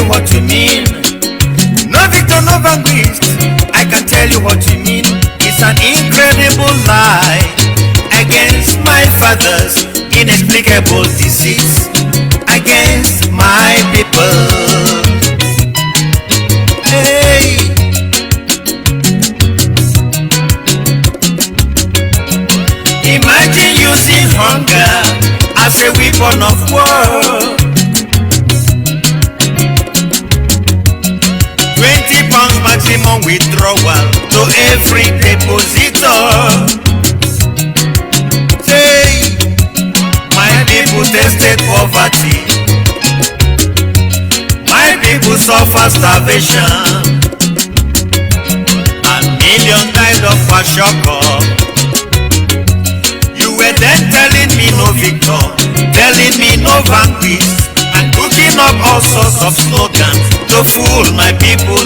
What you mean? No victor, no vanquished. I can tell you what you mean. It's an incredible lie against my father's inexplicable disease, against my people. Hey, hunger as a weapon of war. 20 pounds maximum withdrawal to every depositor. Say, my people tasted poverty. My people suffer starvation. And millions died of kwashiorkor. You were then telling me no victor, telling me no vanquish, and cooking up all sorts of slogans to fool my people